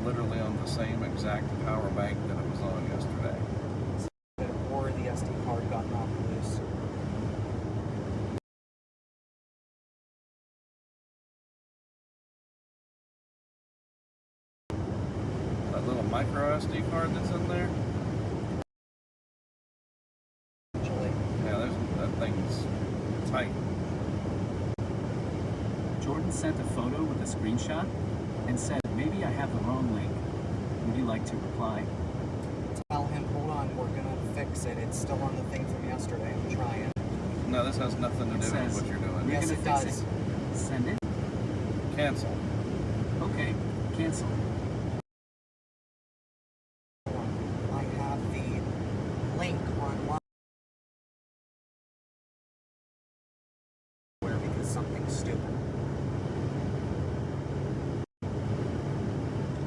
literally on the same exact power bank that it was on yesterday. Or the SD card got knocked loose. That little micro SD card that's in there? Actually. Yeah, that thing's tight. Jordan sent a photo with a screenshot and said, maybe I have the wrong link. Would you like to reply? Tell him, hold on, we're gonna fix it. It's still on the thing from yesterday. I'm trying. No, this has nothing to do with what you're doing. Yes, it does. Send it. Cancel. Okay, cancel. I have the link online because something's stupid.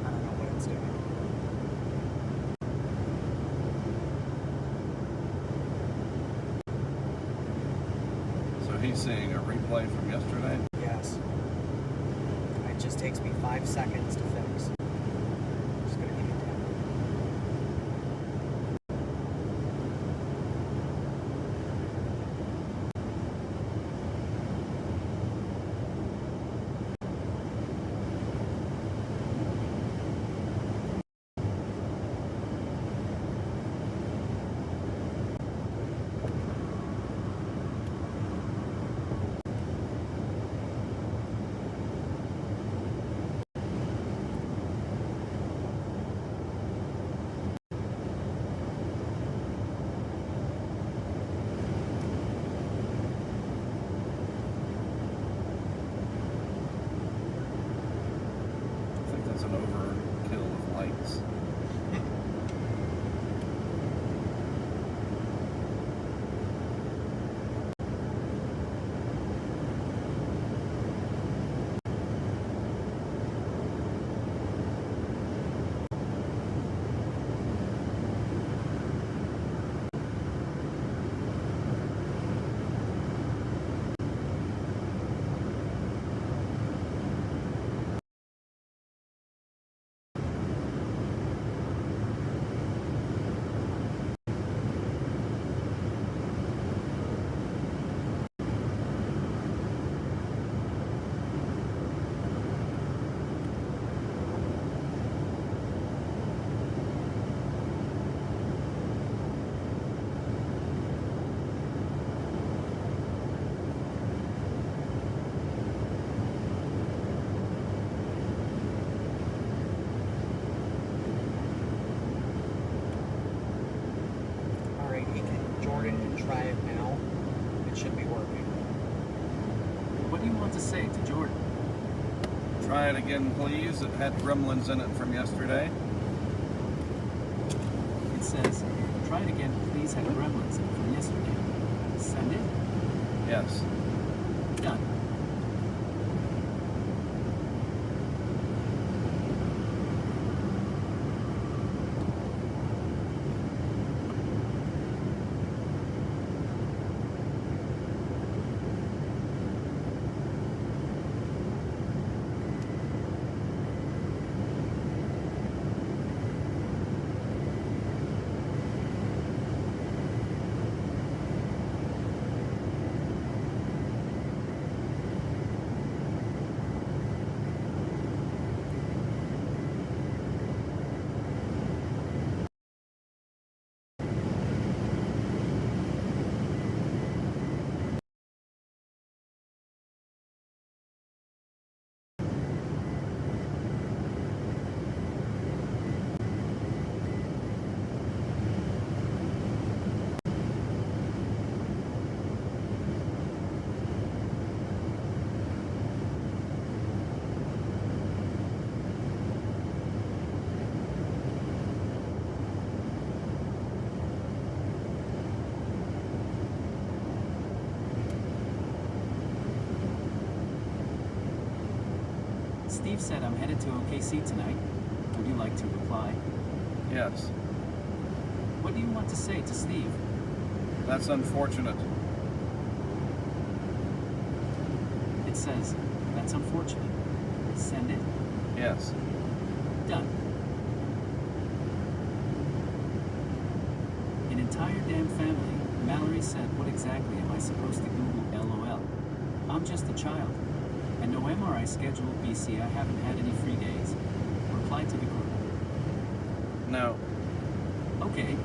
I don't know what it's doing. So he's seeing a replay from yesterday? Yes. It just takes me 5 seconds to fix. I'm just gonna give you time. I think that's an overkill of lights. Jordan can try it now. It should be working. What do you want to say to Jordan? Try it again, please. It had gremlins in it from yesterday. It says, try it again, please, had gremlins from yesterday. Send it. Yes. Done. Steve said I'm headed to OKC tonight. Would you like to reply? Yes. What do you want to say to Steve? That's unfortunate. It says, that's unfortunate. Send it. Yes. Done. entire damn family. Mallory said, what exactly am I supposed to Google LOL? I'm just a child. And no MRI scheduled, BC. I haven't had any free days. Reply to the group. No. Okay.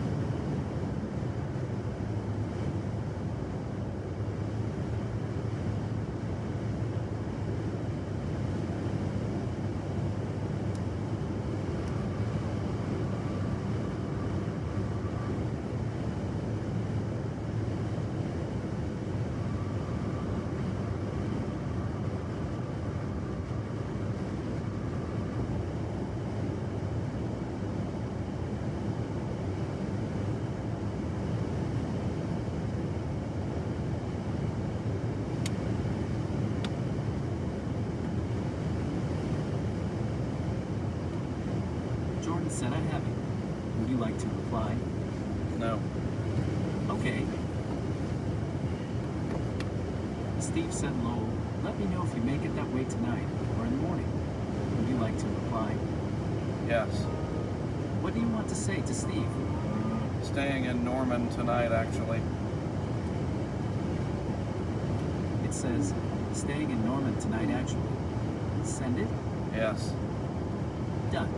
Jordan said I haven't. Would you like to reply? No. Okay. Steve said, lol, let me know if you make it that way tonight or in the morning. Would you like to reply? Yes. What do you want to say to Steve? Staying in Norman tonight, actually. It says, staying in Norman tonight actually. Send it? Yes. Done.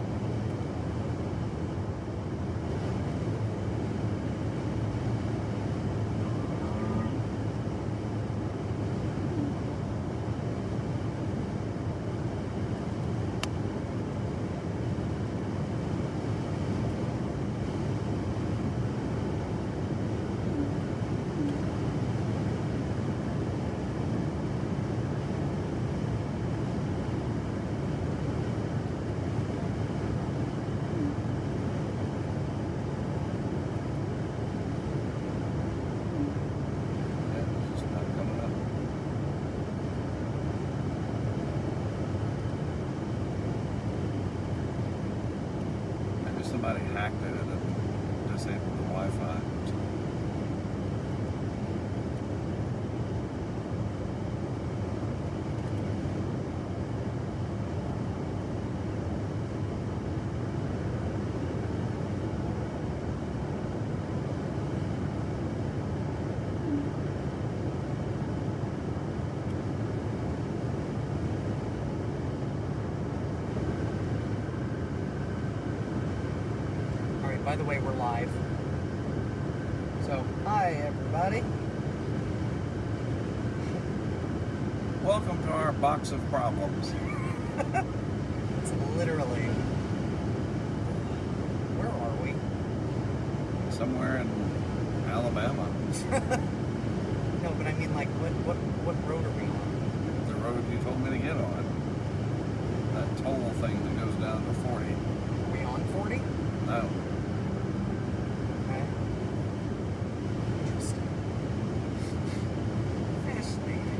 Yeah, it's just not coming up. Maybe somebody hacked it and disabled the Wi-Fi. All right, by the way, we're live. So, hi everybody. Welcome to our box of problems. It's literally. Where are we? Somewhere in Alabama. No, but I mean, like, what road are we on? The road you told me to get on. That toll thing that goes down to 40. Are we on 40? No. Okay. Interesting. Fascinating.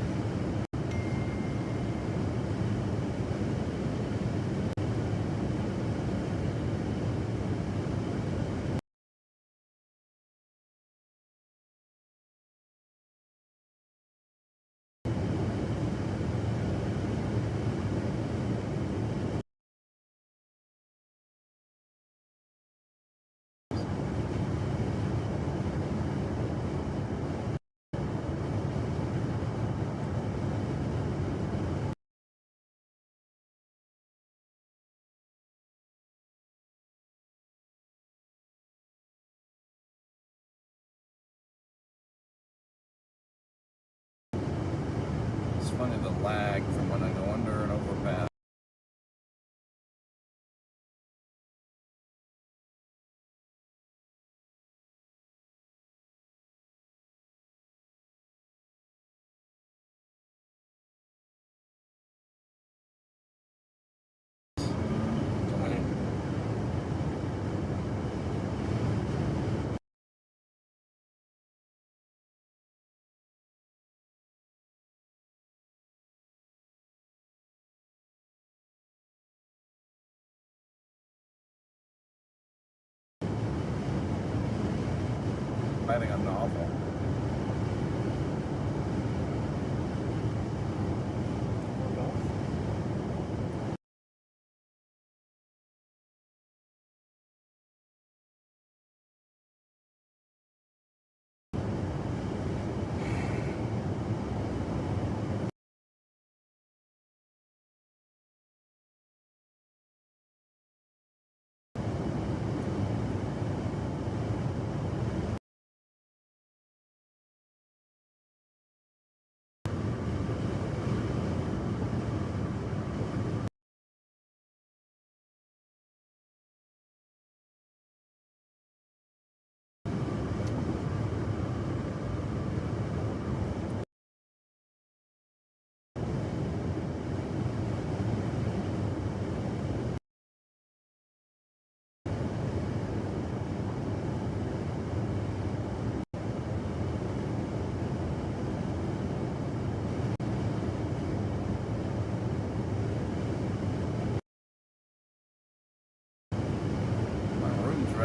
It's funny the lag from when I go under an overpass. Writing a novel.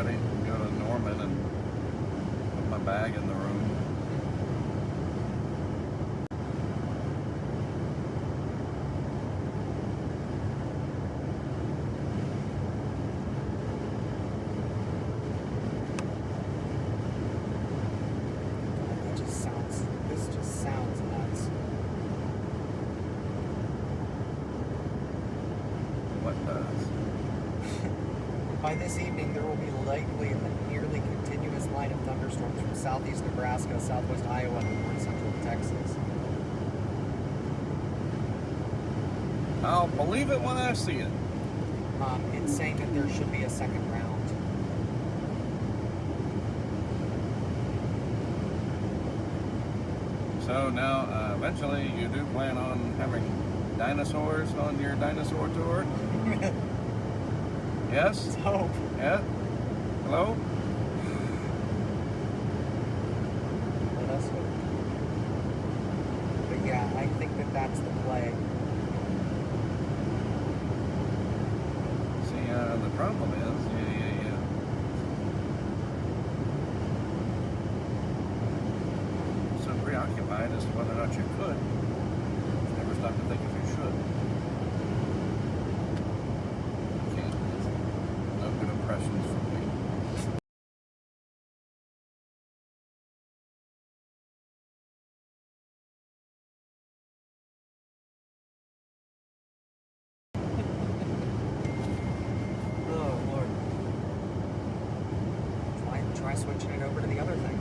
ready to go to Norman and put my bag in the room. This just sounds nuts. What does? By this evening, there will be likely a nearly continuous line of thunderstorms from southeast Nebraska, southwest Iowa, and north central Texas. I'll believe it when I see it. It's saying that there should be a second round. So now, eventually, you do plan on having dinosaurs on your dinosaur tour? Yes? Let's hope. Yeah? Hello? Let us hope. But yeah, I think that that's the play. See, the problem is, so preoccupied as to whether or not you could, you never stop to think if you should. Can't. No good impressions from me. Oh, Lord. Try switching it over to the other thing.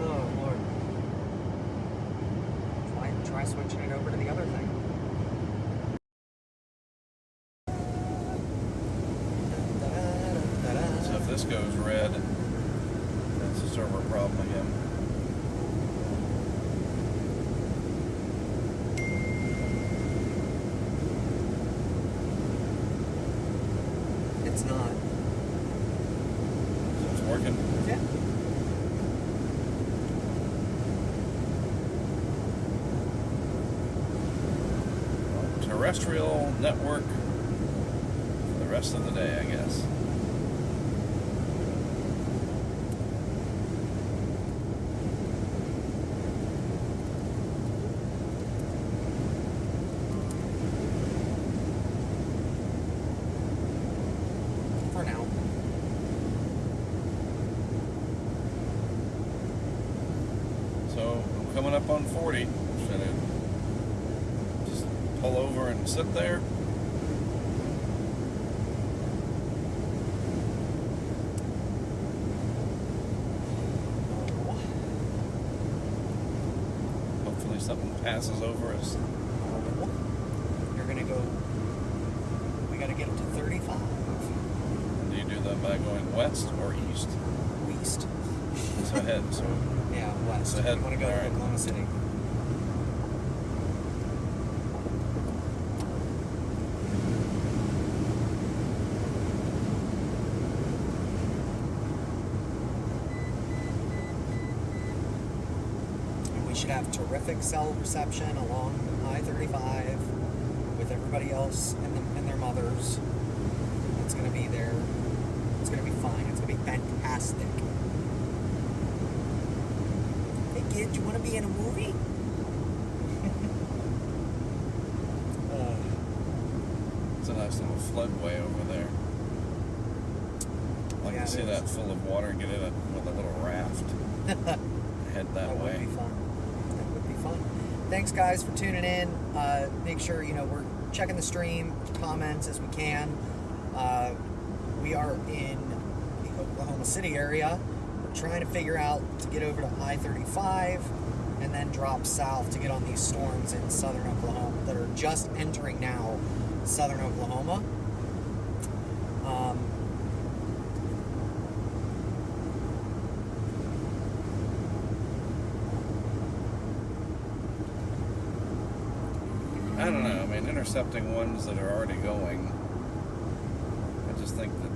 Oh, Lord. Try switching it over to the other thing. So if this goes red, that's a server problem again. It's not. So it's working. Yeah. Terrestrial network for the rest of the day, I guess. For now. So I'm coming up on 40. Should I just pull over and sit there? Hopefully something passes over us. You're gonna go. We gotta get it to 35. Do you do that by going west or east? East. So ahead. So Yeah, west. So head- You wanna go to alright. Oklahoma City. And we should have terrific cell reception along I-35 with everybody else and their mothers. It's gonna be there. It's gonna be fine. It's gonna be fantastic. Hey kid, you wanna be in a movie? it's a nice little floodway over there. I Yeah, can see it that is. full of water and get in it with a little raft. Head that That would way. be fun. That would be fun. Thanks, guys, for tuning in. Make sure we're checking the stream, comments as we can. We are in the Oklahoma City area. We're trying to figure out to get over to I-35 and then drop south to get on these storms in southern Oklahoma that are just entering now southern Oklahoma. intercepting ones that are already going. I just think that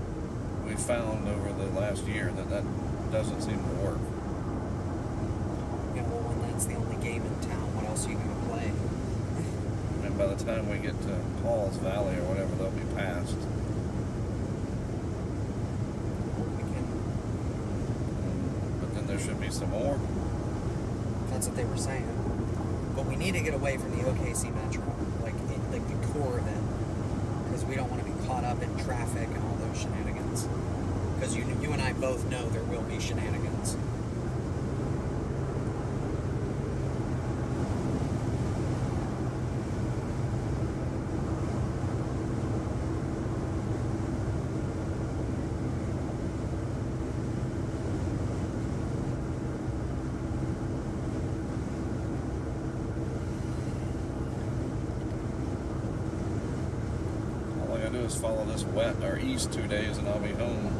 we found over the last year that doesn't seem to work. Yeah, well, when that's the only game in town, what else are you going to play? And by the time we get to Paul's Valley or whatever, they'll be passed. We can. But then there should be some more. That's what they were saying. But we need to get away from the OKC Metro, like the core of it, because we don't want to be caught up in traffic and all those shenanigans. Because you and I both know there will be shenanigans. Is follow this wet or east 2 days and I'll be home.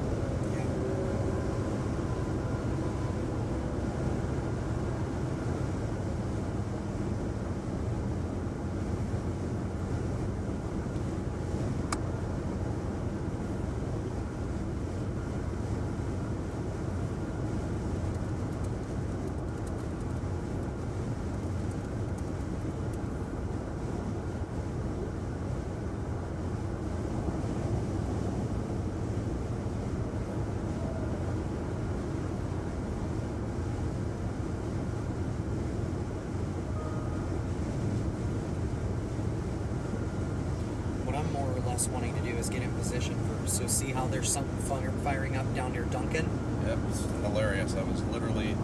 Wanting to do is get in position first. So see how there's something firing up down near Duncan? Yep, it's hilarious. I was literally,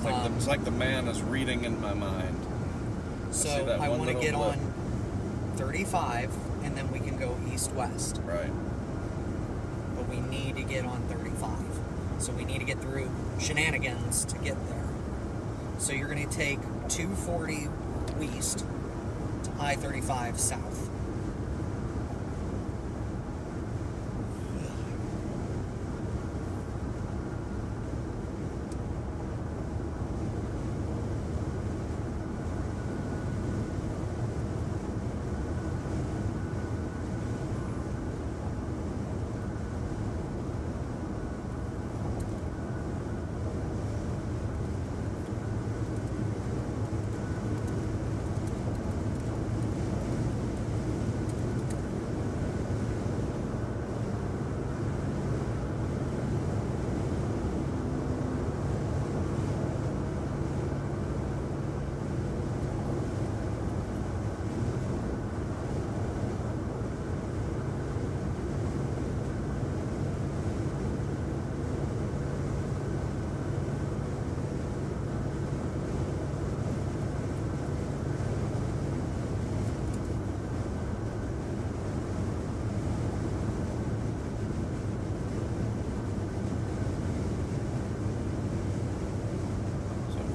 it's like the man is reading in my mind. So I want to get on 35 and then we can go east-west. Right. But we need to get on 35. So we need to get through shenanigans to get there. So you're going to take 240 east to I-35 south.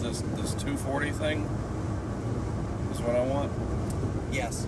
This 240 thing is what I want? Yes.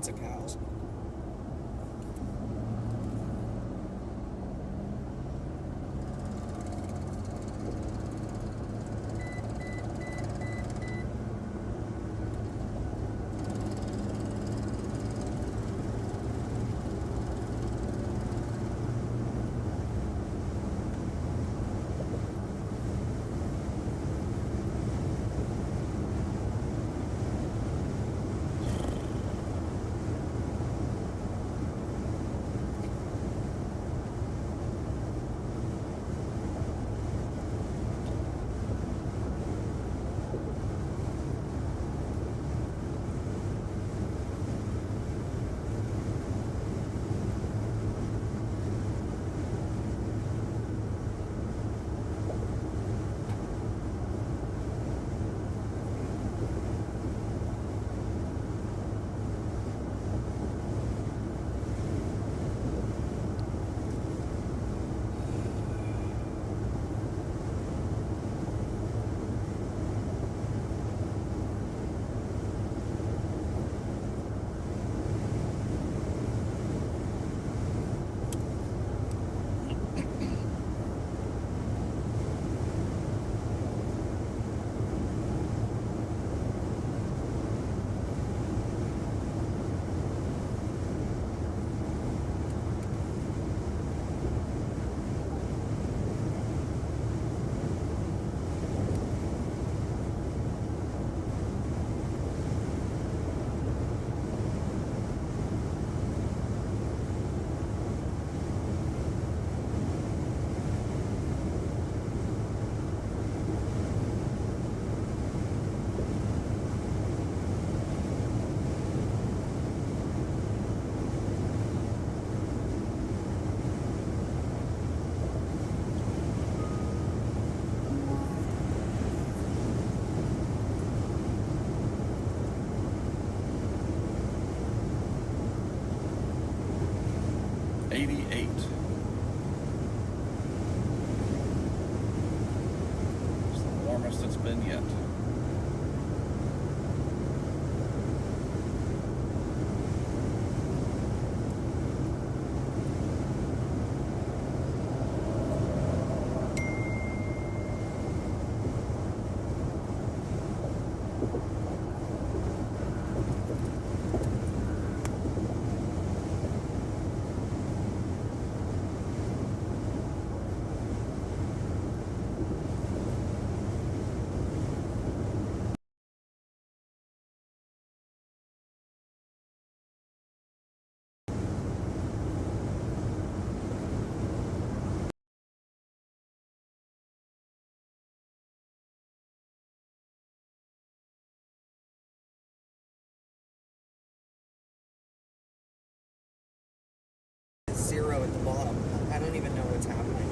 lots of cows. It's the warmest it's been yet. Zero at the bottom. I don't even know what's happening.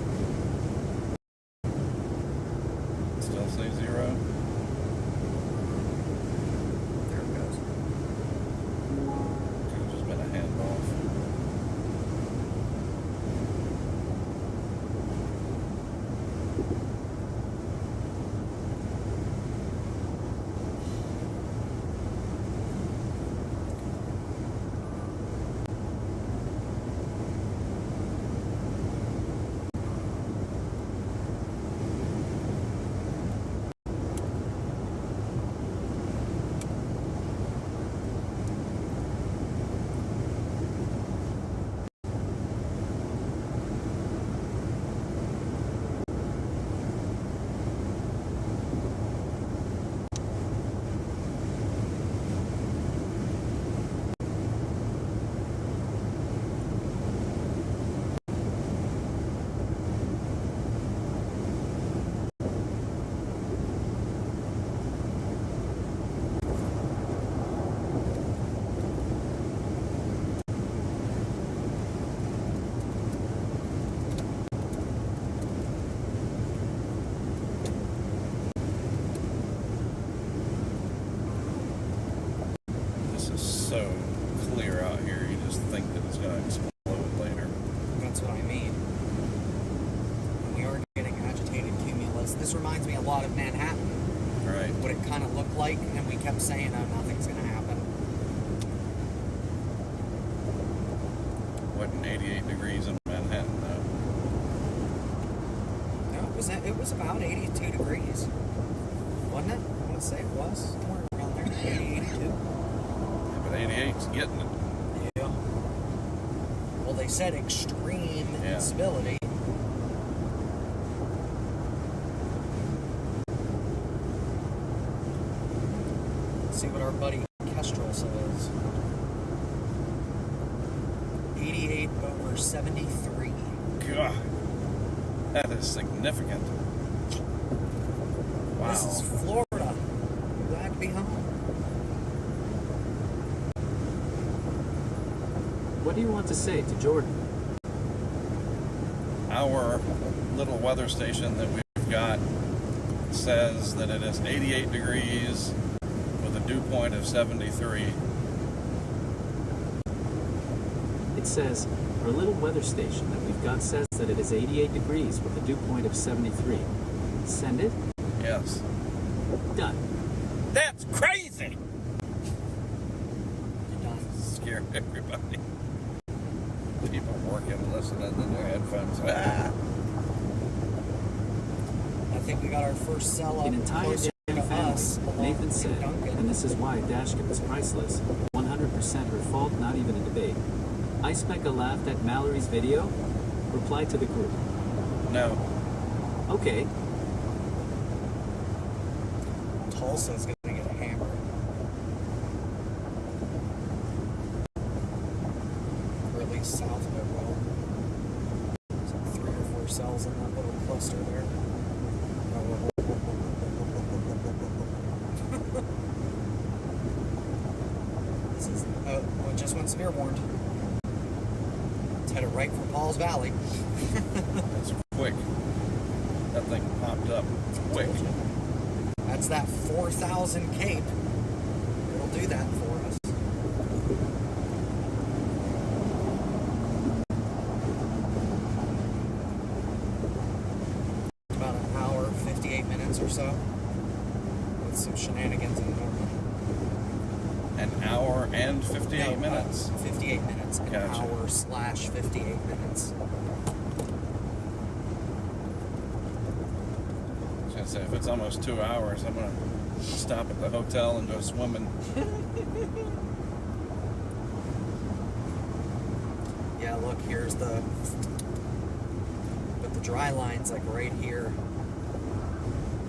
Still say 0. There it goes. Could have just been a handoff. So clear out here, you just think that it's going to explode later. That's what I mean. We are getting agitated cumulus. This reminds me a lot of Manhattan. Right. What it kind of looked like, and we kept saying, oh, nothing's going to happen. 88 degrees in Manhattan, though. No, it was about 82 degrees. Wasn't it? I want to say it was. Somewhere around there. 80, 82. Yeah, but 88's getting it. Yeah. Well, they said extreme Yeah. instability. Let's see what our buddy Kestrel says. 88 over 73. God, that is significant. Wow. This is Florida. Glad to be home. What do you want to say to Jordan? Our little weather station that we've got says that it is 88 degrees with a dew point of 73. It says, our little weather station that we've got says that it is 88 degrees with a dew point of 73. Send it? Yes. Done. That's crazy! You're done. Scare everybody. People working, listening to their headphones. Ah! I think we got our first sell up An entire closer to damn family, us. along Nathan with said, Duncan. and this is why Dashkin is priceless. 100% her fault, not even a debate. Icebecca laughed at Mallory's video. Replied to the group. No. Okay, Tulsa's gonna get hammered. Or at least south of it will. There's like 3 or 4 cells in that little cluster there. This is just when severe warned. It's headed right for Paul's Valley. That's quick. That thing popped up quick. That's that 4,000 cape. It'll do that for us. About an hour, 58 minutes or so. With some shenanigans in there. An hour and 58 No, minutes. 58 minutes. An Gotcha. hour / 58 minutes. I was gonna say, if it's almost 2 hours, I'm gonna stop at the hotel and go swimming. Yeah, look, here's the... But the dry line's like right here.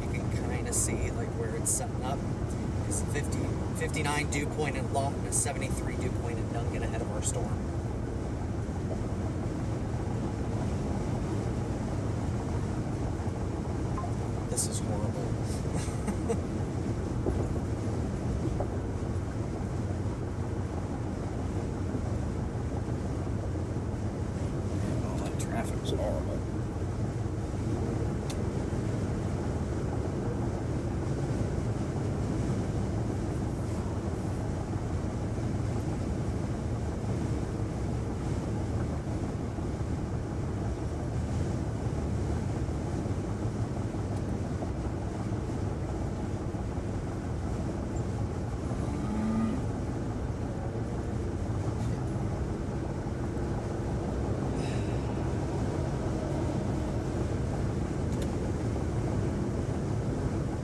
You can kind of see like where it's setting up. It's 59 dew point in Lawton, a 73 dew point in Duncan ahead of our storm. This is horrible. Oh, that traffic's horrible.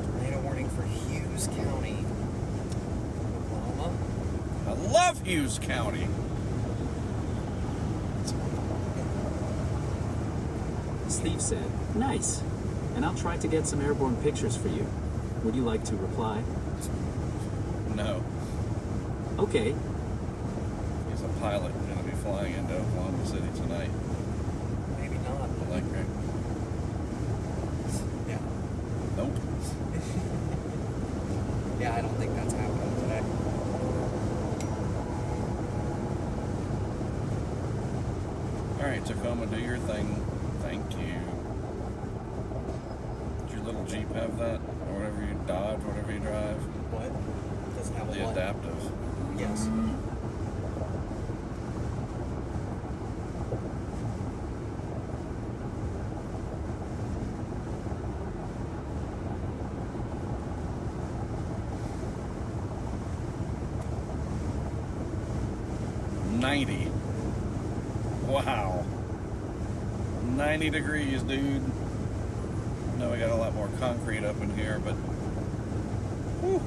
Tornado warning for Hughes County, Oklahoma. I love Hughes County. Steve said, nice. And I'll try to get some airborne pictures for you. Would you like to reply? No. Okay, He's a pilot going to be flying into Oklahoma City tonight. Maybe not. Electric. Yeah. Nope. Yeah, I don't think that's happening today. Alright, Tacoma, do your thing. Thank you. Does your little Jeep have that? Or whatever you Dodge, whatever you drive? What? Doesn't have a The what? adaptive. Yes. $90. Wow. 90 degrees, dude. I know we got a lot more concrete up in here, but whew,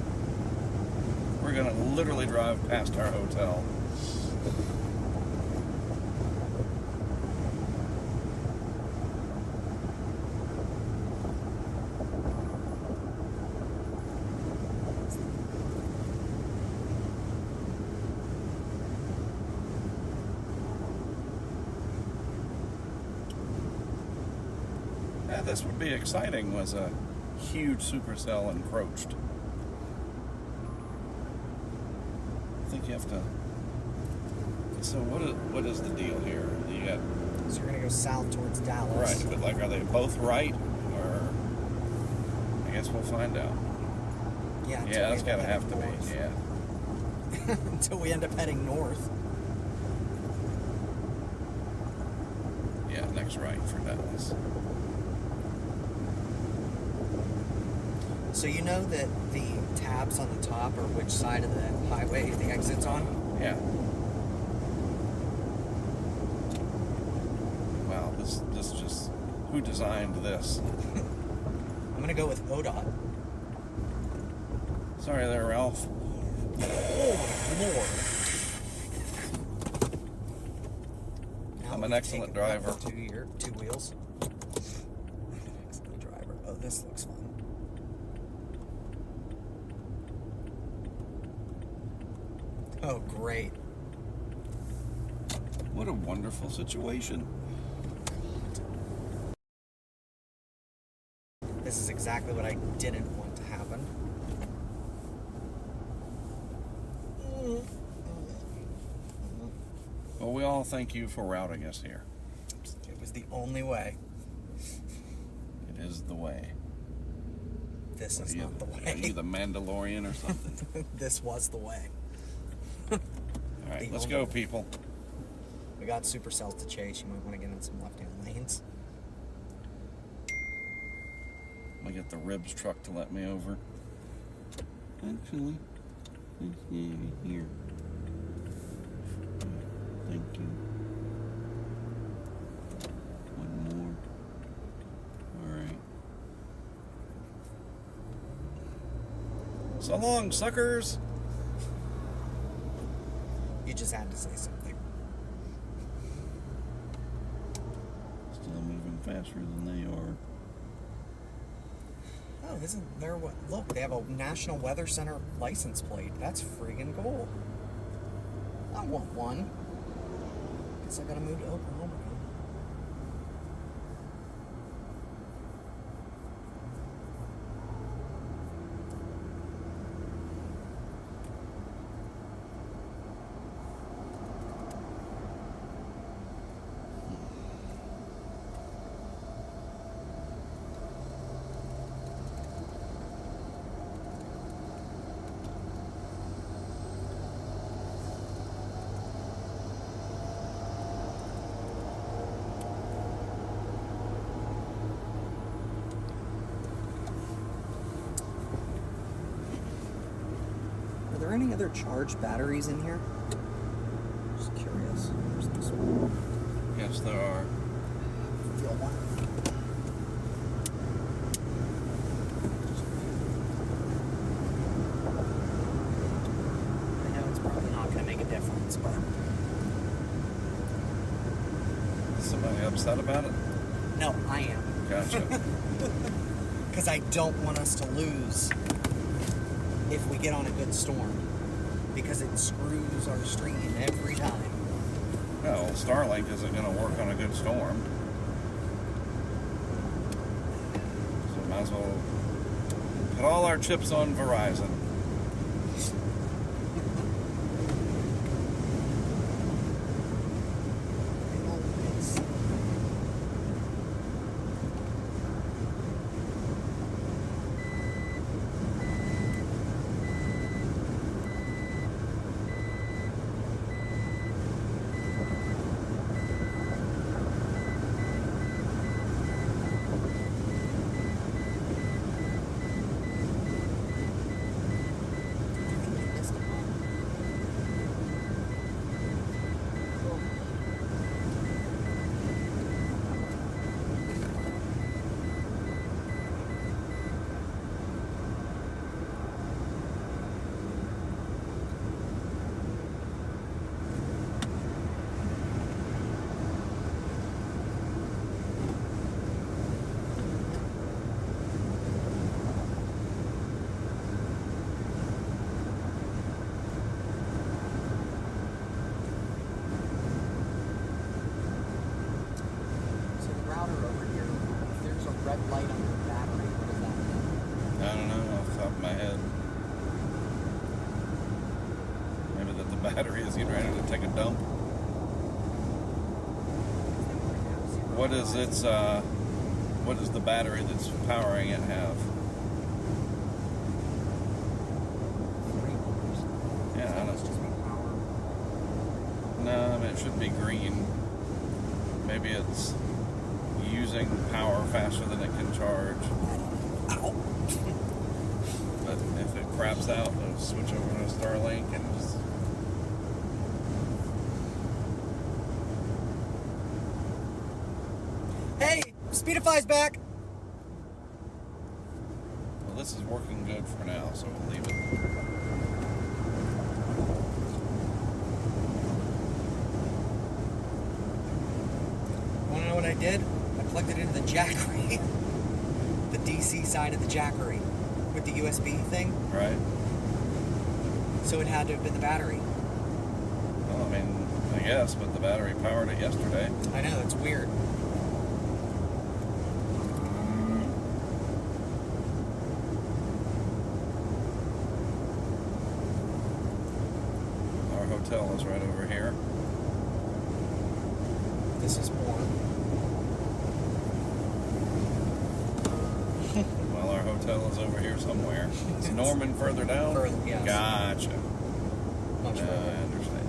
we're gonna literally drive past our hotel. Yeah, this would be exciting was a huge supercell encroached. I think you have to. So what is the deal here? You got. So you're gonna go south towards Dallas. Right, but like, are they both right, or I guess we'll find out. Yeah. Yeah, that's gotta have to be. North. Yeah. Until we end up heading north. Yeah, next right for Dallas. So you know that the tabs on the top are which side of the highway the exit's on? Yeah. Wow, this just who designed this? I'm gonna go with ODOT. Sorry there, Ralph. Oh Lord. Now I'm an we've excellent taken driver. Two wheels. Excellent driver. Oh, this looks fun. Oh, great. What a wonderful situation. This is exactly what I didn't want to happen. Well, we all thank you for routing us here. It was the only way. It is the way. This is not the Are you way. the Mandalorian or something? This was the way. All right, The let's only go, way. people. We got supercells to chase. You might want to get in some left-hand lanes. I'm gonna get the ribs truck to let me over. Actually, it's here. Thank you. One more. All right. So long, suckers. You just had to say something. Still moving faster than they are. Oh, isn't there what? Look, they have a National Weather Center license plate. That's friggin' cool. I want one. Guess I gotta move to Oklahoma. Are there any other charged batteries in here? Just curious. Where's this one? Yes, there are. Feel one. I know it's probably not going to make a difference, but Is somebody upset about it? no, I am. Gotcha. Because I don't want us to lose if we get on a good storm. Because it screws our stream every time. Well, Starlink isn't going to work on a good storm. So might as well put all our chips on Verizon. red light on your battery. What does that mean? I don't know off the top of my head. Maybe that the battery is getting ready to take a dump. What is its what does the battery that's powering it have? 3 volts. Yeah, I So don't it's just be power. No, I mean it should be green. Maybe it's using power faster than it can charge. Ow. But if it craps out, it'll switch over to Starlink and just... Hey, Speedify's back. Well, this is working good for now, so we'll leave it. Want to know what I did? I plugged it into the jackery. The DC side of the jackery with the USB thing. Right? So it had to have been the battery. Well, I mean, I guess, but the battery powered it yesterday. I know, it's weird. Our hotel is right over here. This is more. Well, our hotel is over here somewhere. Is Norman further down? Further, yes. Gotcha. Much I further. understand.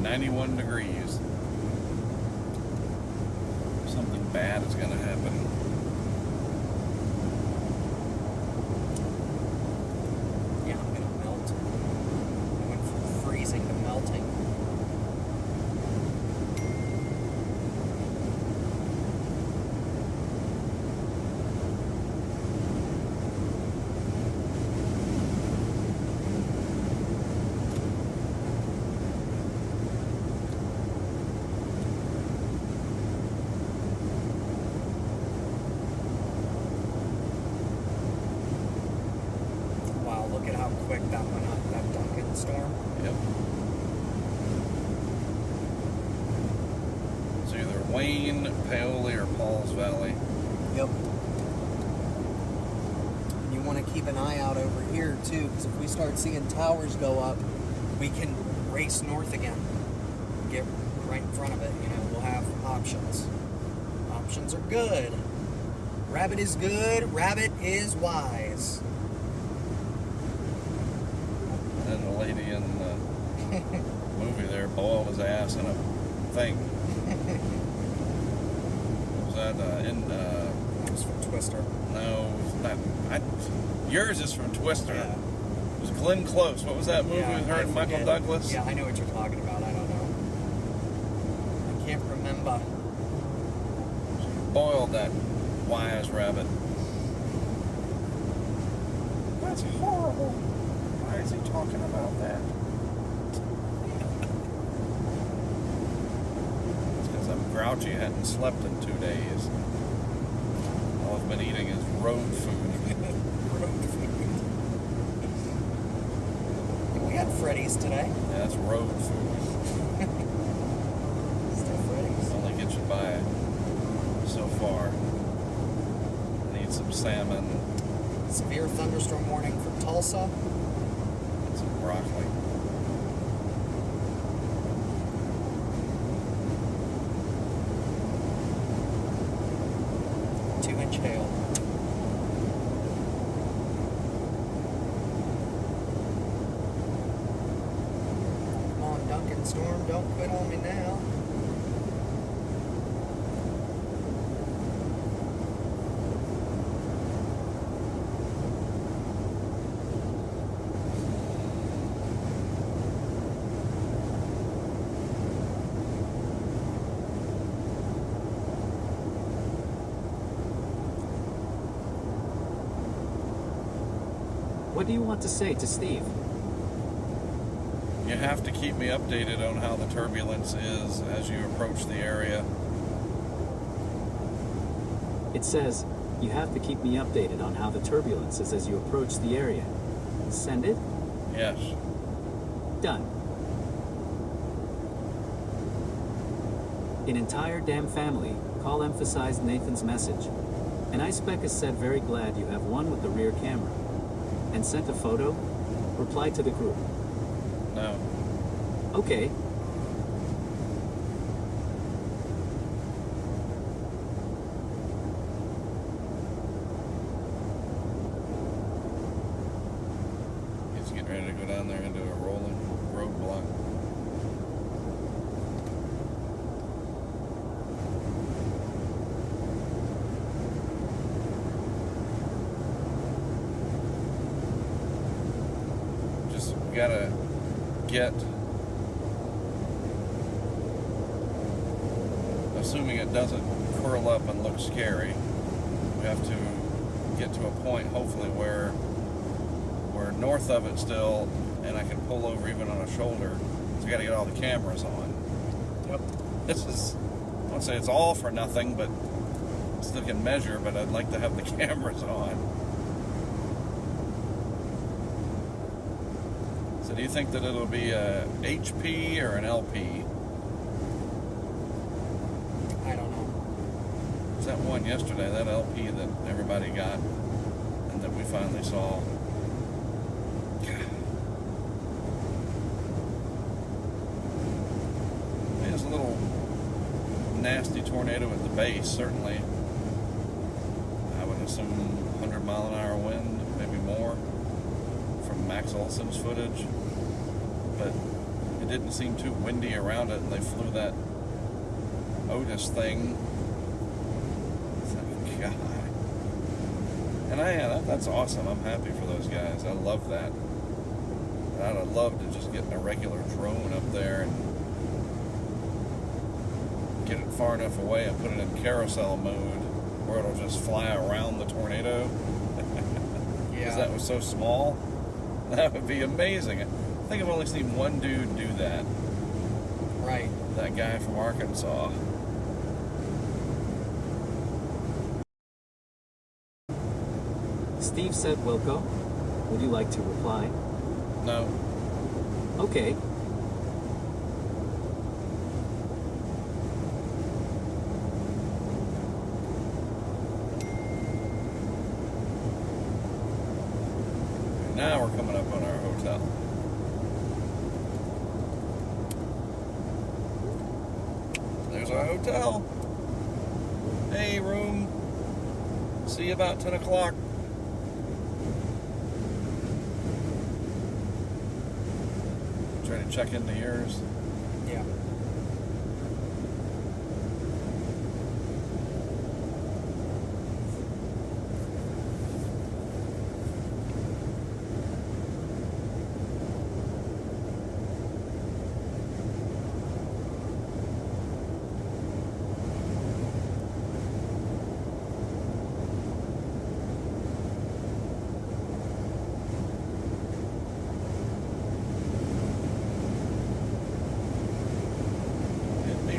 "91 degrees. Something bad is going to happen. Yeah, I'm gonna melt. I went from freezing to melting. Wow, look at how quick that went up, that Duncan storm. Yep. It's either Wayne, Paoli, or Paul's Valley. Yep. And you want to keep an eye out over here too, because if we start seeing towers go up, we can race north again. Get right in front of it. You know, we'll have options. Options are good. Rabbit is good. Rabbit is wise. And the lady in the movie there boiled his ass in a thing. Was that That was from Twister. no, it's not. Yours is from Twister. Yeah. It was Glenn Close. What was that movie with her I and Michael forget. Douglas? Yeah, I know what you're talking about. I don't know. I can't remember. Boiled that wise rabbit. That's horrible. Why is he talking about that? It's because I'm grouchy. I hadn't slept in 2 days. All I've been eating is road food. We had Freddy's today. Yeah, that's road food. Still Freddy's. Only gets you by so far. Need some salmon Severe thunderstorm warning for Tulsa. and some broccoli. 2-inch hail. Come on, Duncan Storm, don't quit on me now. What do you want to say to Steve? You have to keep me updated on how the turbulence is as you approach the area. It says, you have to keep me updated on how the turbulence is as you approach the area. Send it? Yes. Done. An entire damn family, call emphasized Nathan's message. And iSpec has said very glad you have one with the rear camera. And sent a photo? Reply to the group. No. Okay. He's getting ready to go down there into a rolling roadblock. Just gotta get, assuming it doesn't curl up and look scary, we have to get to a point hopefully where we're north of it still and I can pull over even on a shoulder. So we gotta get all the cameras on. Yep. This is, I won't say it's all for nothing, but still can measure, but I'd like to have the cameras on. So do you think that it'll be a HP or an LP? I don't know. Was that one yesterday, that LP that everybody got and that we finally saw? There's a little nasty tornado at the base, certainly. I would assume 100-mile-an-hour wind, maybe more, from Max Olson's footage. But it didn't seem too windy around it, and they flew that Otis thing. God. And that's awesome. I'm happy for those guys. I love that. I'd have loved to just get a regular drone up there and get it far enough away and put it in carousel mode where it'll just fly around the tornado. Because that was so small. That would be amazing. I think I've only seen one dude do that. Right. That guy from Arkansas. Steve said, Wilco, would you like to reply? No. Okay. Now we're coming up on our hotel. There's our hotel. Hey, room. See you about 10 o'clock. Try to check into yours. Yeah.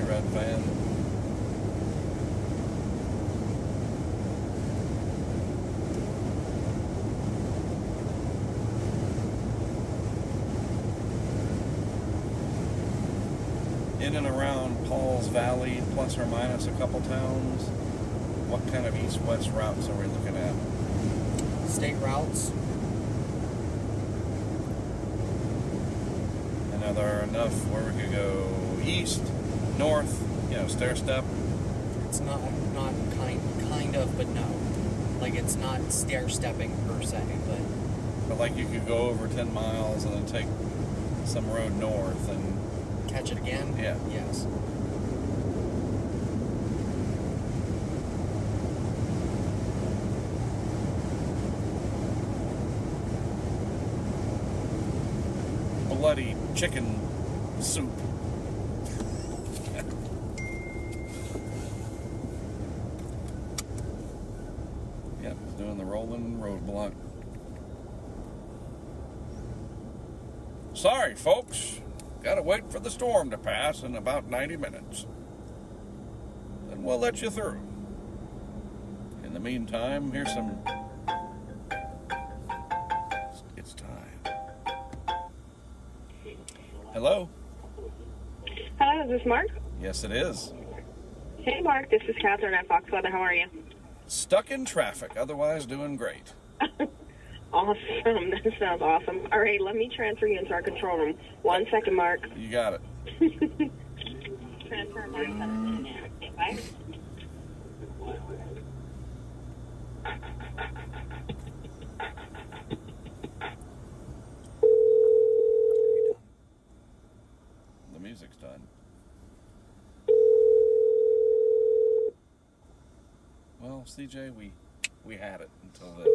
Red van. In and around Paul's Valley, plus or minus a couple towns. What kind of east-west routes are we looking at? State routes. And are there enough where we could go east, north, stair step? It's not kind of, but no. Like, it's not stair stepping per se, But like you could go over 10 miles and then take some road north and catch it again? Yeah. Yes. bloody chicken soup. Yep, he's doing the rolling roadblock. Sorry, folks. Gotta wait for the storm to pass in about 90 minutes. Then we'll let you through. In the meantime, here's some... It's time. Hello, is this Mark? Yes, it is. Hey, Mark. This is Catherine at Fox Weather. How are you? Stuck in traffic, otherwise doing great. Awesome. That sounds awesome. All right, let me transfer you into our control room. 1 second, Mark. You got it. Transfer Mark. Okay, bye. The music's done. Well, CJ, we had it until this.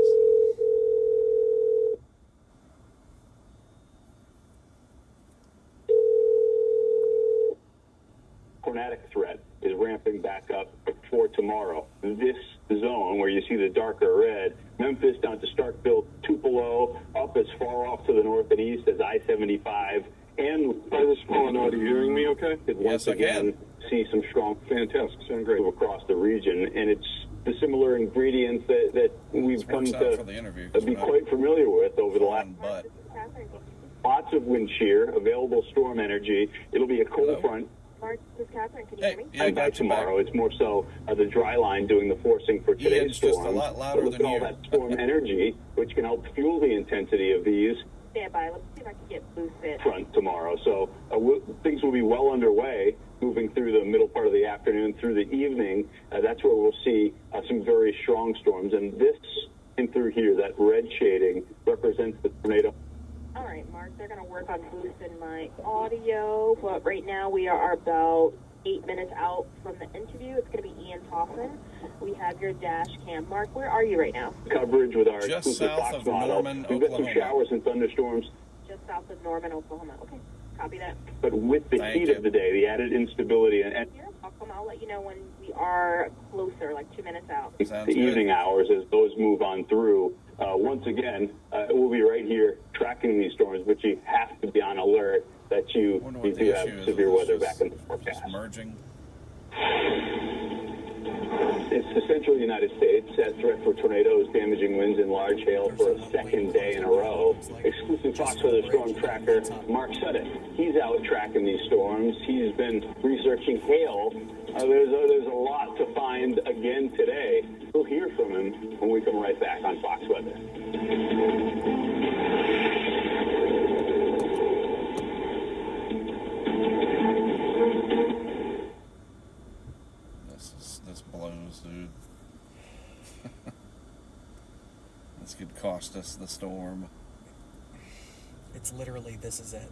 Tornadic threat is ramping back up for tomorrow. This zone where you see the darker red, Memphis down to Starkville, Tupelo, up as far off to the north and east as I-75, and by this phone, are you hearing me okay? Yes, I can. See some strong, fantastic, sound great across the region, and it's the similar ingredients that we've come to for the interview, be quite familiar with over the last. But Lots of wind shear, available storm energy. It'll be a cold front. Mark, this is Catherine. Can you hey, hear me? yeah, And by got you back. tomorrow, it's more so the dry line doing the forcing for today's Ian's just a storm. lot louder Look than at all you. that storm energy, which can help fuel the intensity of these Stand by. Let's see if I can get boosted. front tomorrow. So things will be well underway moving through the middle part of the afternoon through the evening. That's where we'll see some very strong storms. And this in through here, that red shading represents the tornado. All right, Mark. They're going to work on boosting my audio, but right now we are about 8 minutes out from the interview. It's going to be Ian Toffin. We have your dash cam. Mark, where are you right now? Coverage with our Just exclusive south Fox of model. Norman, We've got some Oklahoma. showers and thunderstorms. Just south of Norman, Oklahoma. Okay, copy that. But with the Thank heat you. of the day, the added instability and Here, I'll let you know when we are closer, like 2 minutes out. Sounds the good. evening hours as those move on through. Once again, we'll be right here tracking these storms, but you have to be on alert that I you wonder what do the have issue is. severe It's weather just- back in the forecast. Just merging. It's the central United States. That threat for tornadoes, damaging winds, and large hail for a second day in a row. Exclusive Fox Weather Storm Tracker, Mark Sudduth. He's out tracking these storms. He's been researching hail. There's a lot to find again today. We'll hear from him when we come right back on Fox Weather. This blows, dude. This could cost us the storm. It's literally, this is it.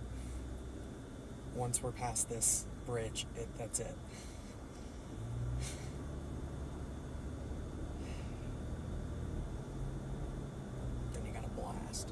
Once we're past this bridge, that's it. Then you got a blast.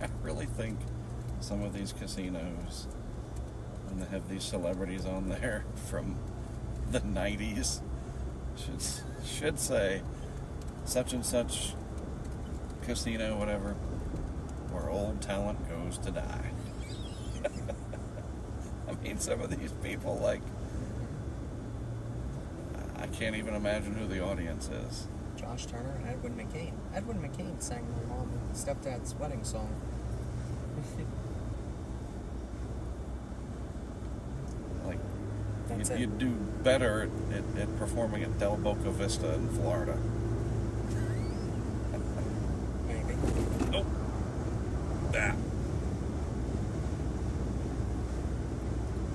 I really think some of these casinos, when they have these celebrities on there from the 90s, should say such and such casino, whatever, where old talent goes to die. I mean, some of these people, like, I can't even imagine who the audience is. Josh Turner and Edwin McCain. Edwin McCain sang my mom and stepdad's wedding song. Like, That's it. you'd do better at performing at Del Boca Vista in Florida. Maybe. Oh. Ah.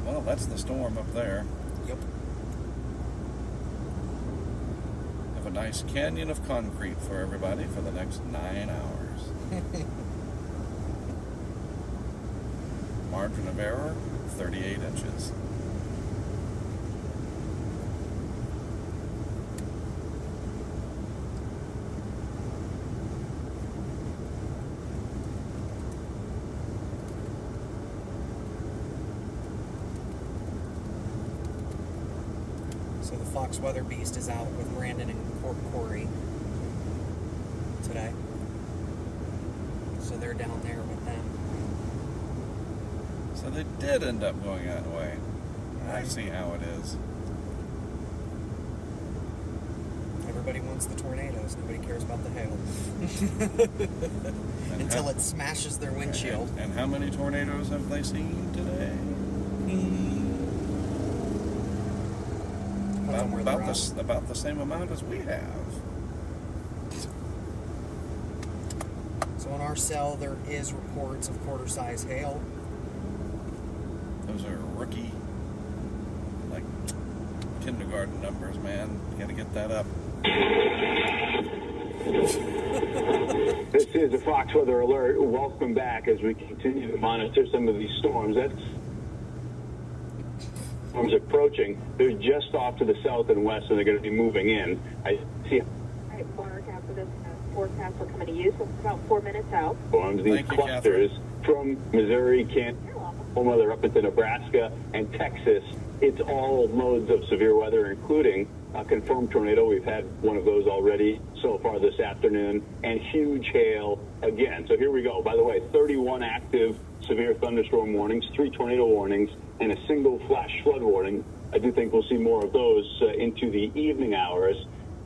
Well, that's the storm up there. Yep. Have a nice canyon of concrete for everybody for the next 9 hours. Margin of error, 38 inches. So the Fox Weather Beast is out with Brandon and Corey today. So they're down there with them. So they did end up going that way. I see how it is. Everybody wants the tornadoes. Nobody cares about the hail. Until it smashes their windshield. And how many tornadoes have they seen today? About the same amount as we have. So on our cell, there is reports of quarter-size hail. Those are rookie, like, kindergarten numbers, man. You gotta get that up. This is a Fox Weather Alert. Welcome back as we continue to monitor some of these storms. Storms approaching. They're just off to the south and west, and they're going to be moving in. I see. All right, Mark, after this forecast, we're coming to you, so it's about 4 minutes out. Storms, these clusters from Missouri, Kansas, Oklahoma, they're up into Nebraska and Texas. It's all modes of severe weather, including a confirmed tornado. We've had one of those already so far this afternoon, and huge hail again. So here we go. By the way, 31 active severe thunderstorm warnings, 3 tornado warnings, and a single flash flood warning. I do think we'll see more of those into the evening hours.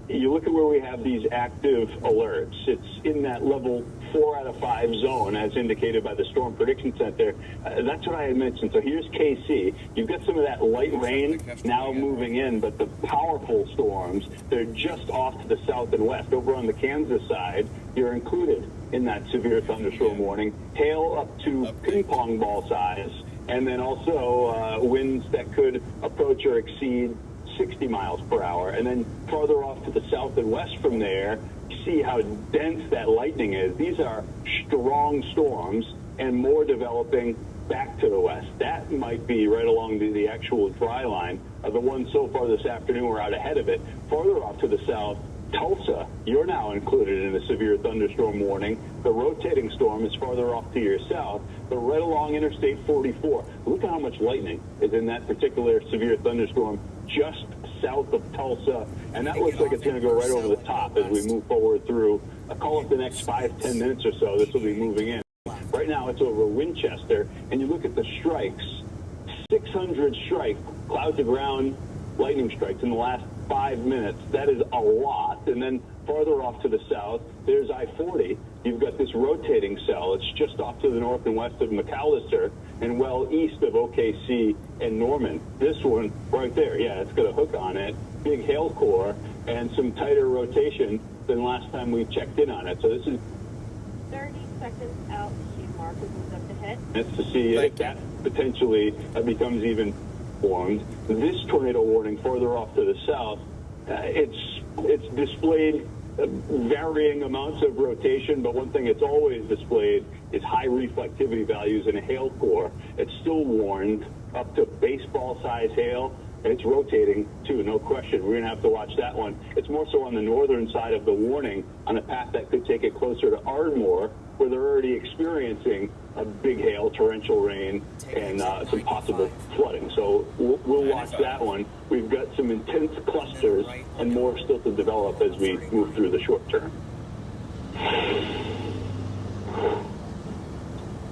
You look at where we have these active alerts. It's in that level 4 out of 5 zone, as indicated by the Storm Prediction Center. That's what I had mentioned. So here's KC. You've got some of that light rain now moving in, but the powerful storms, they're just off to the south and west. Over on the Kansas side, you're included in that severe thunderstorm warning. Hail up to ping pong ball size, and then also winds that could approach or exceed 60 miles per hour. And then farther off to the south and west from there, you see how dense that lightning is. These are strong storms and more developing back to the west. That might be right along the actual dry line. The ones so far this afternoon were out ahead of it. Farther off to the south, Tulsa, you're now included in a severe thunderstorm warning. The rotating storm is farther off to your south, but right along Interstate 44. Look at how much lightning is in that particular severe thunderstorm just south of Tulsa, and that looks like it's going to go right over the top as we move forward through, call it the next 5-10 minutes or so. This will be moving in. Right now it's over Winchester, and you look at the strikes, 600 strike, cloud to ground lightning strikes in the last 5 minutes. That is a lot. And then farther off to the south, there's I-40. You've got this rotating cell. It's just off to the north and west of McAllister and well east of OKC and Norman. This one right there, yeah, it's got a hook on it. Big hail core and some tighter rotation than last time we checked in on it. So this is 30 seconds out. Mark is up to hit. It's to see if that potentially becomes even formed. This tornado warning further off to the south, it's displayed varying amounts of rotation, but one thing it's always displayed is high reflectivity values in a hail core. It's still warned up to baseball-size hail. It's rotating, too, no question. We're going to have to watch that one. It's more so on the northern side of the warning on a path that could take it closer to Ardmore, where they're already experiencing a big hail, torrential rain, and some possible flooding. So we'll watch that one. We've got some intense clusters and more still to develop as we move through the short term.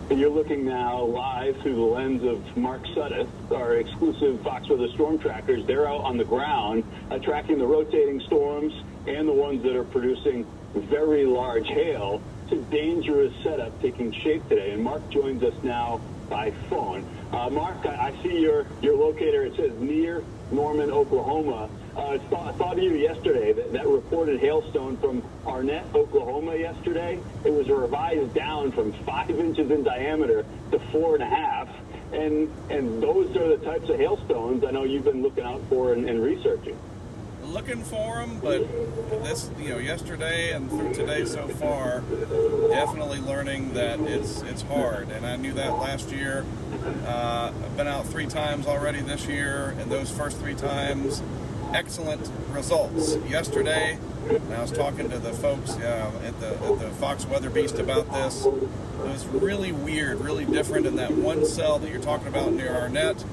And you're looking now live through the lens of Mark Sudduth, our exclusive Fox Weather storm trackers. They're out on the ground tracking the rotating storms and the ones that are producing very large hail. It's a dangerous setup taking shape today. And Mark joins us now by phone. Mark, I see your locator. It says near Norman, Oklahoma. I saw to you yesterday that reported hailstone from Arnett, Oklahoma yesterday. It was revised down from 5 inches in diameter to 4.5. And those are the types of hailstones I know you've been looking out for and researching. Looking for them, but this, yesterday and through today so far, definitely learning that it's hard. And I knew that last year. I've been out 3 times already this year, and those first 3 times, excellent results. Yesterday, and I was talking to the folks at the Fox Weather Beast about this. It was really weird, really different in that one cell that you're talking about near Arnett.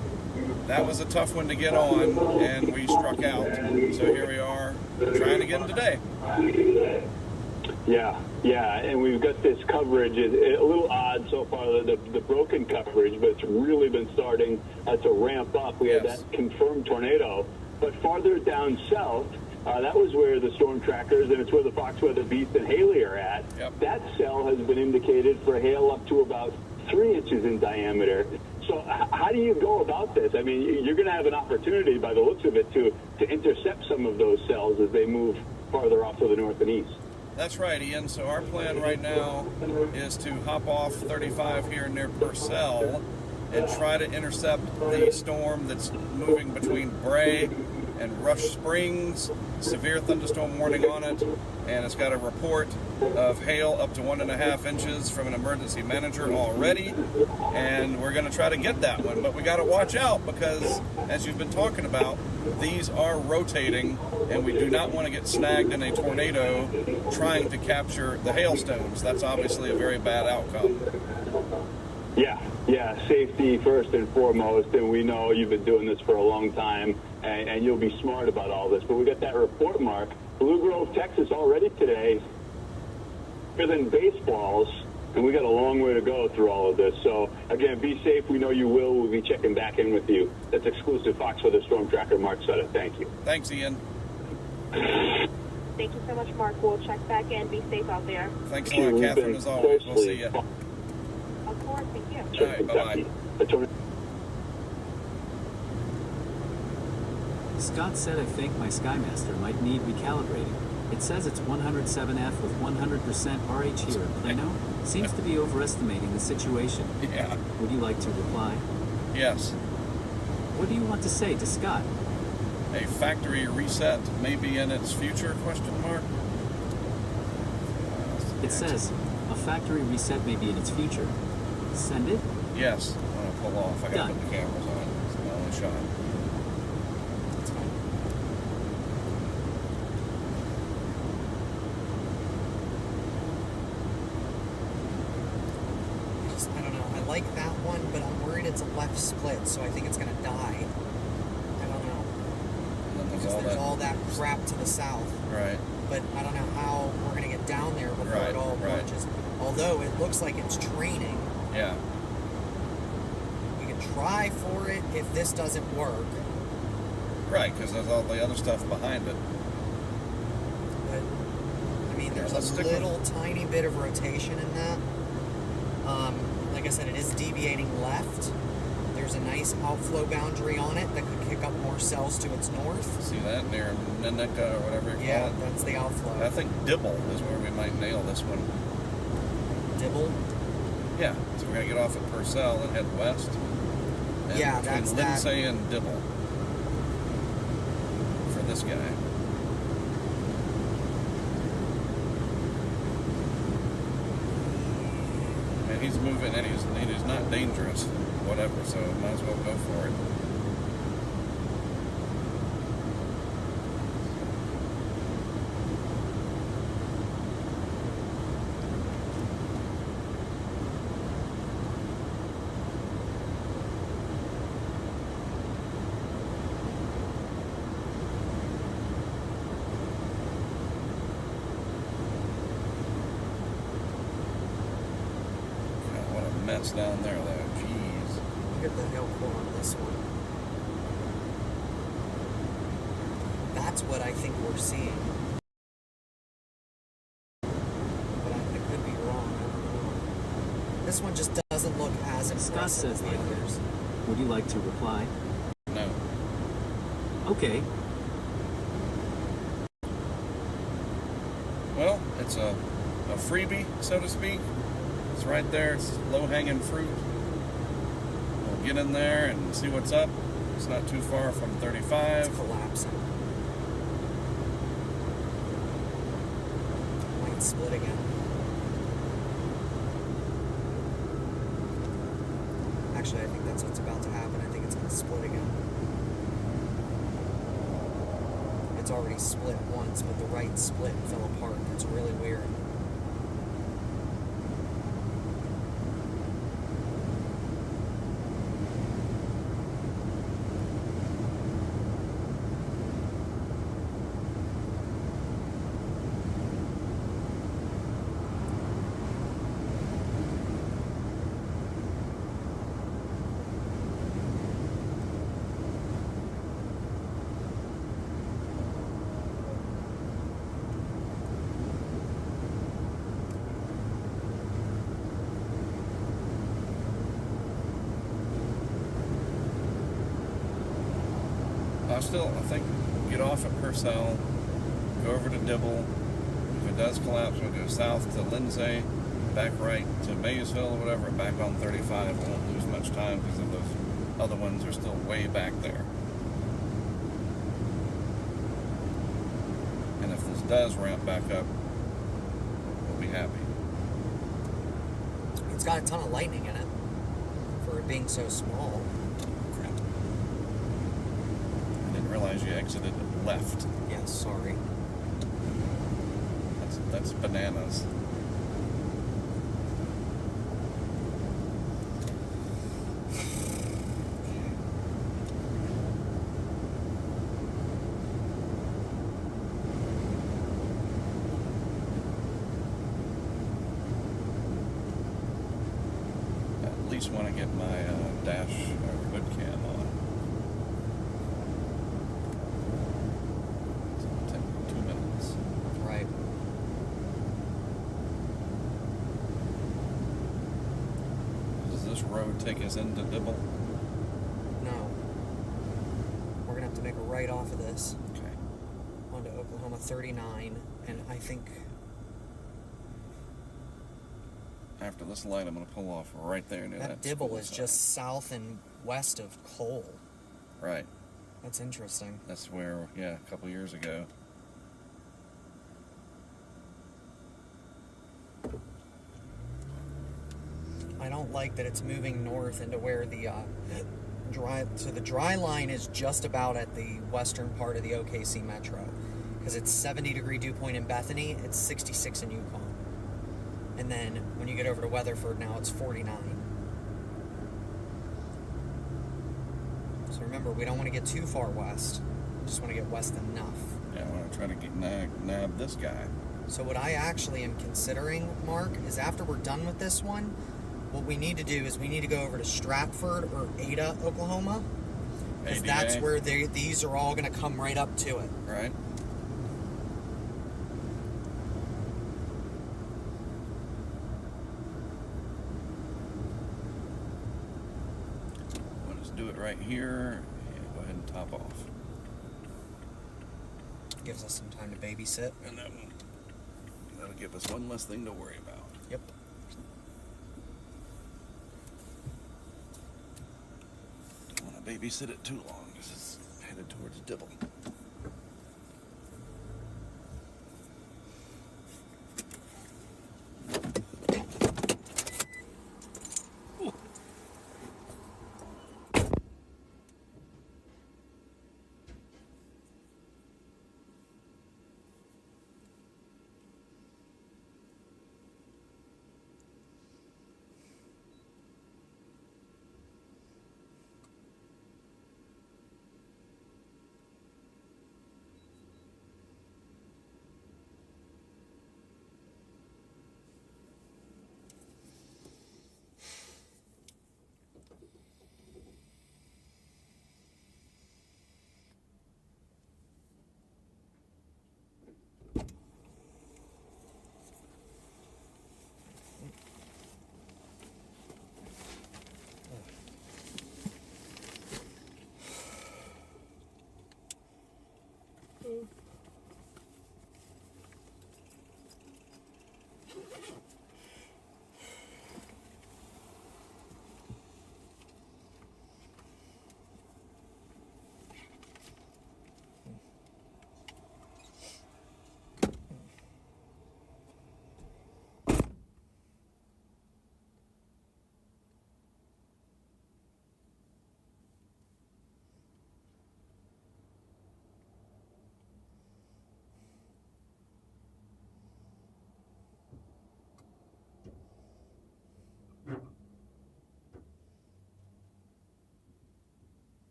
That was a tough one to get on, and we struck out. So here we are, trying to get them today. Yeah, and we've got this coverage. It's a little odd so far, the broken coverage, but it's really been starting to ramp up. We had Yes. that confirmed tornado, but farther down south, that was where the storm trackers, and it's where the Fox Weather Beast and Haley are at. Yep. That cell has been indicated for hail up to about 3 inches in diameter. So how do you go about this? I mean, you're going to have an opportunity, by the looks of it, to intercept some of those cells as they move farther off to the north and east. That's right, Ian. So our plan right now is to hop off 35 here near Purcell and try to intercept the storm that's moving between Bray and Rush Springs. Severe thunderstorm warning on it, and it's got a report of hail up to 1.5 inches from an emergency manager already, and we're going to try to get that one. But we got to watch out because, as you've been talking about, these are rotating, and we do not want to get snagged in a tornado trying to capture the hailstones. That's obviously a very bad outcome. Yeah, safety first and foremost, and we know you've been doing this for a long time, and you'll be smart about all this. But we got that report, Mark. Blue Grove, Texas already today, bigger than baseballs, and we got a long way to go through all of this. So, again, be safe. We know you will. We'll be checking back in with you. That's exclusive Fox Weather Storm Tracker, Mark Sudduth. Thank you. Thanks, Ian. Thank you so much, Mark. We'll check back in. Be safe out there. Thanks a lot, Catherine, as always. We'll see you. Of course. Thank you. All right, bye-bye. Scott said I think my Skymaster might need recalibrating. It says it's 107F with 100% RH here in Plano. Seems to be overestimating the situation. Yeah. Would you like to reply? Yes. What do you want to say to Scott? A factory reset may be in its future, question mark? It says, a factory reset may be in its future. Send it? Yes. I'm going to pull off. I got to Done. put the cameras on. It's my only shot. That's fine. I don't know. I like that one, but I'm worried it's a left split, so I think it's going to die. I don't know. And then Because there's all that crap to the south. Right. But I don't know how we're going to get down there before Right, it all right. launches. Although it looks like it's training. Yeah. We can try for it if this doesn't work. Right, because there's all the other stuff behind it. But, I mean, there's let's a stick with- little tiny bit of rotation in that. Like I said, it is deviating left. There's a nice outflow boundary on it that could kick up more cells to its north. See that near Ninica or whatever you Yeah, call it? that's the outflow. I think Dibble is where we might nail this one. Dibble. Yeah, so we're going to get off at Purcell and head west. And Yeah, between that's that. Lindsay and Dibble for this guy. And he's moving and he's not dangerous, whatever, so might as well go for it. God, what a mess down there, though. Jeez. Look at the hill core on this one. That's what I think we're seeing. But I could be wrong. I don't know. This one just doesn't look as Scott impressive says as the like others. this. Would you like to reply? No. Okay. Well, it's a freebie, so to speak. It's right there. It's low-hanging fruit. We'll get in there and see what's up. It's not too far from 35. It's collapsing. Might split again. Actually, I think that's what's about to happen. I think it's going to split again. It's already split once, but the right split fell apart. That's really weird. I think get off at Purcell, go over to Dibble. If it does collapse, we'll go south to Lindsay, back right to Maysville or whatever, and back on 35. We won't lose much time because of those other ones are still way back there. And if this does ramp back up, we'll be happy. It's got a ton of lightning in it for it being so small. Crap. I didn't realize you exited left. Yeah, sorry. That's bananas. At least want to get my dash hood cam on. It's gonna take 2 minutes. Right. Does this road take us into Dibble? No. We're going to have to make a right off of this Okay. onto Oklahoma 39, and I think... After this light, I'm going to pull off right there near that Dibble school is sign. just south and west of Cole. Right. That's interesting. That's where, yeah, a couple years ago. I don't like that it's moving north into where the the dry line is just about at the western part of the OKC metro, because it's 70-degree dew point in Bethany, it's 66 in Yukon, and then when you get over to Weatherford now it's 49. So remember, we don't want to get too far west, we just want to get west enough. Yeah, I want to try to get nab this guy. So what I actually am considering, Mark, is after we're done with this one, what we need to do is we need to go over to Stratford or Ada, Oklahoma, because that's where these are all going to come right up to it. Right. We'll just do it right here and go ahead and top off. Gives us some time to babysit. And that'll give us one less thing to worry about. Yep. Don't want to babysit it too long because it's headed towards Dibble.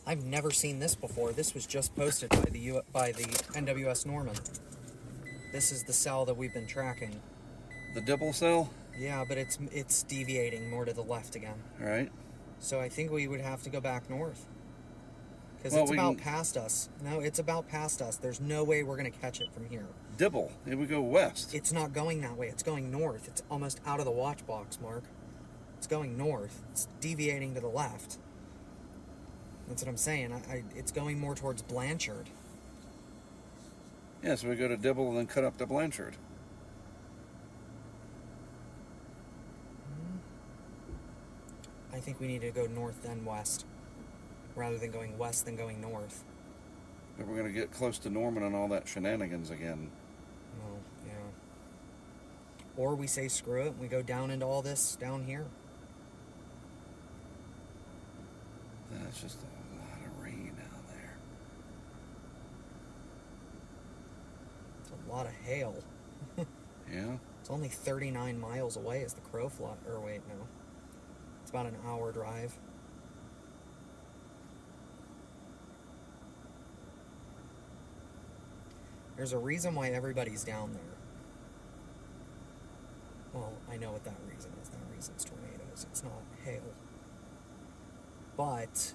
I've never seen this before. This was just posted by the NWS Norman. This is the cell that we've been tracking. The Dibble cell? Yeah, but it's deviating more to the left again. Right. So I think we would have to go back north. Because Well, it's about past us. No, it's about past us. There's no way we're going to catch it from here. Dibble. Here we go west. It's not going that way. It's going north. It's almost out of the watch box, Mark. It's going north. It's deviating to the left. That's what I'm saying. It's going more towards Blanchard. Yeah, so we go to Dibble and then cut up to Blanchard. I think we need to go north then west. Rather than going west than going north. But we're going to get close to Norman and all that shenanigans again. Oh, yeah. Or we say screw it and we go down into all this down here. That's just a lot of rain out there. It's a lot of hail. Yeah? It's only 39 miles away as the crow fly. Or wait, no. It's about an hour drive. There's a reason why everybody's down there. Well, I know what that reason is. That reason's tornadoes. It's not hail. But...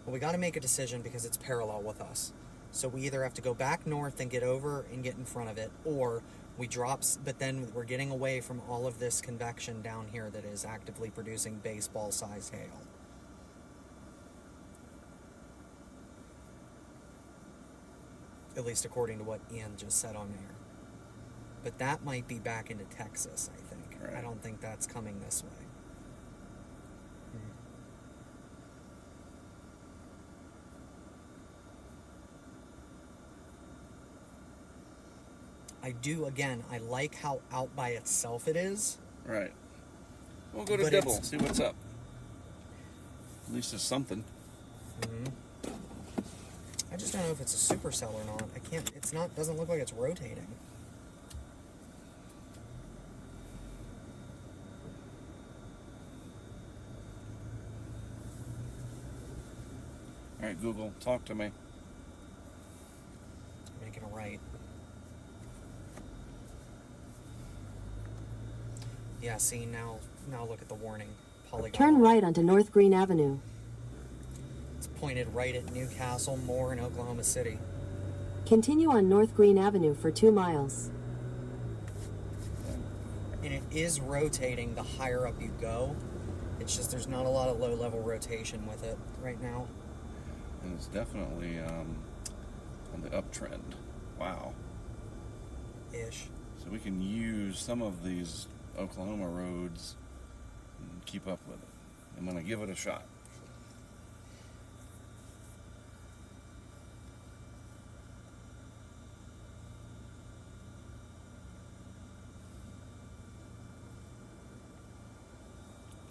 Well, we got to make a decision because it's parallel with us. So we either have to go back north and get over and get in front of it, or we drop, but then we're getting away from all of this convection down here that is actively producing baseball-sized hail. At least according to what Ian just said on air. But that might be back into Texas, I think. Right. I don't think that's coming this way. I like how out by itself it is. Right. We'll go to But Dibble, it's- see what's up. At least there's something. I just don't know if it's a supercell or not. Doesn't look like it's rotating. All right, Google, talk to me. Making a right. Yeah, see, now look at the warning. Polygon. Turn right onto North Green Avenue. It's pointed right at Newcastle, Moore, and Oklahoma City. Continue on North Green Avenue for 2 miles. And it is rotating the higher up you go. It's just there's not a lot of low-level rotation with it right now. And it's definitely on the uptrend. Wow. Ish. So we can use some of these Oklahoma roads and keep up with it. I'm going to give it a shot.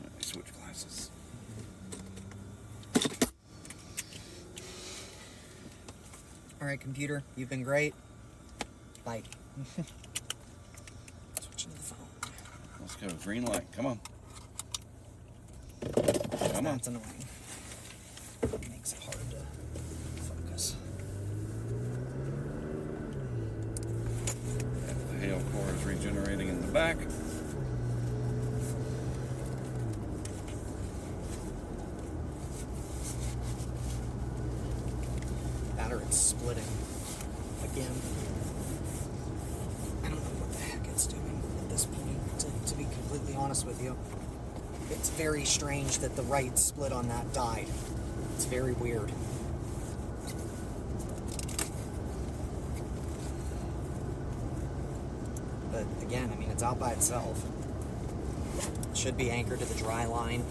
Let me switch glasses. All right, computer, you've been great. Bye. Switching to the phone. Let's go. Green light. Come on. Come on. That's annoying. It makes it hard to focus. The hail core is regenerating in the back. That or it's splitting again. I don't know what the heck it's doing at this point, to be completely honest with you. It's very strange that the right split on that died. It's very weird. But again, I mean, it's out by itself. It should be anchored to the dry line.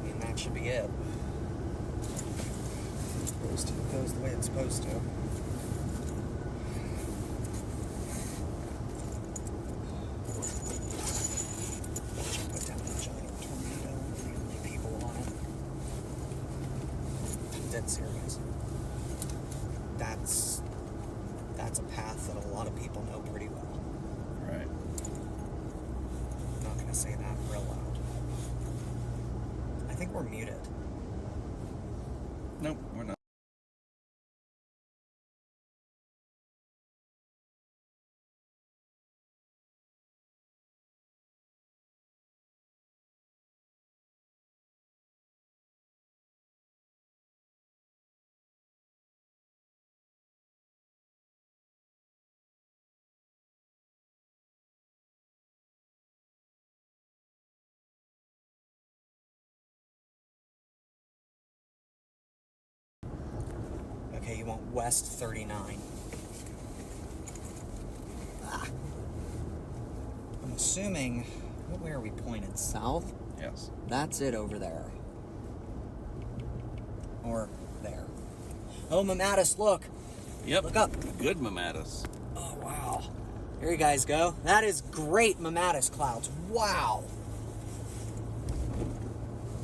And that should be it. It goes the way it's supposed to. Put down a giant tornado. The only people that's a path that a lot of people know pretty well. Right. I'm not going to say that real loud. I think we're muted. Nope, we're not. Okay, you want west 39. I'm assuming, what way are we pointed? South? Yes. That's it over there. Or there. Oh, Mamatus, look. Yep. Look up. Good Mamatus. Oh, wow. There you guys go. That is great Mamatus clouds. Wow.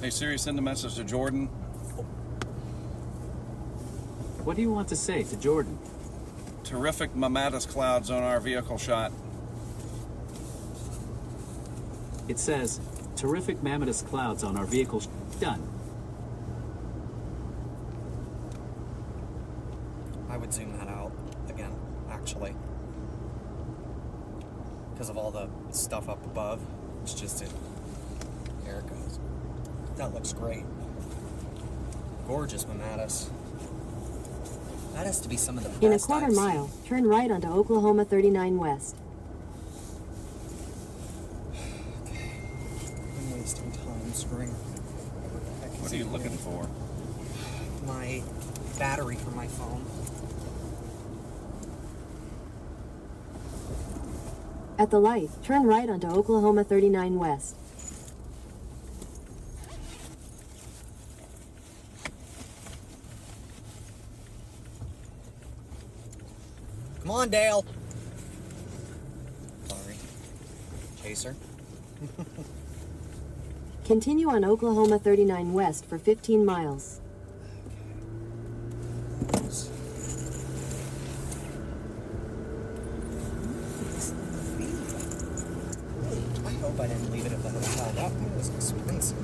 Hey Siri, send a message to Jordan. What do you want to say to Jordan? Terrific Mamatus clouds on our vehicle shot. It says, terrific mammotus clouds on our vehicle. Done. I would zoom that out again, actually. Because of all the stuff up above. It's just it. There it goes. That looks great. Gorgeous Mamatus. That has to be some of the best In a quarter I've mile, seen. turn right onto Oklahoma 39 West. I'm wasting time screwing. What are you looking for? My battery for my phone. At the light, turn right onto Oklahoma 39 West. Come on, Dale. Sorry. Chaser. Continue on Oklahoma 39 West for 15 miles. I hope I didn't leave it at the hotel. That one was expensive.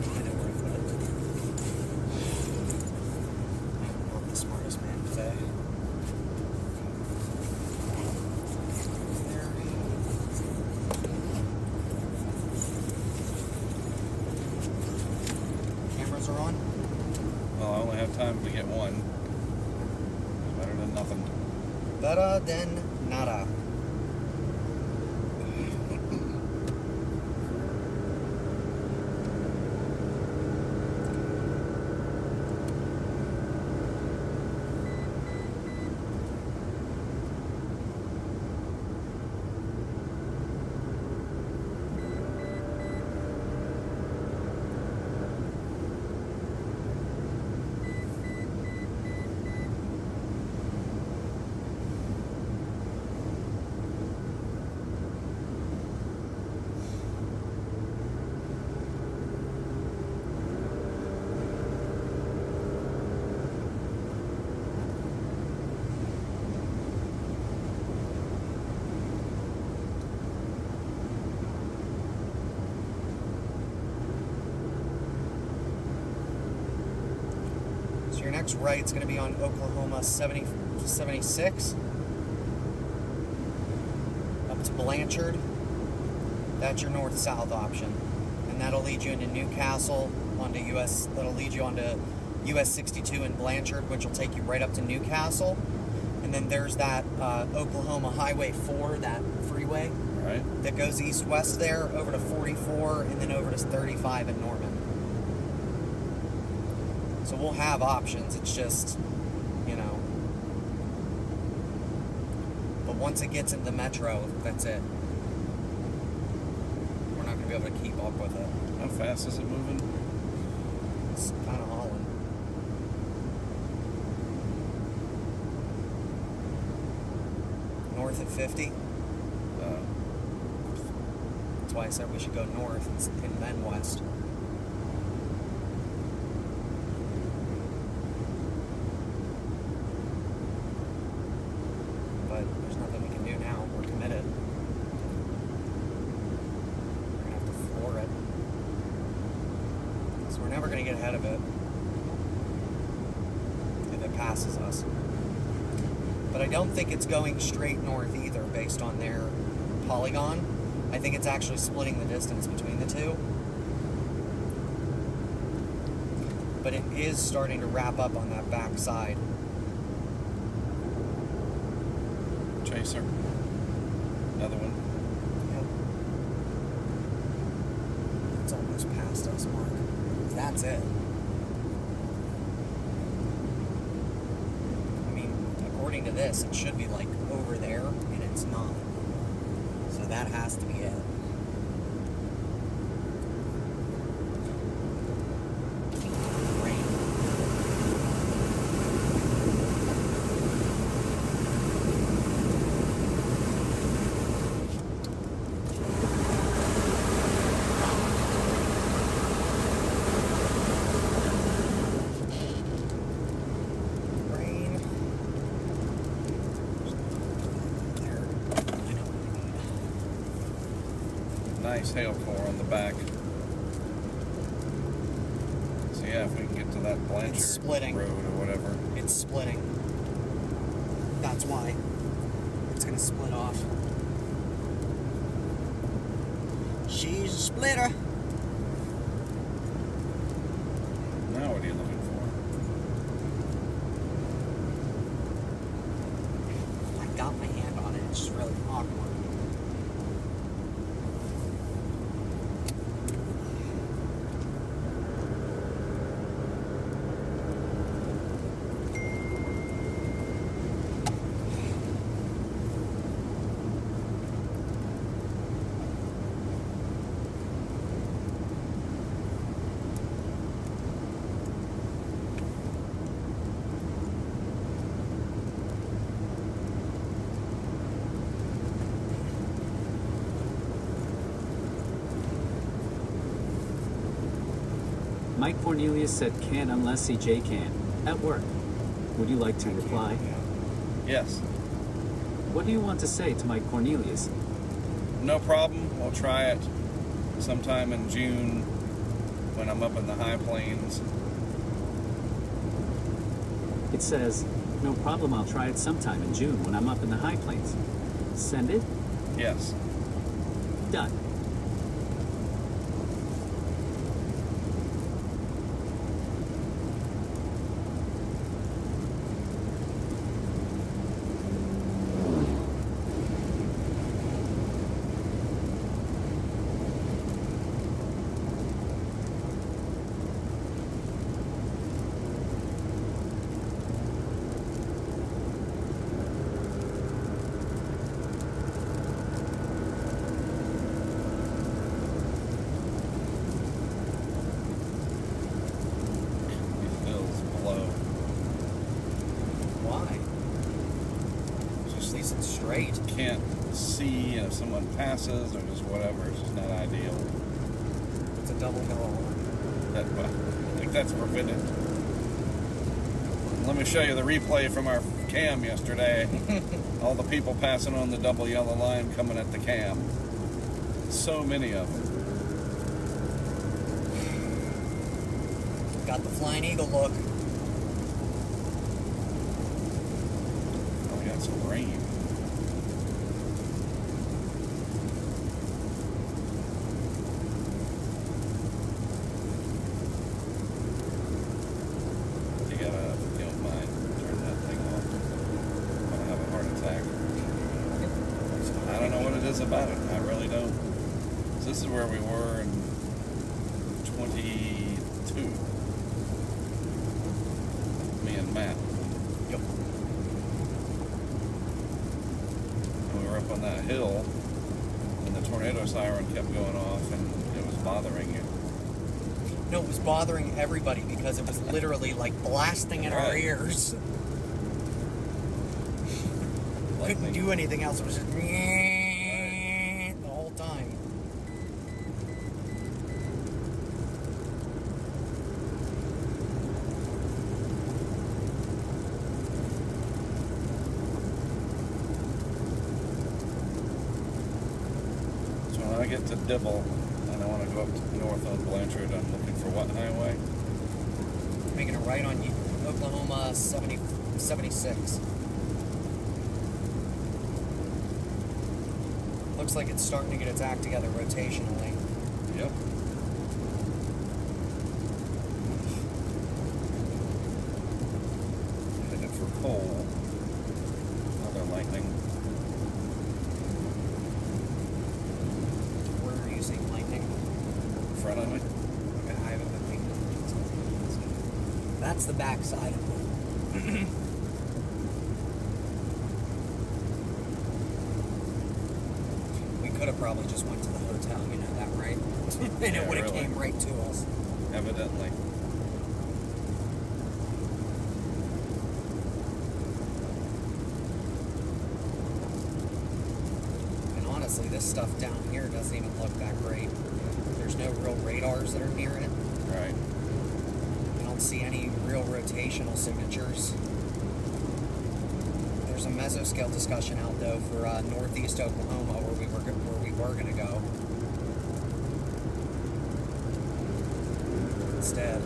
I know where I put it. I'm not the smartest man today. There. Cameras are on. Well, I only have time to get one. Better than nothing. Better than nada. So your next right's going to be on Oklahoma 76 up to Blanchard. That's your north-south option, and that'll lead you into Newcastle onto US. That'll lead you onto US 62 in Blanchard, which will take you right up to Newcastle. And then there's that Oklahoma Highway 4, that freeway Right? that goes east-west there over to 44 and then over to 35 in Norman. So we'll have options. It's just, you know. But once it gets into the metro, that's it. We're not going to be able to keep up with it. How fast is it moving? It's kind of hauling. North at 50. That's why I said we should go north and then west. we're never going to get ahead of it if it passes us. But I don't think it's going straight north either based on their polygon. I think it's actually splitting the distance between the two. But it is starting to wrap up on that back side. Chaser. Another one. Yep. It's almost past us, Mark. That's it. I mean, according to this, it should be like over there, and it's not. So that has to be it. Nice hail core on the back. So yeah, if we can get to that Blanchard It's splitting. Road or whatever. It's splitting. That's why. It's gonna split off. She's a splitter. Now what are you looking for? I got my hand on it. It's just really awkward. Mike Cornelius said can unless CJ can. At work. Would you like to reply? Yes. What do you want to say to Mike Cornelius? No problem. We'll try it sometime in June when I'm up in the high plains. It says, no problem, I'll try it sometime in June when I'm up in the high plains. Send it? Yes. Done. Straight. Can't see if someone passes or just whatever. It's just not ideal. It's a double hill. I think that's prevented. Let me show you the replay from our cam yesterday. All the people passing on the double yellow line coming at the cam. So many of them. Got the flying eagle look. Oh, we got some rain. About it. I really don't. So this is where we were in 22. Me and Matt. Yep. We were up on that hill and the tornado siren kept going off and it was bothering you. No, it was bothering everybody because it was literally like blasting in our ears. Couldn't do anything else. It was just the whole time. So when I get to Dibble, and I want to go up north on Blanchard. I'm looking for what highway? Making a right on Oklahoma 76. Looks like it's starting to get its act together rotationally. Yep. Headed for coal. Another lightning. Where are you seeing lightning? In front of me. Okay, I haven't been thinking. That's the backside of it. We could have probably just went to the hotel, you know that, right? And Yeah, it would have really. came right to us. Evidently. And honestly, this stuff down here doesn't even look that great. There's no real radars that are near it. Right. I don't see any real rotational signatures. There's a mesoscale discussion out though for northeast Oklahoma where we were going to go. Instead.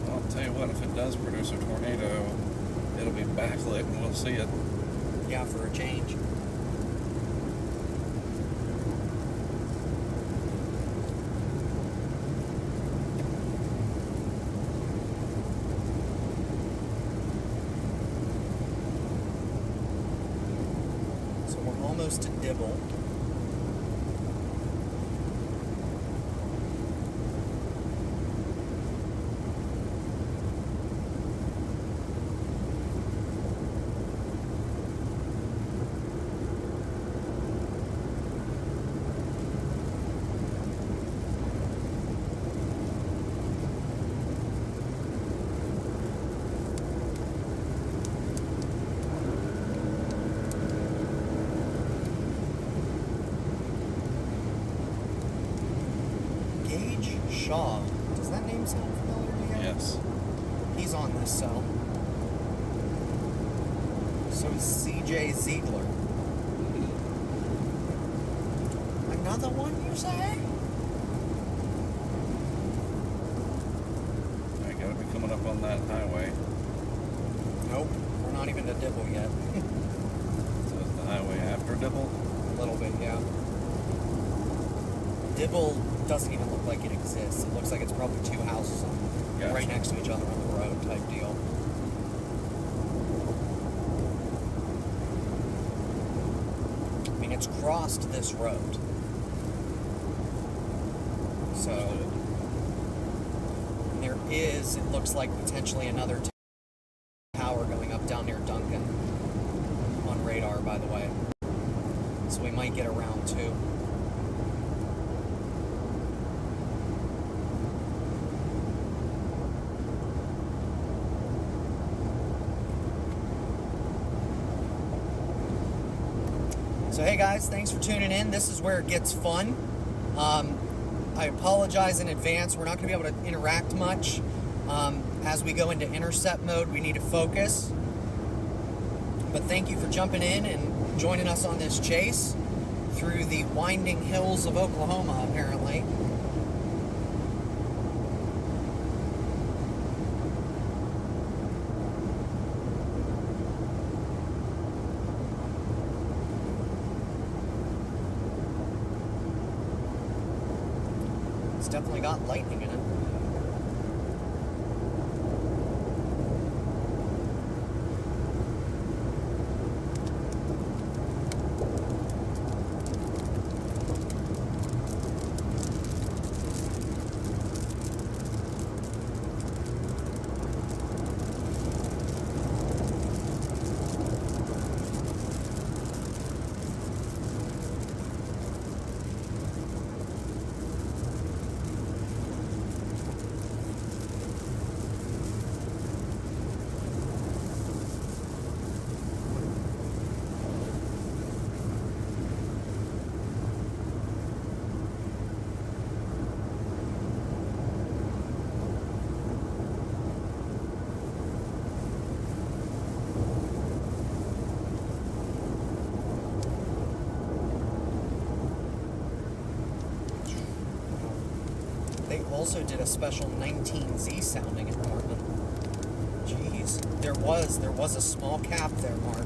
Well, I'll tell you what, if it does produce a tornado, it'll be backlit and we'll see it. Yeah, for a change. So we're almost to Dibble. Shaw. Does that name sound familiar to you? Yes. He's on this cell. So is CJ Ziegler. Another one, you say? I gotta be coming up on that highway. Nope. We're not even to Dibble yet. So it's the highway after Dibble. A little bit, yeah. Dibble doesn't even look like it exists. It looks like it's probably two houses Gotcha. right next to each other on the road type deal. I mean, it's crossed this road. So there is, it looks like potentially another tower going up down near Duncan on radar, by the way. So we might get around too. So hey guys, thanks for tuning in. This is where it gets fun. I apologize in advance. We're not going to be able to interact much. As we go into intercept mode, we need to focus. But thank you for jumping in and joining us on this chase through the winding hills of Oklahoma, apparently. It's definitely got lightning in it. also did a special 19Z sounding at Norman. Jeez. There was a small cap there, Mark.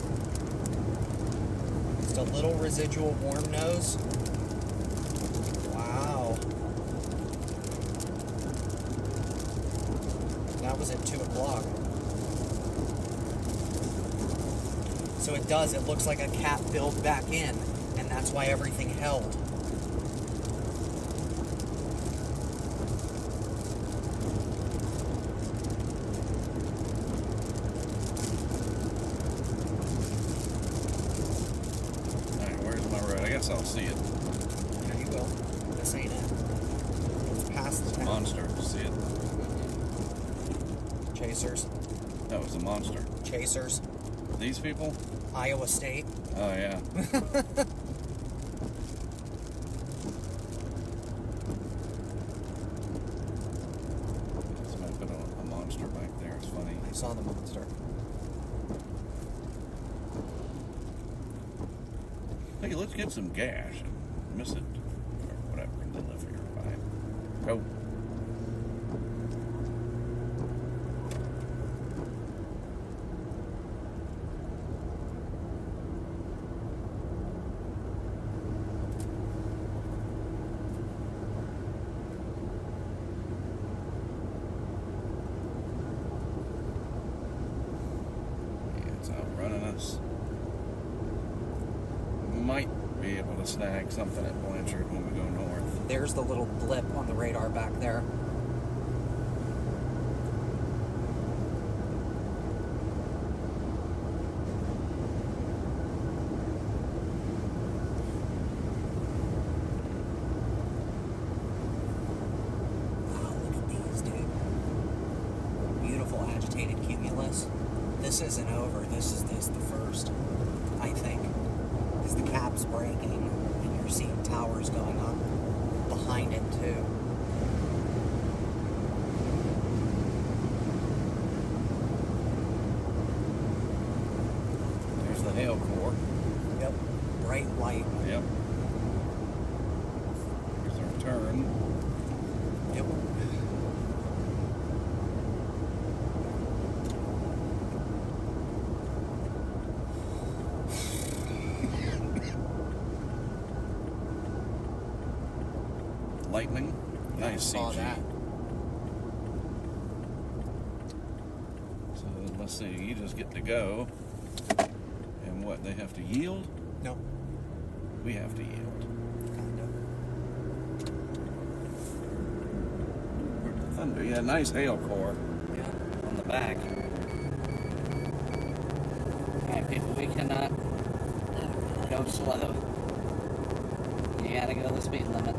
Just a little residual warm nose. Wow. That was at 2 o'clock. So it does, it looks like a cap build back in, and that's why everything held. Alright, where's my road? I guess I'll see it. There you go. This ain't it. It's past the town. Monster. See it? Chasers. That was a monster. Chasers. These people? Iowa State. Oh, yeah. Somebody put a monster back there. It's funny. I saw the monster. Hey, let's get some gas and miss it. Or whatever. Deliver your fine. Go. It's outrunning us. Might be able to snag something at Blanchard when we go north. There's the little blip on the radar back there. Wow, look at these, dude. Beautiful agitated cumulus. This isn't over. This is the first, I think. Because the cap's breaking and you're seeing towers going up behind it too. There's the hail core. Yep. Bright white. Yep. Here's our turn. Yep. Lightning. Nice Saw CG. that. So let's see, you just get to go. And what, they have to yield? No. We have to yield. Kind of. Where's the thunder? Yeah, nice hail core Yeah. on the back. Alright, people, we cannot go slow. You gotta go the speed limit.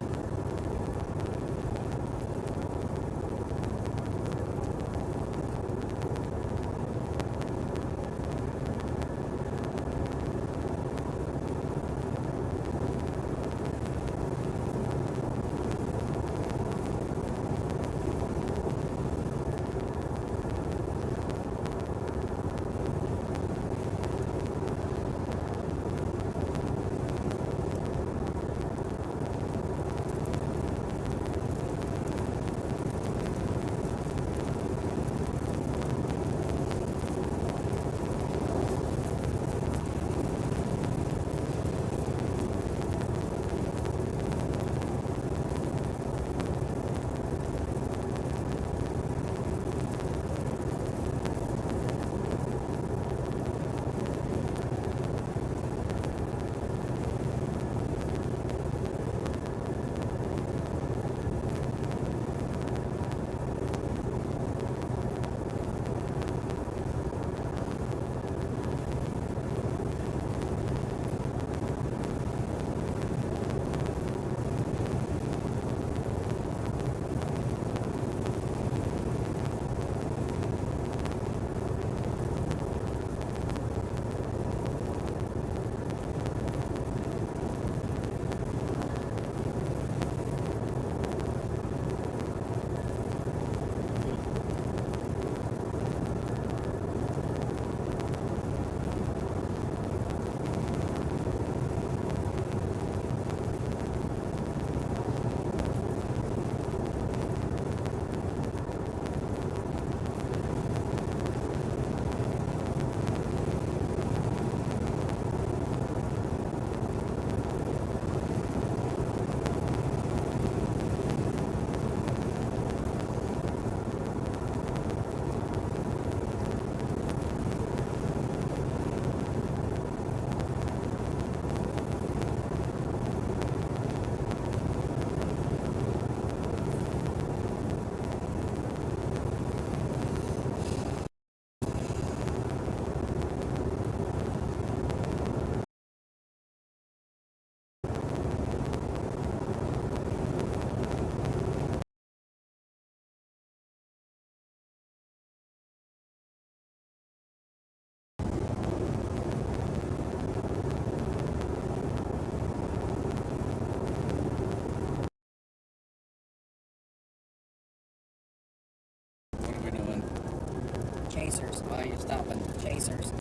chasers.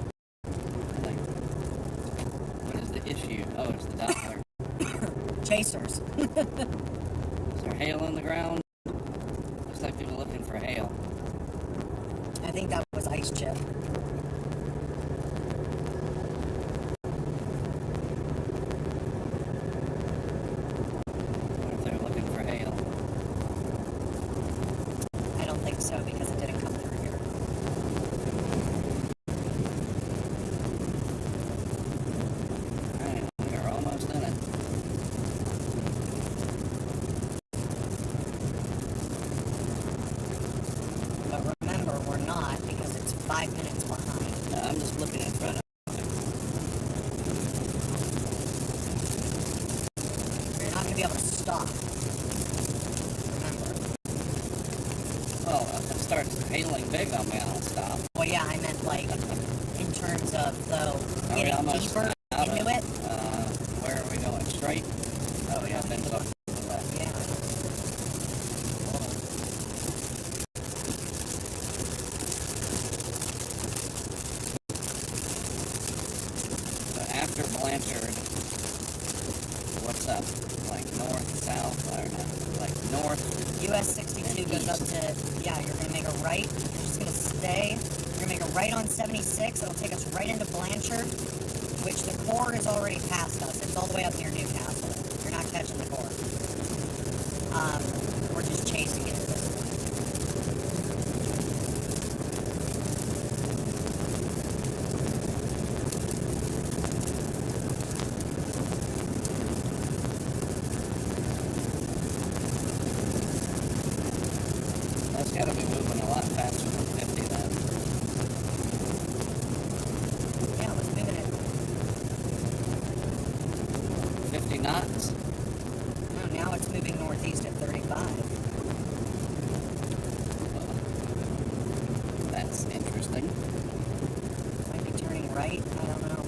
Like, what is the issue? Oh, it's the Doppler. Chasers. Is there hail on the ground? Looks like people looking for hail. I think that was ice chip. What if they're looking for hail? I don't think so because it didn't come through here. Alright, we're almost in it. But remember, we're not because it's 5 minutes behind. No, I'm just looking in front of You're not going to be able to stop. Remember. Oh, if it starts hailing big on me, I'll stop. Well, yeah, I meant like in terms of though Are we getting almost deeper out into of, it. Where are we going? Straight? Oh, yeah, then to the left. Yeah. So after Blanchard, what's up? Like north, south, or not? Like north? US 62 goes up to, yeah, you're going to make a right. You're just going to stay. You're going to make a right on 76. It'll take us right into Blanchard, which the core is already past us. It's all the way up near Newcastle. You're not catching the core. We're just chasing it at this point. That's got to be moving a lot faster than 50 then. Yeah, let's move it 50 knots? in. No, now it's moving northeast at 35. That's interesting. Might be turning right. I don't know.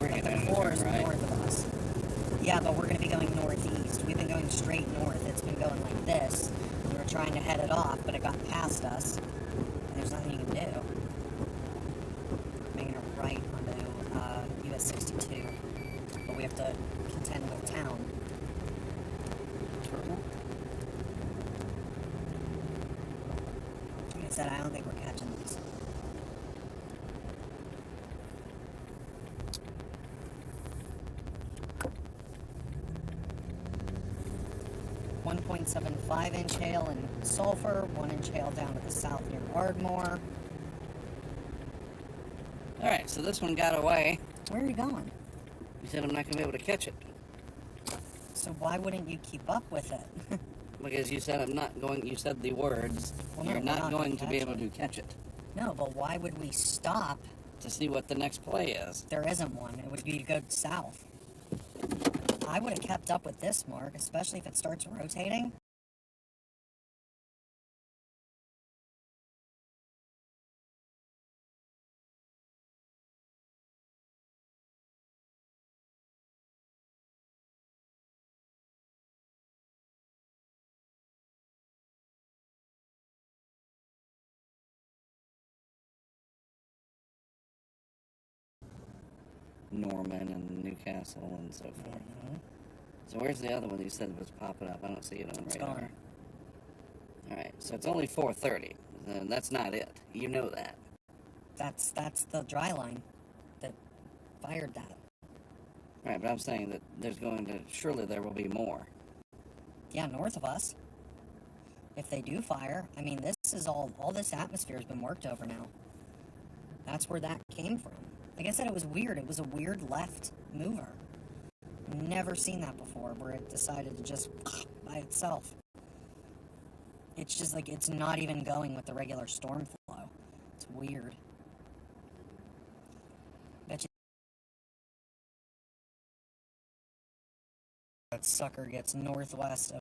We're But going the to core turn is right. north of us. Yeah, but we're going to be going northeast. We've been going straight north. It's been going like this. We were trying to head it off, but it got past us. And there's nothing you can do. Making a right onto US 62. But we have to contend with town. Like I said, I don't think we're catching these. 1.75 inch hail in Sulphur, 1 inch hail down to the south near Ardmore. Alright, so this one got away. Where are you going? You said I'm not going to be able to catch it. So why wouldn't you keep up with it? Because you said I'm not going, you said the words, Well, no, you're we're not not going gonna to be catch able it. to catch it. No, but why would we stop? To see what the next play is. There isn't one. It would be to go south. I would have kept up with this mark, especially if it starts rotating. Norman and Newcastle and so forth. So where's the other one you said was popping up? I don't see it on It's radar. gone. Alright, so it's only 4:30. That's not it. You know that. That's the dry line that fired that. Right, but I'm saying that there's going to, surely there will be more. Yeah, north of us. If they do fire, I mean, this is all this atmosphere has been worked over now. That's where that came from. Like I said, it was weird. It was a weird left mover. Never seen that before, where it decided to just by itself. It's just like it's not even going with the regular storm flow. It's weird. Bet you that sucker gets northeast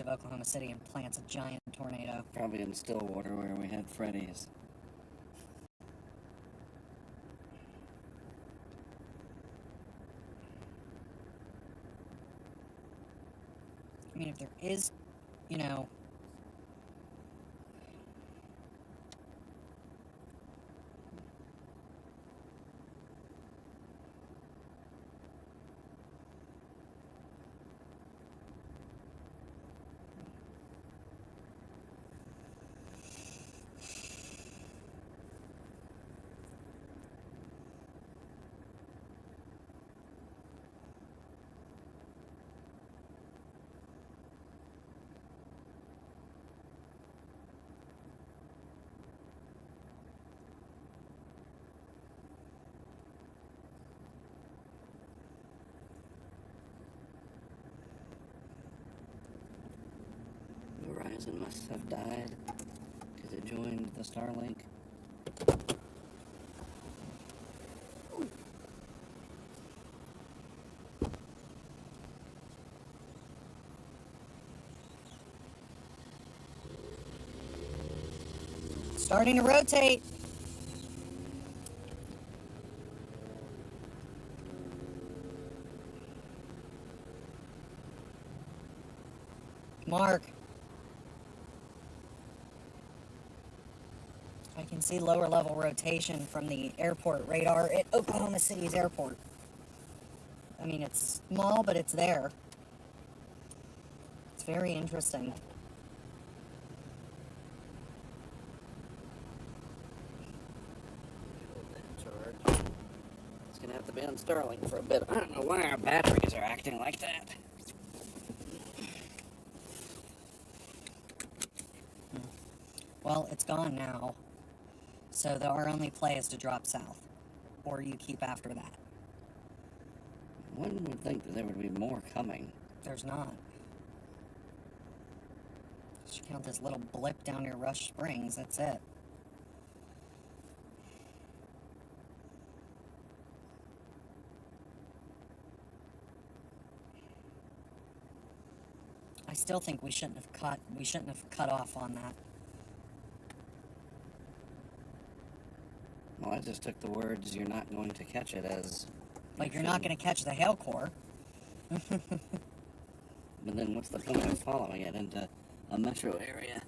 of Oklahoma City and plants a giant tornado. Probably in Stillwater where we had Freddy's. I mean, if there is, you know, Verizon must have died because it joined the Starlink. Starting to rotate. Mark. I can see lower level rotation from the airport radar at Oklahoma City's airport. I mean, it's small, but it's there. It's very interesting. It's gonna have to be on Starlink for a bit. I don't know why our batteries are acting like that. Well, it's gone now. So our only play is to drop south. Or you keep after that. One would think that there would be more coming. There's not. Just count this little blip down near Rush Springs, that's it. I still think we shouldn't have cut off on that. Well, I just took the words, "you're not going to catch it," as... Like, you're not going to catch the hail core. But then what's the point of following it into a metro area?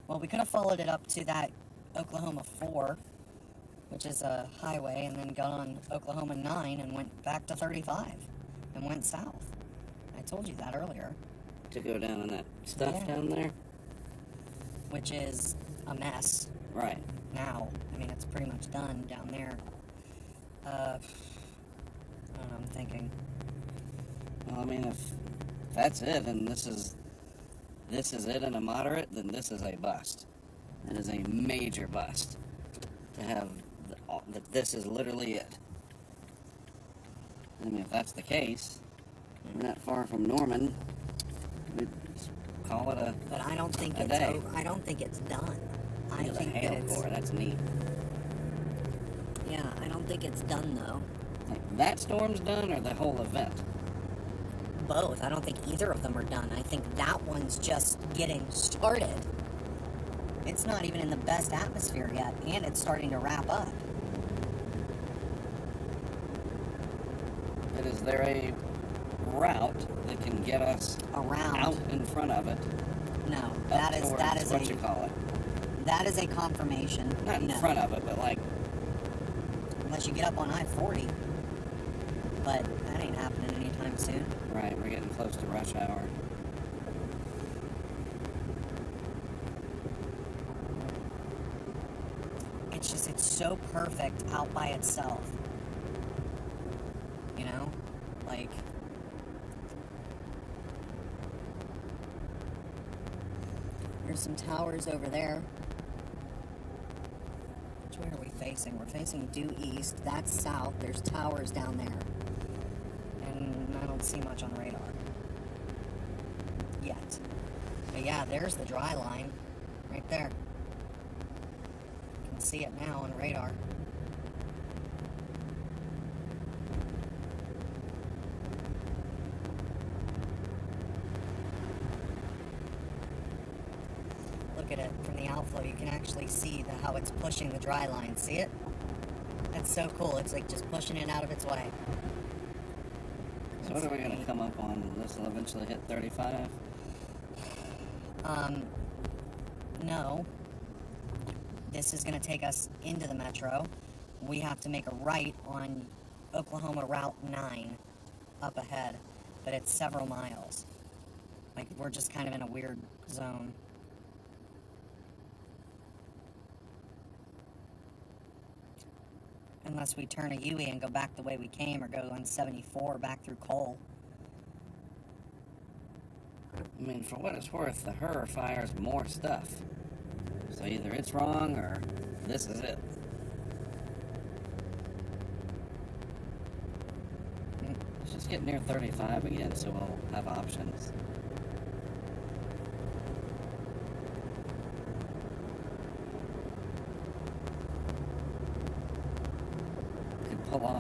Well, we could have followed it up to that Oklahoma 4, which is a highway, and then got on Oklahoma 9 and went back to 35 and went south. I told you that earlier. To go down in that stuff down there? Which is a mess. Right. Now. I mean, it's pretty much done down there. I don't know, I'm thinking. Well, I mean, if that's it, and this is it in a moderate, then this is a bust. It is a major bust to have that this is literally it. I mean, if that's the case, we're not far from Norman. We'd call it a. But I don't think a day. I don't think it's done. I Look at think the hail core. That's neat. Yeah, I don't think it's done though. Like that storm's done, or the whole event? Both. I don't think either of them are done. I think that one's just getting started. It's not even in the best atmosphere yet, and it's starting to wrap up. But is there a route that can get us Around. out in front of it? No, that is what you call it? That is a confirmation. Not in No. front of it, but like. Unless you get up on I-40. But that ain't happening anytime soon. Right, we're getting close to rush hour. It's so perfect out by itself. You know? Like... There's some towers over there. Which way are we facing? We're facing due east. That's south. There's towers down there. And I don't see much on radar. Yet. But yeah, there's the dry line. Right there. You can see it now on radar. Look at it from the outflow. You can actually see how it's pushing the dry line. See it? That's so cool. It's like just pushing it out of its way. So what are we going to come up on? This will eventually hit 35? No. This is going to take us into the metro. We have to make a right on Oklahoma Route 9 up ahead. But it's several miles. Like, we're just kind of in a weird zone. Unless we turn a U-E and go back the way we came, or go on 74 back through Cole. I mean, for what it's worth, the HUR fires more stuff. So either it's wrong, or this is it. Let's just get near 35 again, so we'll have options.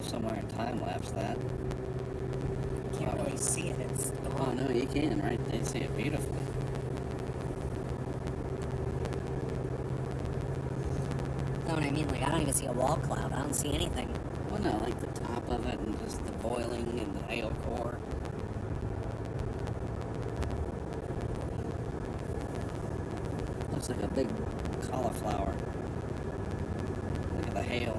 off somewhere and time-lapse that. You can't really see it. It's Oh, no, you can, right? They see it beautifully. Know what I mean? Like, I don't even see a wall cloud. I don't see anything. Well, no, like the top of it and just the boiling and the hail core. Looks like a big cauliflower. Look at the hail.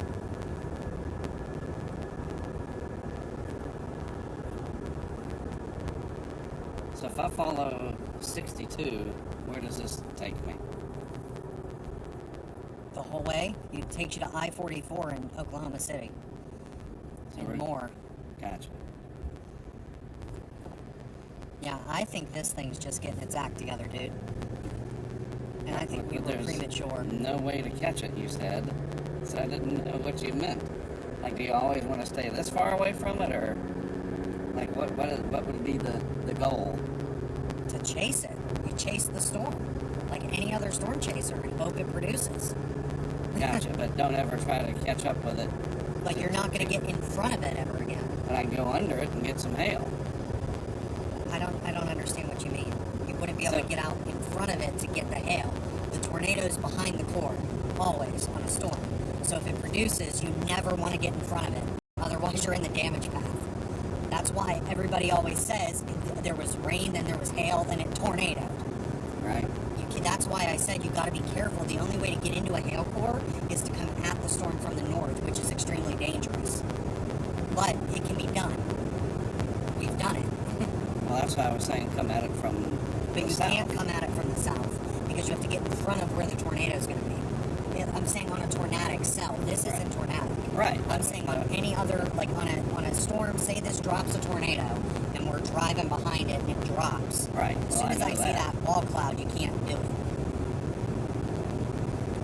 So if I follow 62, where does this take me? The whole way, it takes you to I-44 in Oklahoma City. So And we're- more. Gotcha. Yeah, I think this thing's just getting its act together, dude. And I think we But were there's premature. no way to catch it, you said. So I didn't know what you meant. Like, do you always want to stay this far away from it, or like what would be the goal? To chase it. You chase the storm. Like any other storm chaser and hope it produces. Gotcha, but don't ever try to catch up with it. Like you're not going to get in front of it ever again. But I can go under it and get some hail. I don't understand what you mean. You wouldn't be able to get out in front of it to get the hail. The tornado's behind the core, always on a storm. So if it produces, you never want to get in front of it. Otherwise, you're in the damage path. That's why everybody always says there was rain, then there was hail, then it tornadoed. Right. That's why I said you got to be careful. The only way to get into a hail core is to come at the storm from the north, which is extremely dangerous. But it can be done. We've done it. Well, that's why I was saying come at it from But the you south. can't come at it from the south because you have to get in front of where the tornado is going to be. I'm saying on a tornadic cell. This isn't tornadic. Right. I'm saying on any other, like on a storm, say this drops a tornado and we're driving behind it and it drops. Right. As Well, soon as know I see that wall cloud, you can't do it.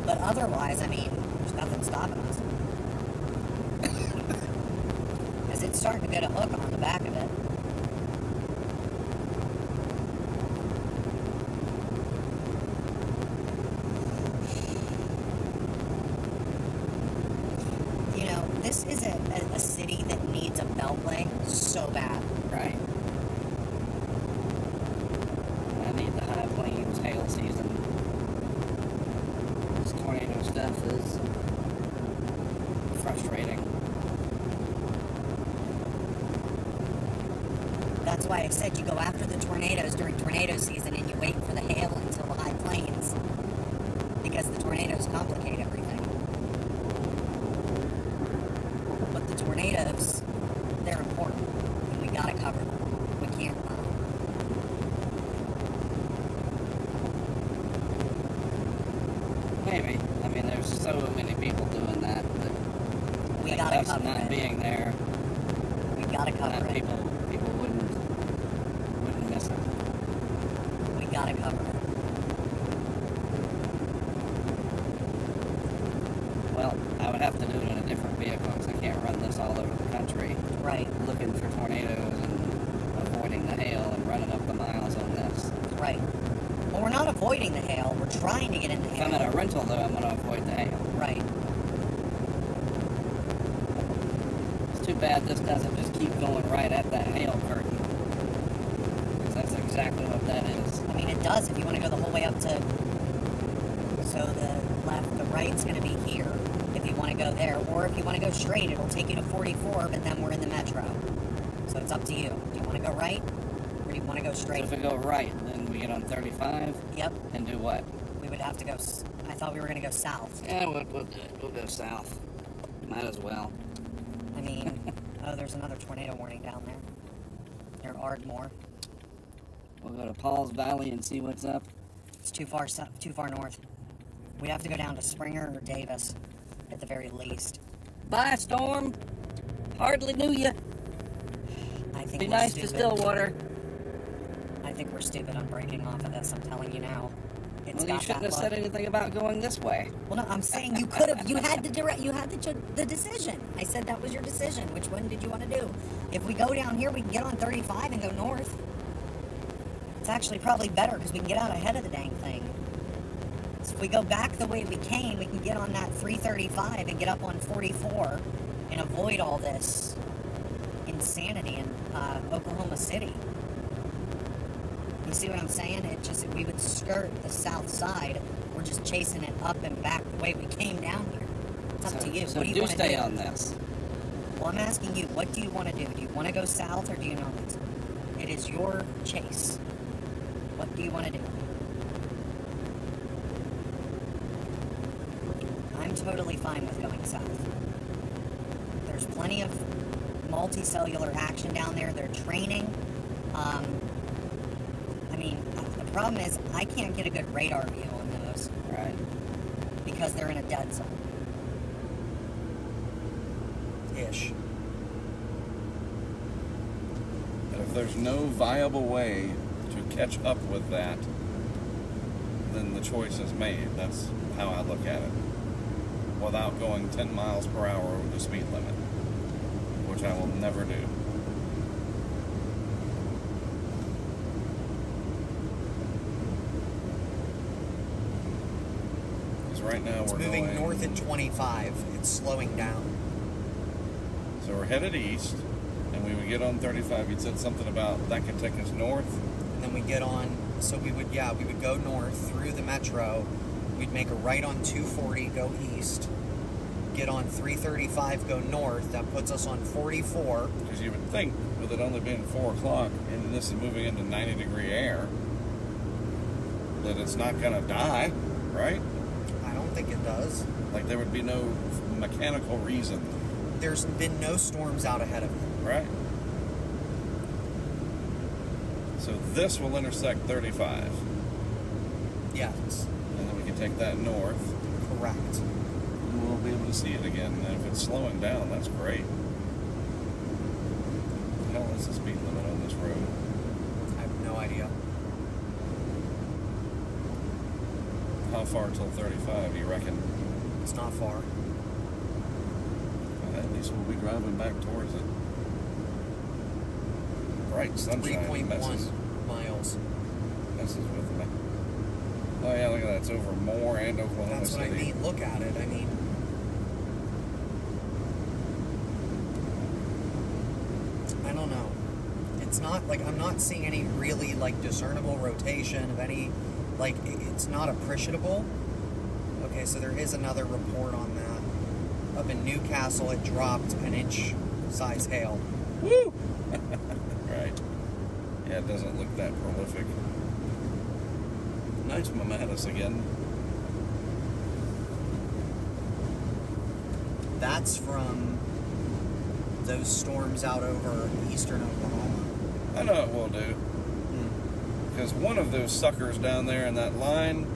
But otherwise, I mean, there's nothing stopping us. Because it's starting to get a hook on the back of it. You know, this is a city that needs a beltway so bad. Right. I need the high plains hail season. This tornado stuff is frustrating. That's why I said you go after the tornadoes during tornado season and you wait for the hail until the high plains. Because the tornadoes complicate everything. But the tornadoes, they're important. And we gotta cover them. We can't Maybe. I mean, there's so many people doing that. We I think gotta us cover not it. being there, We gotta cover that it. people wouldn't miss it. We gotta cover it. Well, I would have to do it in a different vehicle because I can't run this all over the country Right, looking for tornadoes and avoiding the hail and running up the miles on this. right. Well, we're not avoiding the hail. We're trying to get in the If hail. I'm in a rental, though, I'm going to avoid the hail. Right. It's too bad this doesn't just keep going right at that hail curtain. Because that's exactly what that is. I mean, it does if you want to go the whole way up to... So the left, the right's going to be here if you want to go there. Or if you want to go straight, it'll take you to 44, but then we're in the metro. So it's up to you. Do you want to go right? Or do you want to go So straight? if we go right, then we get on 35 Yep. and do what? We would have to go... I thought we were going to go south. Yeah, we'll do it. We'll go south. Might as well. I mean... oh, there's another tornado warning down there. Near Ardmore. We'll go to Paul's Valley and see what's up. It's too far north. We'd have to go down to Springer or Davis, at the very least. Bye, Storm. Hardly knew you. I think Be we're nice stupid. to Stillwater. I think we're stupid on breaking off of this. I'm telling you now. It's Well, you got shouldn't that have said look. anything about going this way. Well, no, I'm saying you could have. You had the decision. I said that was your decision. Which one did you want to do? If we go down here, we can get on 35 and go north. It's actually probably better because we can get out ahead of the dang thing. So if we go back the way we came, we can get on that 335 and get up on 44 and avoid all this insanity in Oklahoma City. You see what I'm saying? It just, we would skirt the south side. We're just chasing it up and back the way we came down here. It's up to you. So What do you want to do? stay on this. Well, I'm asking you, what do you want to do? Do you want to go south or do you not? It is your chase. What do you want to do? I'm totally fine with going south. There's plenty of multicellular action down there. They're training. The problem is I can't get a good radar view on those. Right. Because they're in a dead zone. Ish. And if there's no viable way to catch up with that, then the choice is made. That's how I look at it. Without going 10 miles per hour over the speed limit, which I will never do. Because right now It's we're moving going north at 25. It's slowing down. So we're headed east, and we would get on 35. You said something about that could take us north. And then we get on, so we would go north through the metro. We'd make a right on 240, go east. Get on 335, go north. That puts us on 44. Because you would think, with it only being 4 o'clock, and this is moving into 90-degree air, that it's not going to die, right? I don't think it does. Like there would be no mechanical reason. There's been no storms out ahead of it. Right. So this will intersect 35. Yes. And then we can take that north. Correct. And we'll be able to see it again. And if it's slowing down, that's great. What the hell is the speed limit on this road? I have no idea. How far till 35, you reckon? It's not far. Well, at least we'll be driving back towards it. Bright sunshine 3.1 messes miles. with me. Oh yeah, look at that. It's over Moore and Oklahoma That's City. what I mean. Look at it. I mean, I don't know. It's not like I'm not seeing any really like discernible rotation of any, like it's not appreciable. Okay, so there is another report on that. Up in Newcastle, it dropped an inch size hail. Woo! Right. Yeah, it doesn't look that prolific. Nice Marietta again. That's from those storms out over eastern Oklahoma. I know it will do. Because one of those suckers down there in that line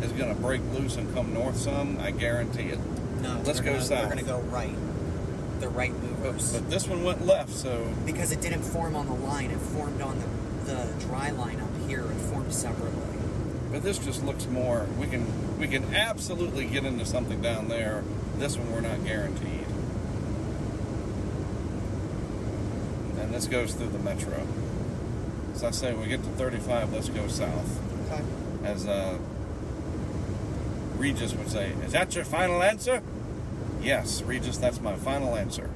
is going to break loose and come north some. I guarantee it. No, Let's go south. They're going to go right. The right movers. But this one went left, so... Because it didn't form on the line. It formed on the dry line up here. It formed separately. But this just looks more... We can absolutely get into something down there. This one we're not guaranteed. And this goes through the metro. So I say when we get to 35, let's go south. Okay. As Regis would say, is that your final answer? Yes, Regis, that's my final answer.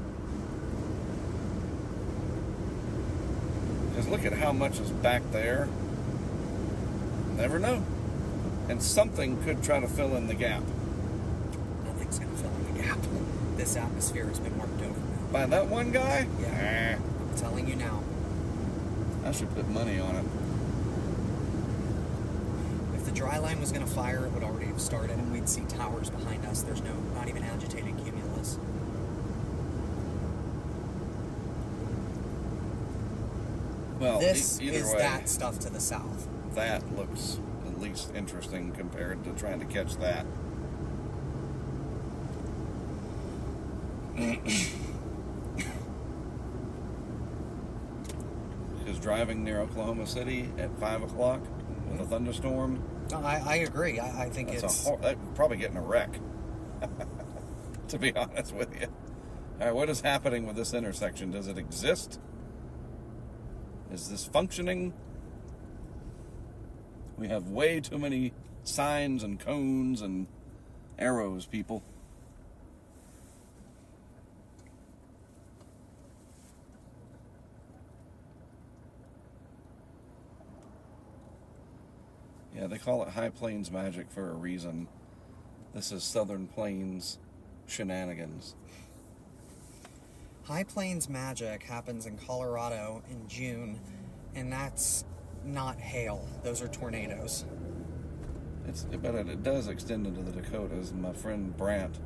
Because look at how much is back there. Never know. And something could try to fill in the gap. Nothing's going to fill in the gap. This atmosphere has been worked over now. By that one guy? Yeah. I'm telling you now. I should put money on it. If the dry line was going to fire, it would already have started, and we'd see towers behind us. There's not even agitated cumulus. Well, This either is way, that stuff to the south. that looks at least interesting compared to trying to catch that. Because driving near Oklahoma City at 5 o'clock with a thunderstorm, No, I agree. I think that's it's... probably getting a wreck, to be honest with you. All right, what is happening with this intersection? Does it exist? Is this functioning? We have way too many signs and cones and arrows, people. Yeah, they call it High Plains magic for a reason. This is Southern Plains shenanigans. High Plains magic happens in Colorado in June, and that's not hail. Those are tornadoes. But it does extend into the Dakotas. My friend Brant,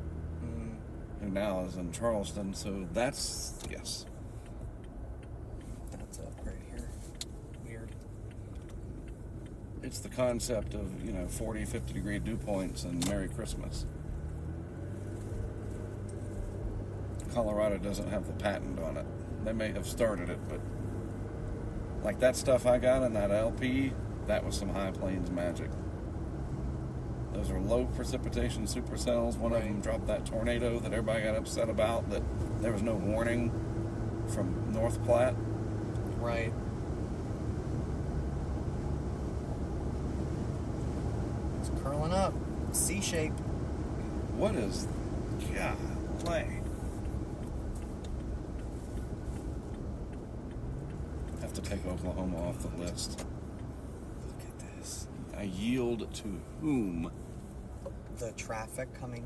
who now is in Charleston, so that's, yes. That's up right here. Weird. It's the concept of, 40, 50 degree dew points and Merry Christmas. Colorado doesn't have the patent on it. They may have started it, but like that stuff I got in that LP, that was some High Plains magic. Those are low precipitation supercells. One of them dropped that tornado that everybody got upset about, that there was no warning from North Platte. Right. It's curling up. C shape. What is... God, play. Have to take Oklahoma off the list. Look at this. I yield to whom? The traffic coming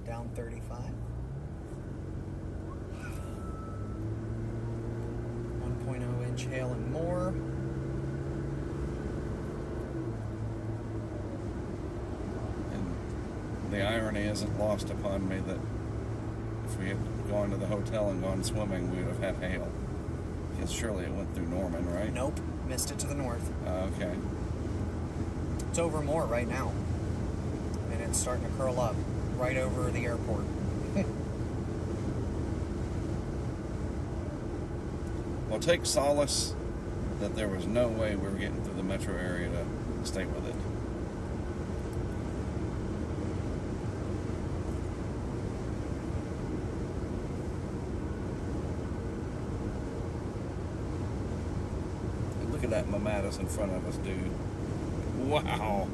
down 35. 1.0 inch hail and more. And the irony isn't lost upon me that if we had gone to the hotel and gone swimming, we would have had hail. Because surely it went through Norman, right? Nope. Missed it to the north. Okay. It's over more right now. And it's starting to curl up right over the airport. Well, take solace that there was no way we were getting through the metro area to stay with it. And look at that Marietta in front of us, dude. Wow.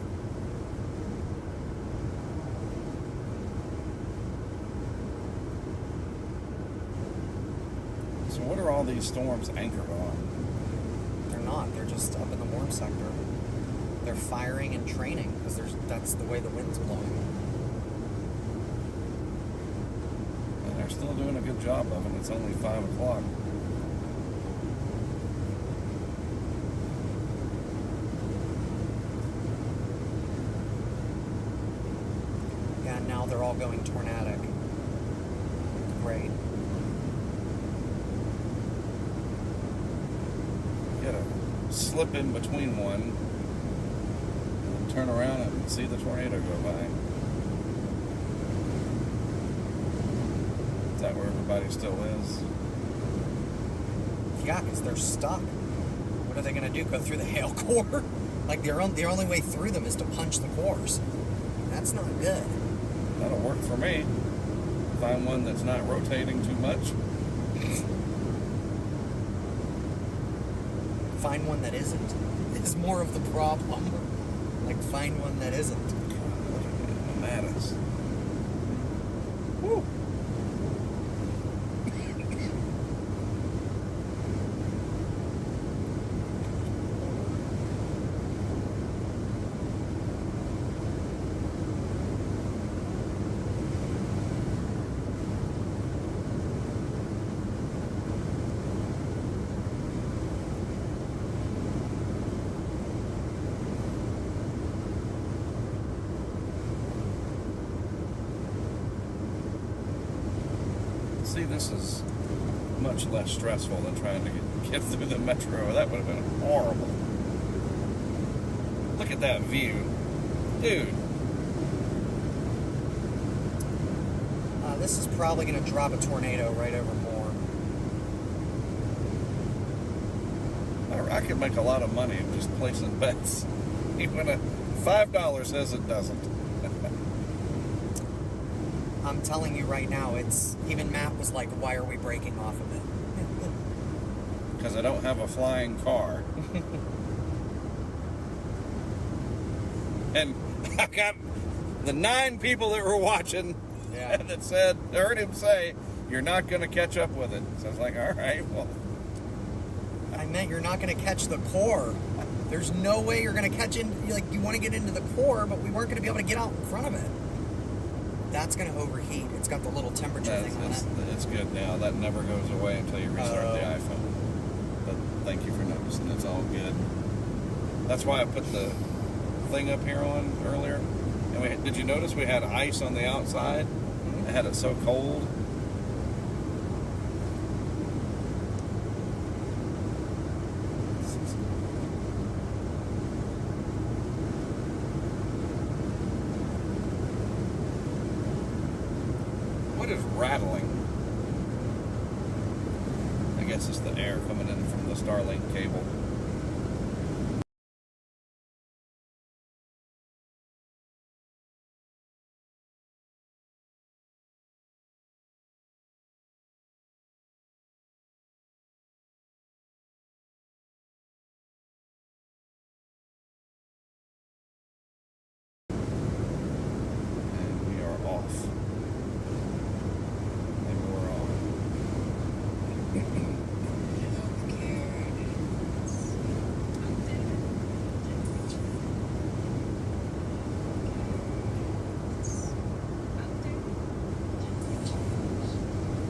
So what are all these storms anchored on? They're not. They're just up in the warm sector. They're firing and training because that's the way the wind's blowing. And they're still doing a good job of it. It's only 5 o'clock. Yeah, now they're all going tornadic. Great. You gotta slip in between one and turn around and see the tornado go by. Is that where everybody still is? Yeah, because they're stuck. What are they going to do? Go through the hail core? Like, the only way through them is to punch the cores. That's not good. That'll work for me. Find one that's not rotating too much. Find one that isn't is more of the problem. Like, find one that isn't. I'm at us. Woo! See, this is much less stressful than trying to get through the metro. That would have been horrible. Look at that view. Dude. This is probably going to drop a tornado right over Moore. I could make a lot of money just placing bets. Even $5 says it doesn't. I'm telling you right now, even Matt was like, why are we breaking off of it? Because I don't have a flying car. And I got the 9 people that were watching that heard him say, you're not going to catch up with it. So I was like, all right, well. I meant you're not going to catch the core. There's no way you're going to catch in. Like, you want to get into the core, but we weren't going to be able to get out in front of it. That's going to overheat. It's got the little temperature thing on it. It's good now. That never goes away until you restart the iPhone. But thank you for noticing. It's all good. That's why I put the thing up here on earlier. And did you notice we had ice on the outside? It had it so cold. What is rattling? I guess it's the air coming in from the Starlink cable.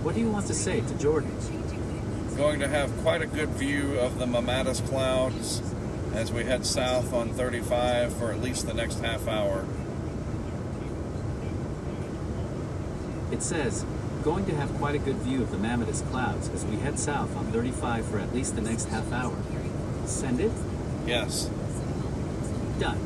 What do you want to say to Jordan? Going to have quite a good view of the Marietta clouds as we head south on 35 for at least the next half hour. It says, going to have quite a good view of the Marietta clouds as we head south on 35 for at least the next half hour. Send it? Yes. Done.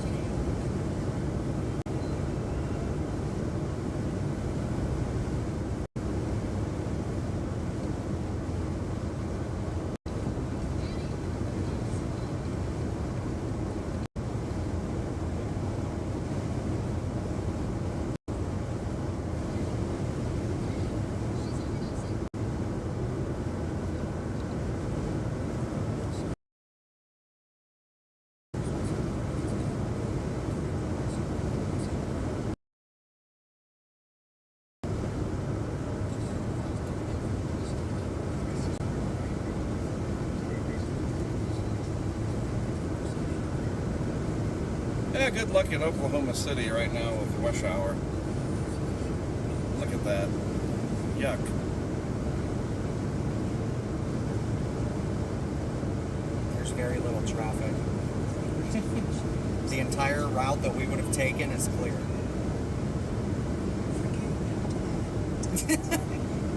Yeah, good luck in Oklahoma City right now with rush hour. Look at that. Yuck. There's very little traffic. The entire route that we would have taken is clear.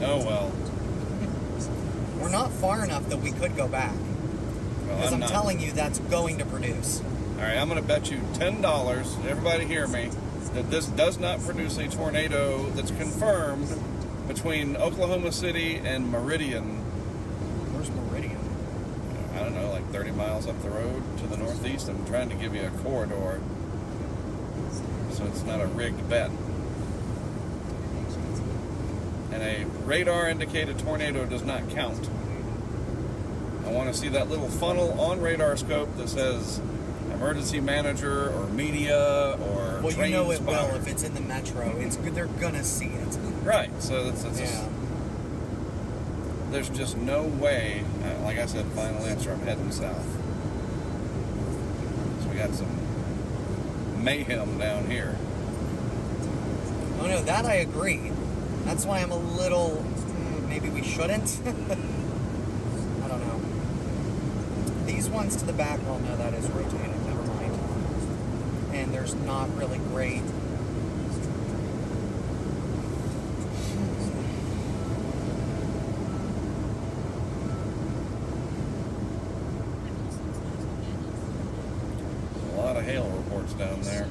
Oh well. We're not far enough that we could go back. Well, Because I'm not. telling you, that's going to produce. All right, I'm going to bet you $10, everybody hear me, that this does not produce a tornado that's confirmed between Oklahoma City and Meridian. Where's Meridian? I don't know, like 30 miles up the road to the northeast. I'm trying to give you a corridor so it's not a rigged bet. And a radar indicated tornado does not count. I want to see that little funnel on radar scope that says emergency manager or media or Well, train you know it spotter. will if it's in the metro. It's good. They're gonna see it. Right, so it's Yeah. there's just no way, like I said, final answer, I'm heading south. So we got some mayhem down here. Oh no, that I agree. That's why I'm a little. Maybe we shouldn't. I don't know. These ones to the back. Well, no, that is rotating. Never mind. And there's not really great. A lot of hail reports down there.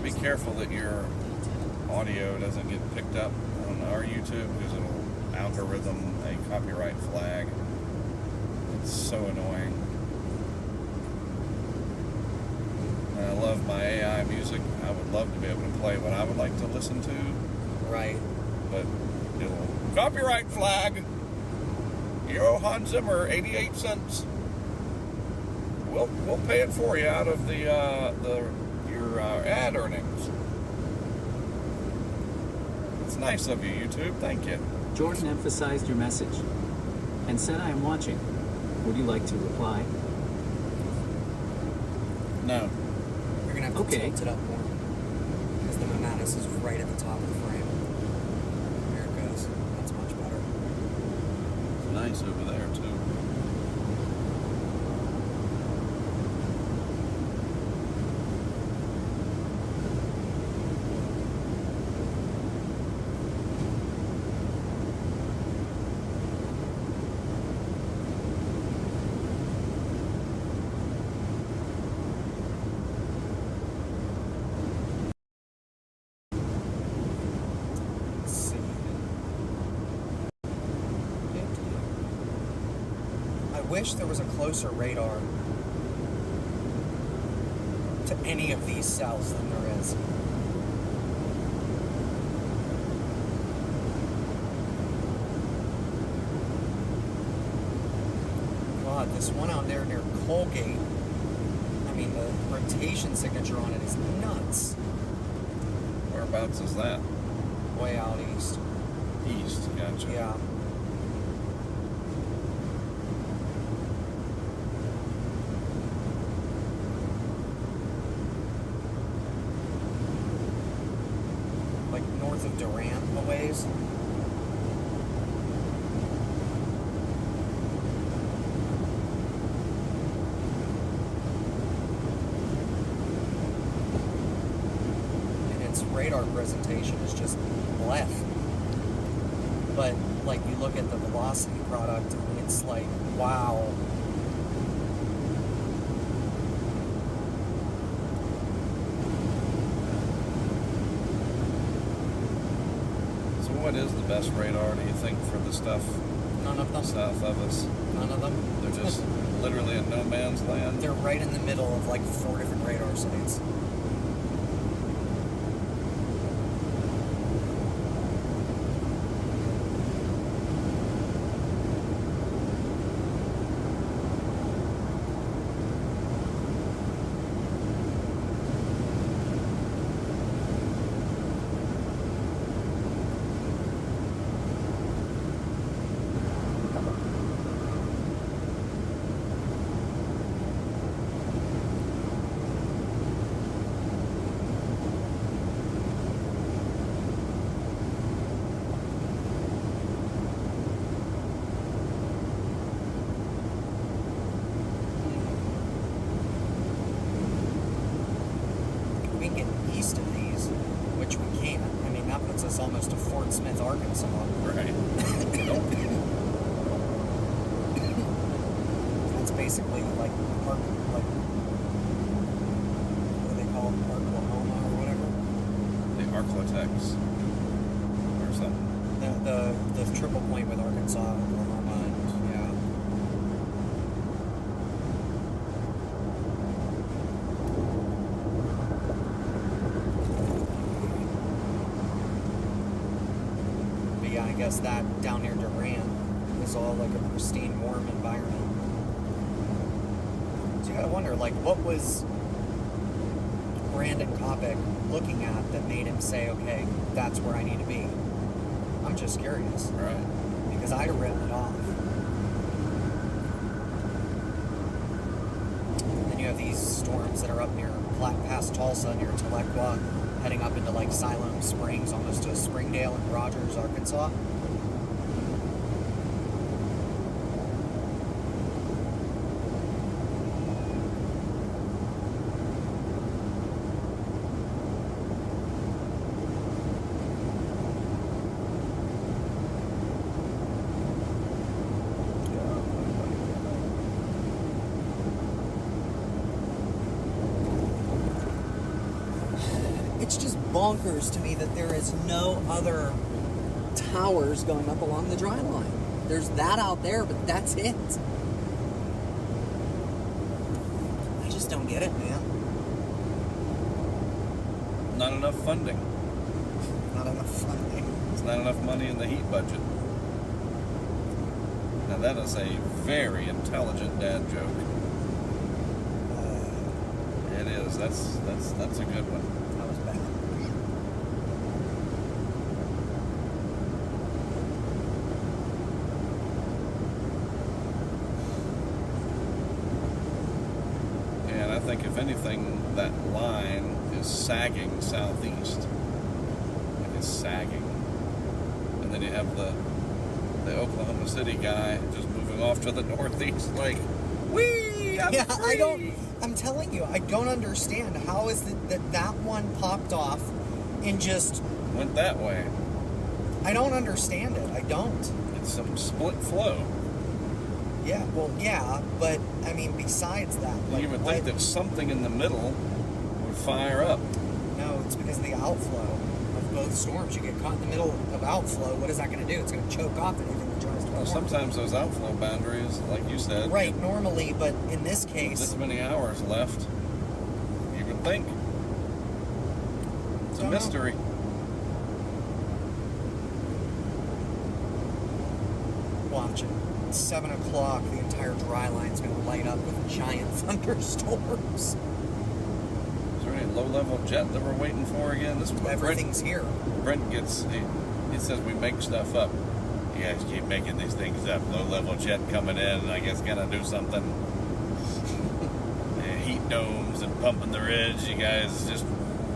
Be careful that your audio doesn't get picked up on our YouTube because it'll algorithm a copyright flag. It's so annoying. And I love my AI music. I would love to be able to play what I would like to listen to, Right. but it'll copyright flag. Hans Zimmer, 88 cents. We'll pay it for you out of your ad earnings. It's nice of you, YouTube. Thank you. Jordan emphasized your message. and said I am watching. Would you like to reply? No. You're gonna have to Okay. tilt it up more because the Momanus is right at the top of the frame. There it goes. That's much better. It's nice over there, too. Let's see. I wish there was a closer radar to any of these cells than there is. God, this one out there near Colgate, I mean, the rotation signature on it is nuts. Whereabouts is that? Way out east. East, gotcha. Yeah. Like north of Durant a ways. And its radar presentation is just blech. But like you look at the velocity product and it's like, wow. So what is the best radar, do you think, for the stuff None of them. south of us? None of them. They're just literally in no man's land? They're right in the middle of like 4 different radar sites. We can get east of these, which we can't. I mean, that puts us almost to Fort Smith, Arkansas. Right. Nope. That's basically like what do they call it? Oklahoma or whatever. The Arclotex. Or something. The triple point with Arkansas, Oklahoma, and yeah. But yeah, I guess that down near Durant is all like a pristine, warm environment. So you gotta wonder, like, what was Brandon Kopic looking at that made him say, okay, that's where I need to be? I'm just curious. Right. Because I'd have written it off. And then you have these storms that are up near past Tulsa, near Tahlequah, heading up into like Siloam Springs, almost to Springdale and Rogers, Arkansas. It's just bonkers to me that there is no other towers going up along the dry line. There's that out there, but that's it. I just don't get it, man. Not enough funding. Not enough funding. There's not enough money in the heat budget. Now that is a very intelligent dad joke. It is. That's a good one. That was bad. everything, that line is sagging southeast. Like it's sagging. And then you have the Oklahoma City guy just moving off to the northeast like, whee! I'm free! I'm telling you, I don't understand. How is it that one popped off and just went that way? I don't understand it. I don't. It's some split flow. Yeah, well, yeah, but I mean, besides that, like, You would think that something in the middle would fire up. No, it's because of the outflow of both storms. You get caught in the middle of outflow. What is that going to do? It's going to choke off anything that tries to Well, form. sometimes those outflow boundaries, like you said, Right, normally, but in this case, this many hours left, you would think. It's a Don't know. mystery. watch it. It's 7 o'clock. The entire dry line's going to light up with giant thunderstorms. Is there any low-level jet that we're waiting for again? This is what Everything's here. Brent gets. He says we make stuff up. You guys keep making these things up. Low-level jet coming in, and I guess gonna do something. Heat domes and pumping the ridge. You guys just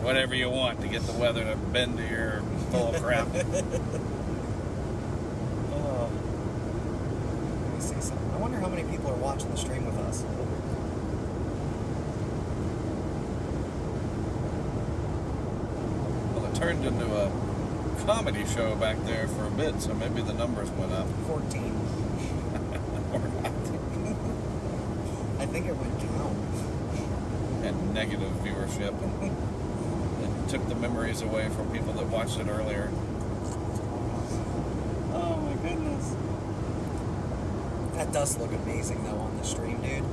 whatever you want to get the weather to bend to your full crap. Let me see something. I wonder how many people are watching the stream with us. Well, it turned into a comedy show back there for a bit, so maybe the numbers went up. 14. Or not. I think it went down. And negative viewership. And it took the memories away from people that watched it earlier. Oh my goodness. That does look amazing though on the stream, dude.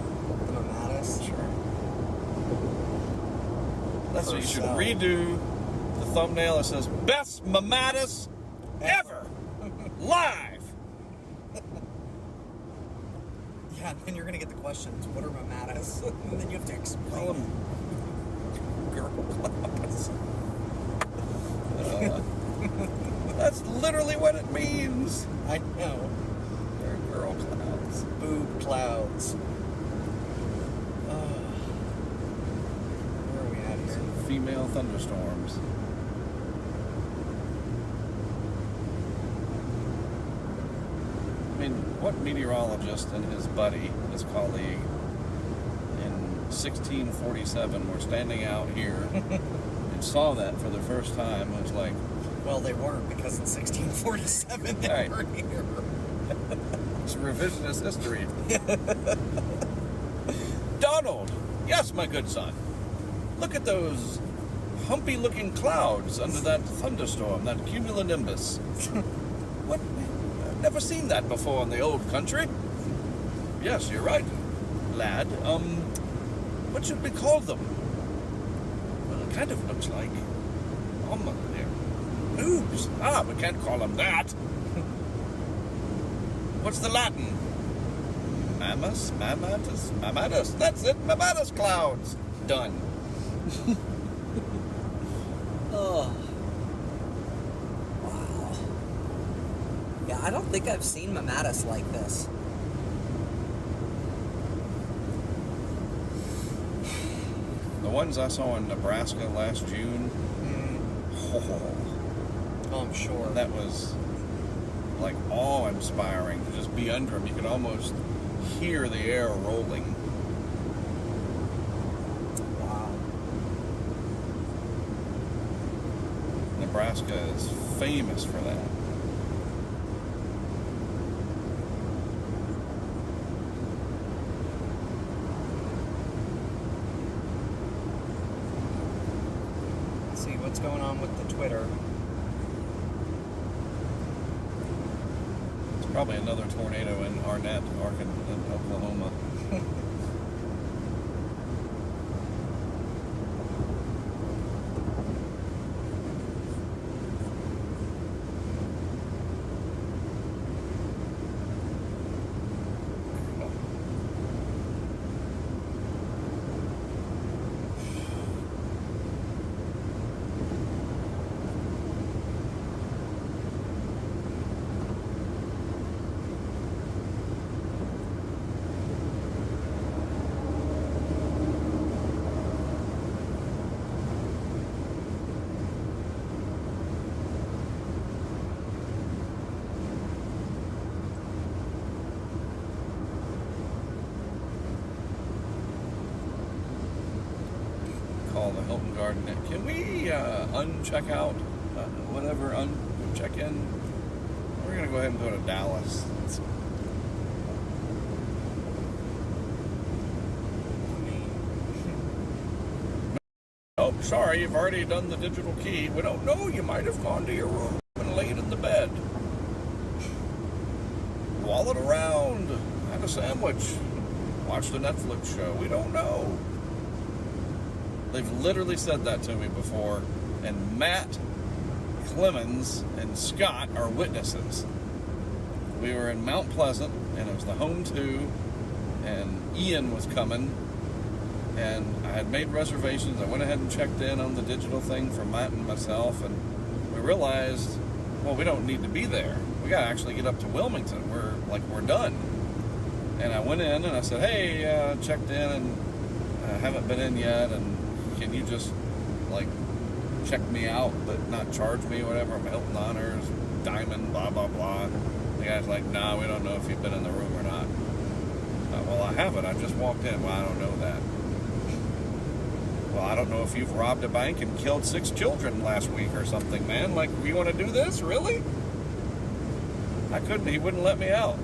The Marietta. Sure. That's what you should First, redo the thumbnail that says best Marietta ever live. Yeah, and then you're gonna get the questions. What are Mariettas? And then you have to Call explain. them girl clouds. That's literally what it means. I know. They're girl clouds. Boob clouds. Where are we at here? Female thunderstorms. I mean, what meteorologist and his buddy, his colleague, in 1647 were standing out here and saw that for the first time and was like, Well, they weren't because in 1647 they Right. were here. it's revisionist history. Donald! Yes, my good son. Look at those humpy-looking clouds under that thunderstorm, that cumulonimbus. What? I've never seen that before in the old country. Yes, you're right, lad. What should we call them? Well, it kind of looks like... they're boobs. Ah, we can't call them that. What's the Latin? Mammas? Mammatus? Mammatus. That's it. Mammatus clouds. Done. Oh. Wow. Yeah, I don't think I've seen Mariettas like this. The ones I saw in Nebraska last June, Oh, I'm sure. that was like awe-inspiring to just be under them. You could almost hear the air rolling. Wow. Nebraska is famous for that. Let's see what's going on with the Twitter. It's probably another tornado in Arnett, Arkansas, in Oklahoma. Hilton Garden. Can we uncheck out, check in? We're going to go ahead and go to Dallas. Oh, sorry, you've already done the digital key. We don't know. You might have gone to your room and laid in the bed. Wallowed around. Had a sandwich. Watched a Netflix show. We don't know. They've literally said that to me before. And Matt, Clemens, and Scott are witnesses. We were in Mount Pleasant, and it was the home two, and Ian was coming. And I had made reservations. I went ahead and checked in on the digital thing for Matt and myself, and we realized, well, we don't need to be there. We got to actually get up to Wilmington. We're done. And I went in and I said, hey, checked in and I haven't been in yet, and can you just check me out but not charge me or whatever? I'm Hilton Honors, Diamond, blah, blah, blah. The guy's like, nah, we don't know if you've been in the room or not. Well, I haven't. I just walked in. Well, I don't know that. Well, I don't know if you've robbed a bank and killed 6 children last week or something, man. You want to do this? Really? I couldn't. He wouldn't let me out.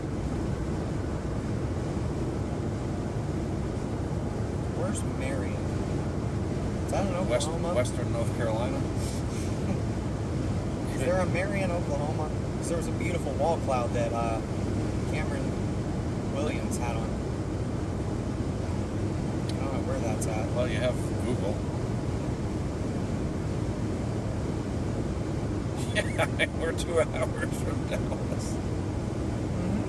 Where's Marion? Is that in Oklahoma? Western North Carolina. Is there a Marion, Oklahoma? Because there was a beautiful wall cloud that Cameron Williams had on. I don't know where that's at. Well, you have Google. Yeah, we're 2 hours from Dallas. Mm-hmm.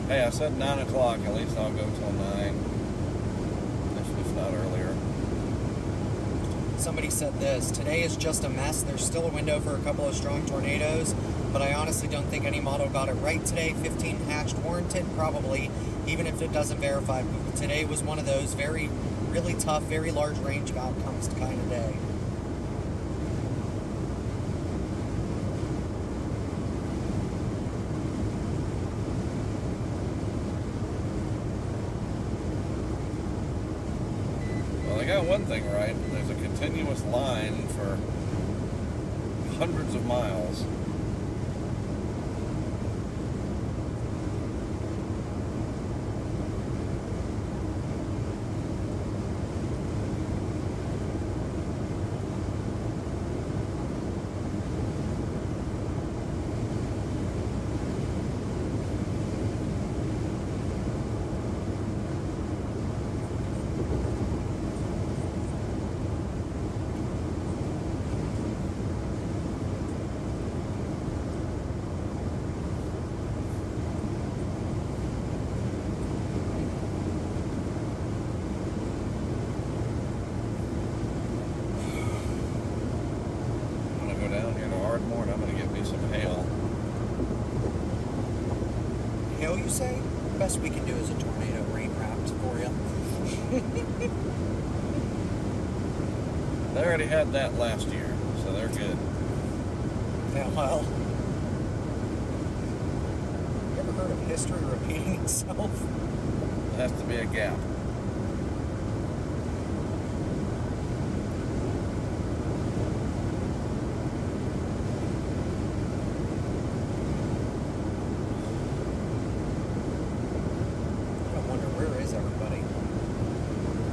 Hey, I said 9 o'clock. At least I'll go till 9. If not earlier. Somebody said this. Today is just a mess. There's still a window for a couple of strong tornadoes, but I honestly don't think any model got it right today. 15 hatched warranted, probably, even if it doesn't verify. But today was one of those really tough, very large range outcomes kind of day. Well, they got one thing right. There's a continuous line for hundreds of miles. You say? The best we can do is a tornado rain wrapped for you. They already had that last year, so they're good. Yeah, well. You ever heard of history repeating itself? There has to be a gap.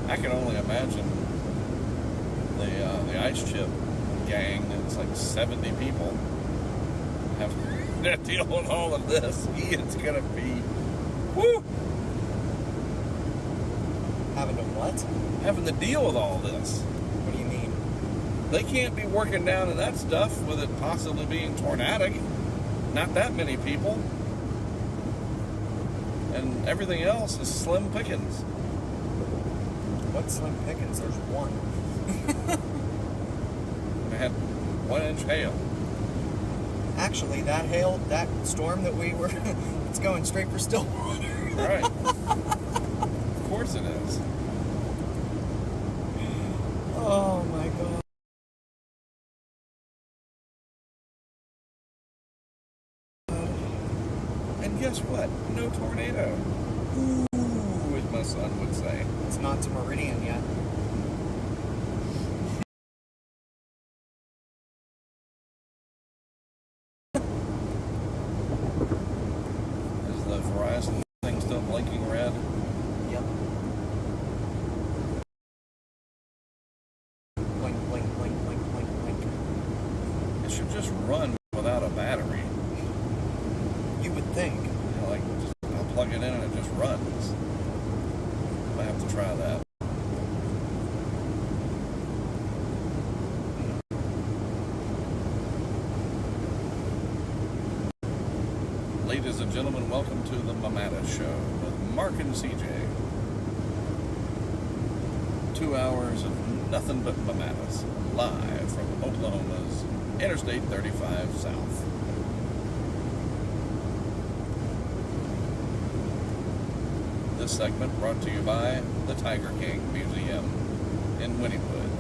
I can only imagine the ice chip gang. It's like 70 people have to deal with all of this. Ian's gonna be, woo! Having to what? Having to deal with all this. What do you mean? They can't be working down in that stuff with it possibly being tornadic. Not that many people. And everything else is slim pickings. What slim pickings? There's one. We had 1 inch hail. Actually, that hail, that storm that we were, it's going straight for Stillwater. Right. Of course it is. Oh my God. And guess what? No tornado. Ooh, as my son would say. It's not to Meridian yet. horizon thing still blinking red? Yep. Blink, blink, blink, blink, blink, blink. It should just run without a battery. You would think. You know, like, just, I'll plug it in and it just runs. I have to try that. Ladies and gentlemen, welcome to the Marietta Show with Mark and CJ. 2 hours of nothing but Mariettas, live from Oklahoma's Interstate 35 South. This segment brought to you by the Tiger King Museum in Wynnewood.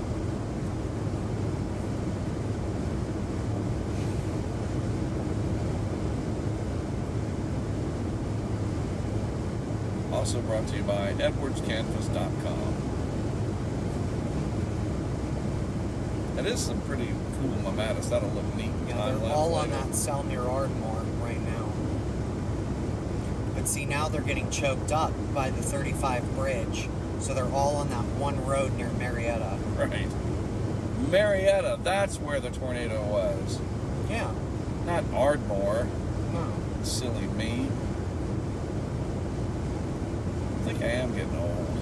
Also brought to you by EdwardsCanvas.com. It is some pretty cool Mariettas. That'll look neat. Yeah, they're all on that cell near Ardmore right now. But see, now they're getting choked up by the 35 bridge. So they're all on that one road near Marietta. Right. Marietta, that's where the tornado was. Yeah. Not Ardmore. No. Silly me. I think I am getting old.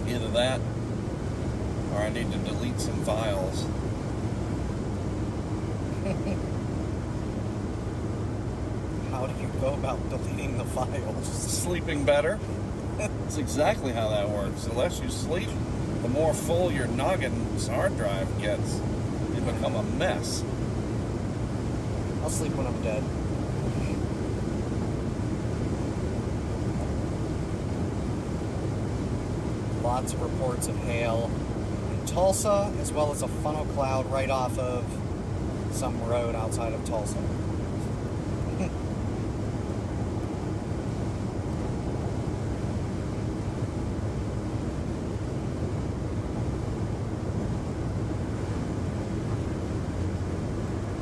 Either that, or I need to delete some files. How do you go about deleting the files? Sleeping better. That's exactly how that works. The less you sleep, the more full your noggin's hard drive gets. You become a mess. I'll sleep when I'm dead. Lots of reports of hail in Tulsa, as well as a funnel cloud right off of some road outside of Tulsa.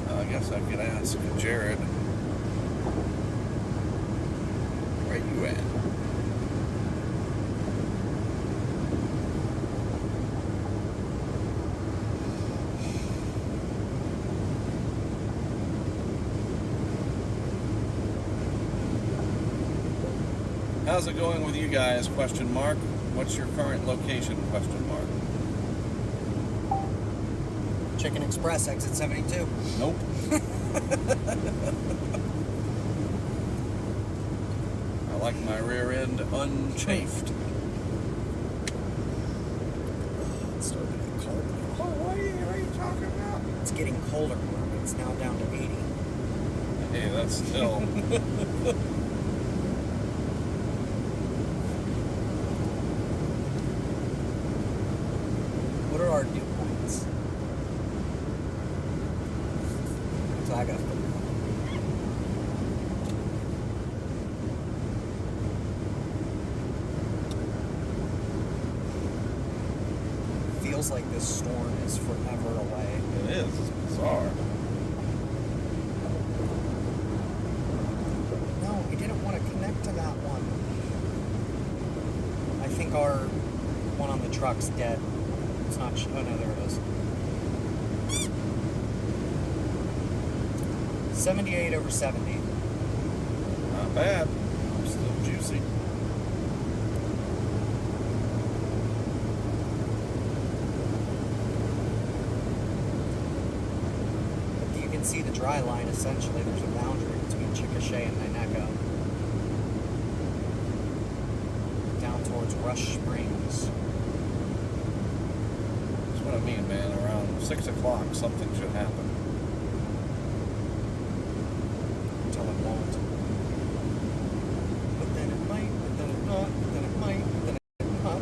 I guess I could ask Jared. Where you at? How's it going with you guys? Question mark. What's your current location? Question mark. Chicken Express, exit 72. Nope. I like my rear end unchafed. It's starting to get cold now. What are you talking about? It's getting colder. It's now down to 80. Hey, that's still. What are our dew points? So I gotta put it on. Feels like this storm is forever away. It is. It's bizarre. No, I didn't want to connect to that one. I think our one on the truck's dead. It's not. Oh no, there it is. 78 over 70. Not bad. Still juicy. But you can see the dry line essentially. There's a boundary between Chickasha and Naneko. Down towards Rush Springs. That's what I mean, man. Around 6 o'clock, something should happen. Until it won't. But then it might, but then it not, but then it might, but then it not.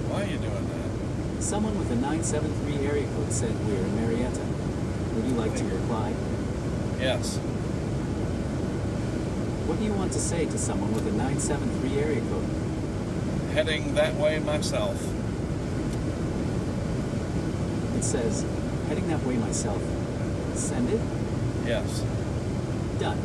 Why are you doing that? Someone with a 973 area code said we're in Marietta. Would you like to reply? Yes. What do you want to say to someone with a 973 area code? Heading that way myself. It says, Heading that way myself. Send it? Yes. Done.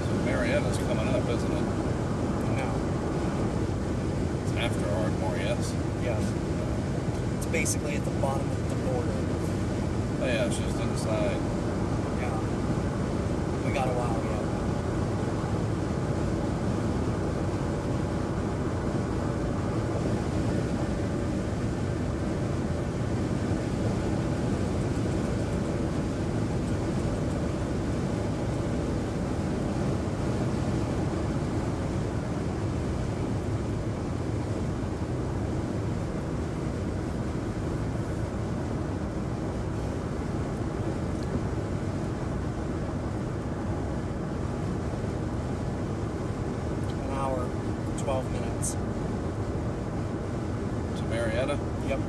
So Marietta's coming up, isn't it? No. It's after Ardmore, yes. Yes. It's basically at the bottom of the border. Oh yeah, it's just inside. Yeah. We got a while yet. An hour, 12 minutes. To Marietta? Yep.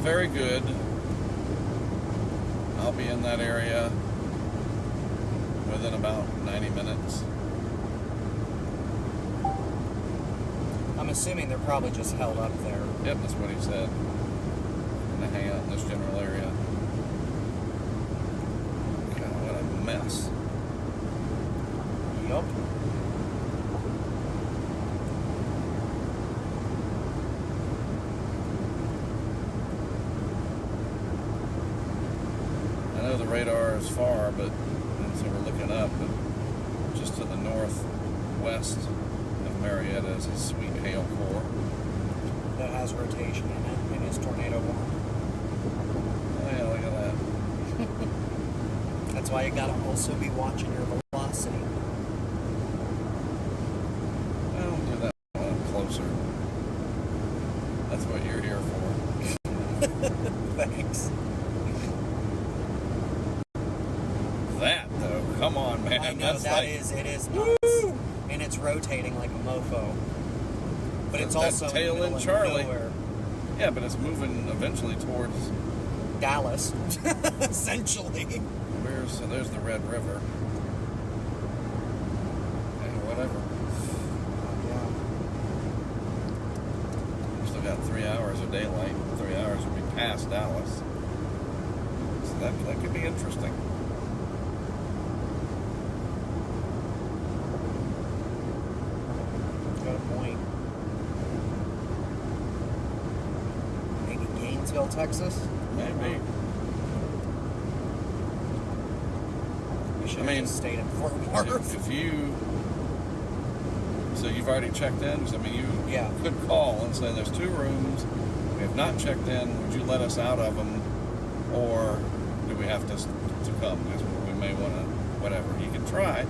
Very good. I'll be in that area within about 90 minutes. I'm assuming they're probably just held up there. Yep, that's what he said. Gonna hang out in this general area. God, what a mess. Yup. I know the radar is far, but and so we're looking up, but just to the northwest of Marietta is a sweet hail core. That has rotation in it, and is tornado warm. Oh yeah, look at that. That's why you gotta also be watching your velocity. Well, do that one closer. That's what you're here for. Thanks. That though, come on, man. I know That's that like, is, it is nuts. And it's rotating like a mofo. But it's That also in the tail middle end of Charlie. nowhere. Yeah, but it's moving eventually towards Dallas, essentially. so there's the Red River. And whatever. We've still got 3 hours of daylight. 3 hours will be past Dallas. So that could be interesting. Got a point. Maybe Gainesville, Texas? Maybe. We should I mean, have just stayed in Fort Worth. If you... So you've already checked in? 'Cause, I mean, you Yeah. could call and say there's 2 rooms. We have not checked in. Would you let us out of them? Or do we have to come? Because we may want to... Whatever. You can try.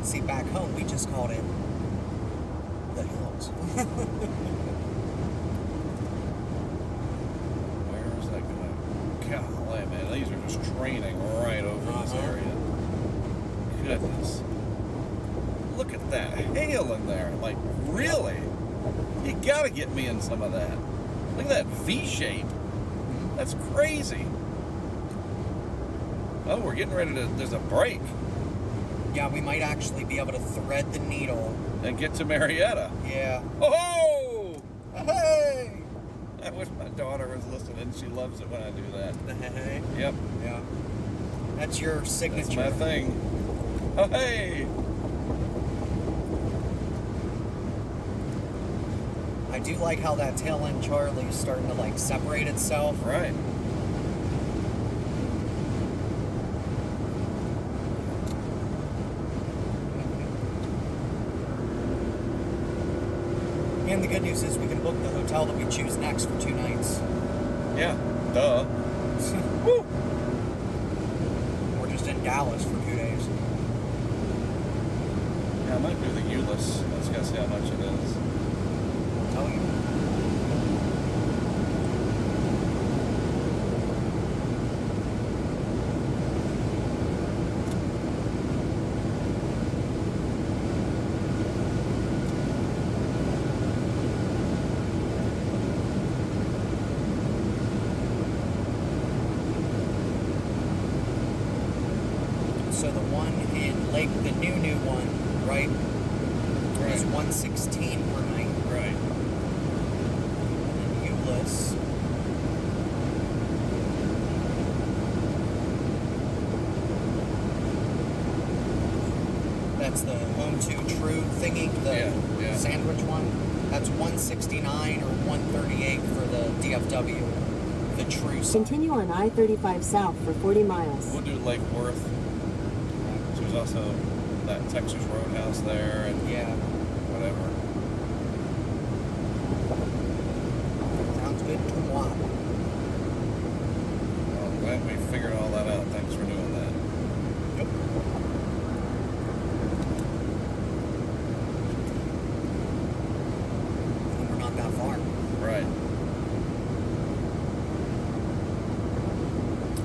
See, back home, we just called it the hills. Where's that going? Golly, man, these are just training right over this area. Goodness. Look at that hail in there. Like, really? You gotta get me in some of that. Look at that V shape. That's crazy. Oh, we're getting ready to, there's a break. Yeah, we might actually be able to thread the needle. And get to Marietta. Yeah. Oh! Hey! I wish my daughter was listening. She loves it when I do that. Hey. Yep. Yeah. That's your signature. That's my thing. Oh, hey! I do like how that tail end Charlie is starting to like separate itself. Right. And the good news is we can book the hotel that we choose next for 2 nights. Yeah. Duh. Woo! We're just in Dallas for 2 days. Yeah, I might do the Euless. Let's go see how much it is. I'll tell you. So the one in Lake, the new one, right? Is 116 per night. Right. And Euless. That's the Home 2 True thingy, the Yeah. sandwich one. That's 169 or 138 for the DFW, the True side. Continue on I-35 south for 40 miles. We'll do Lake Worth. There's also that Texas Roadhouse there and Yeah. whatever. Sounds good to moi. Well, I'm glad we figured all that out. Thanks for doing that. Yep. And we're not that far. Right.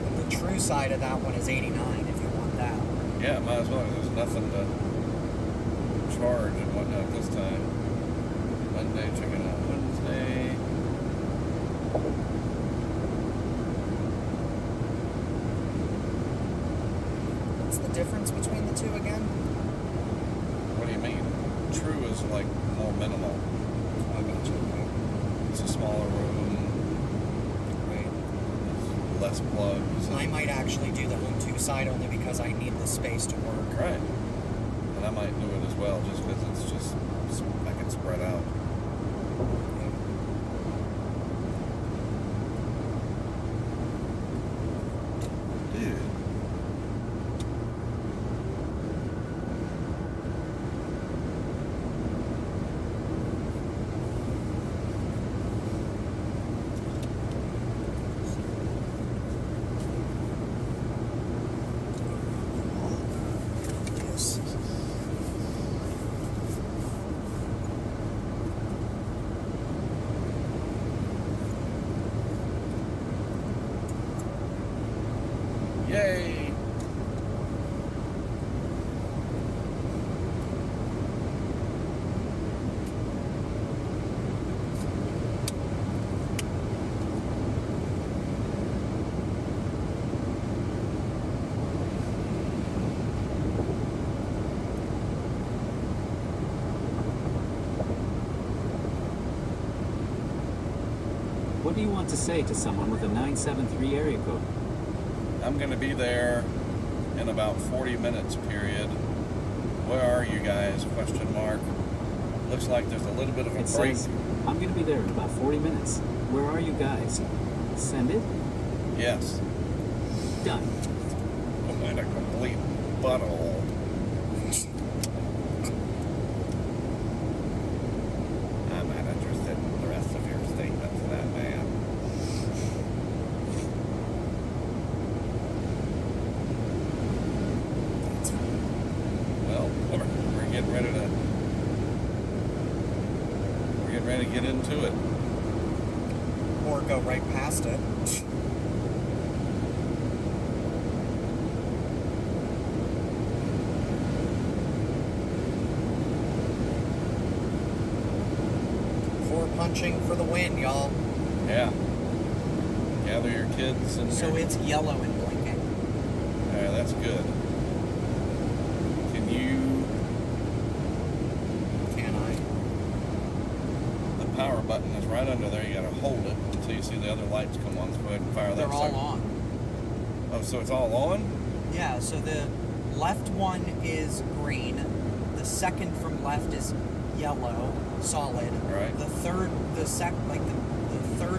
And the True side of that one is 89 if you want that. Yeah, might as well. There's nothing to charge and whatnot this time. Monday, check it out. Wednesday. What's the difference between the two again? What do you mean? True is like more minimal. I got you. It's a smaller room, Right. less plugs. I might actually do the Home 2 side only because I need the space to work. Right. And I might do it as well just because it's just, I can spread out. Dude. Yes. Yay! What do you want to say to someone with a 973 area code? I'm going to be there in about 40 minutes, period. Where are you guys? Question mark. Looks like there's a little bit of a It break. says, I'm going to be there in about 40 minutes. Where are you guys? Send it? Yes. Done. I'm in a complete butthole. I'm not interested in the rest of your statement to that man. Well, getting ready to get into it. Or go right past it. Core punching for the win, y'all. Yeah. Gather your kids and So it's yellow and blinking. yeah, that's good. Can I? The power button is right under there. You gotta hold it until you see the other lights come on. So go ahead and fire that. They're all sucker. on. Oh, so it's all on? Yeah, so the left one is green. The second from left is yellow, solid. Right. The third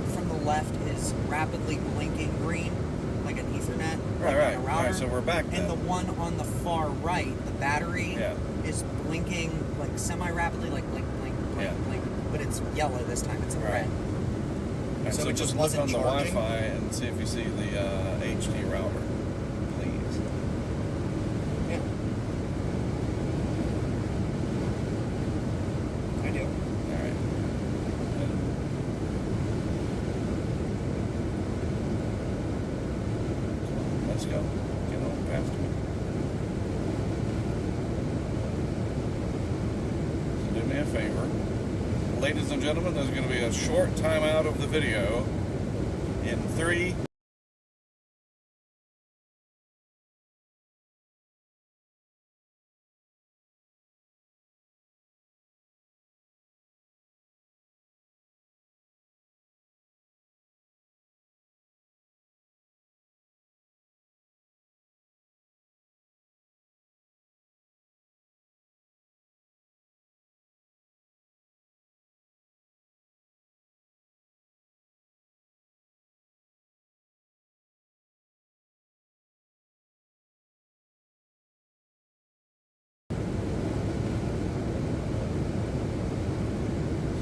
from the left is rapidly blinking green, like an Ethernet. Right, like right. a All router. right, so we're back And then. the one on the far right, the battery, Yeah. is blinking like semi-rapidly, like blink, blink, blink, Yeah. blink. But it's yellow this time. It's in Right. red. All right, So so it just just look wasn't on the charging? Wi-Fi and see if you see the HD router, please. Yeah. I do. All right. Let's go. Get on past me. So do me a favor. Ladies and gentlemen, there's going to be a short timeout of the video in 3,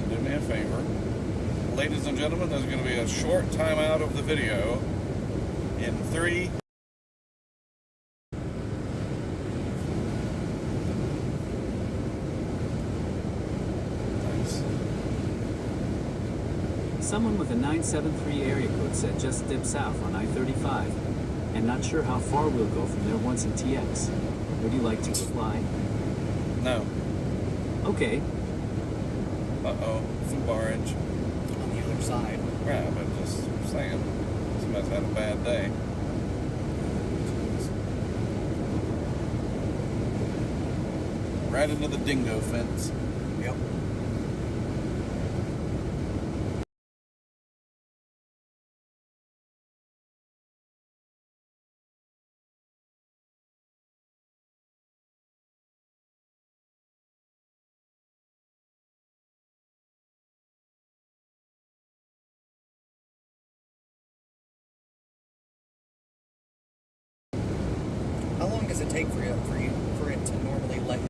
do me a favor. Ladies and gentlemen, there's going to be a short timeout of the video in 3. Thanks. Someone with a 973 area code said just dip south on I-35, and not sure how far we'll go from there once in TX. Would you like to fly? No. Okay. Uh-oh. Food barrage. On the other side. Right, but just saying. Somebody's had a bad day. Right into the dingo fence. Yep. How long does it take for it to normally let you?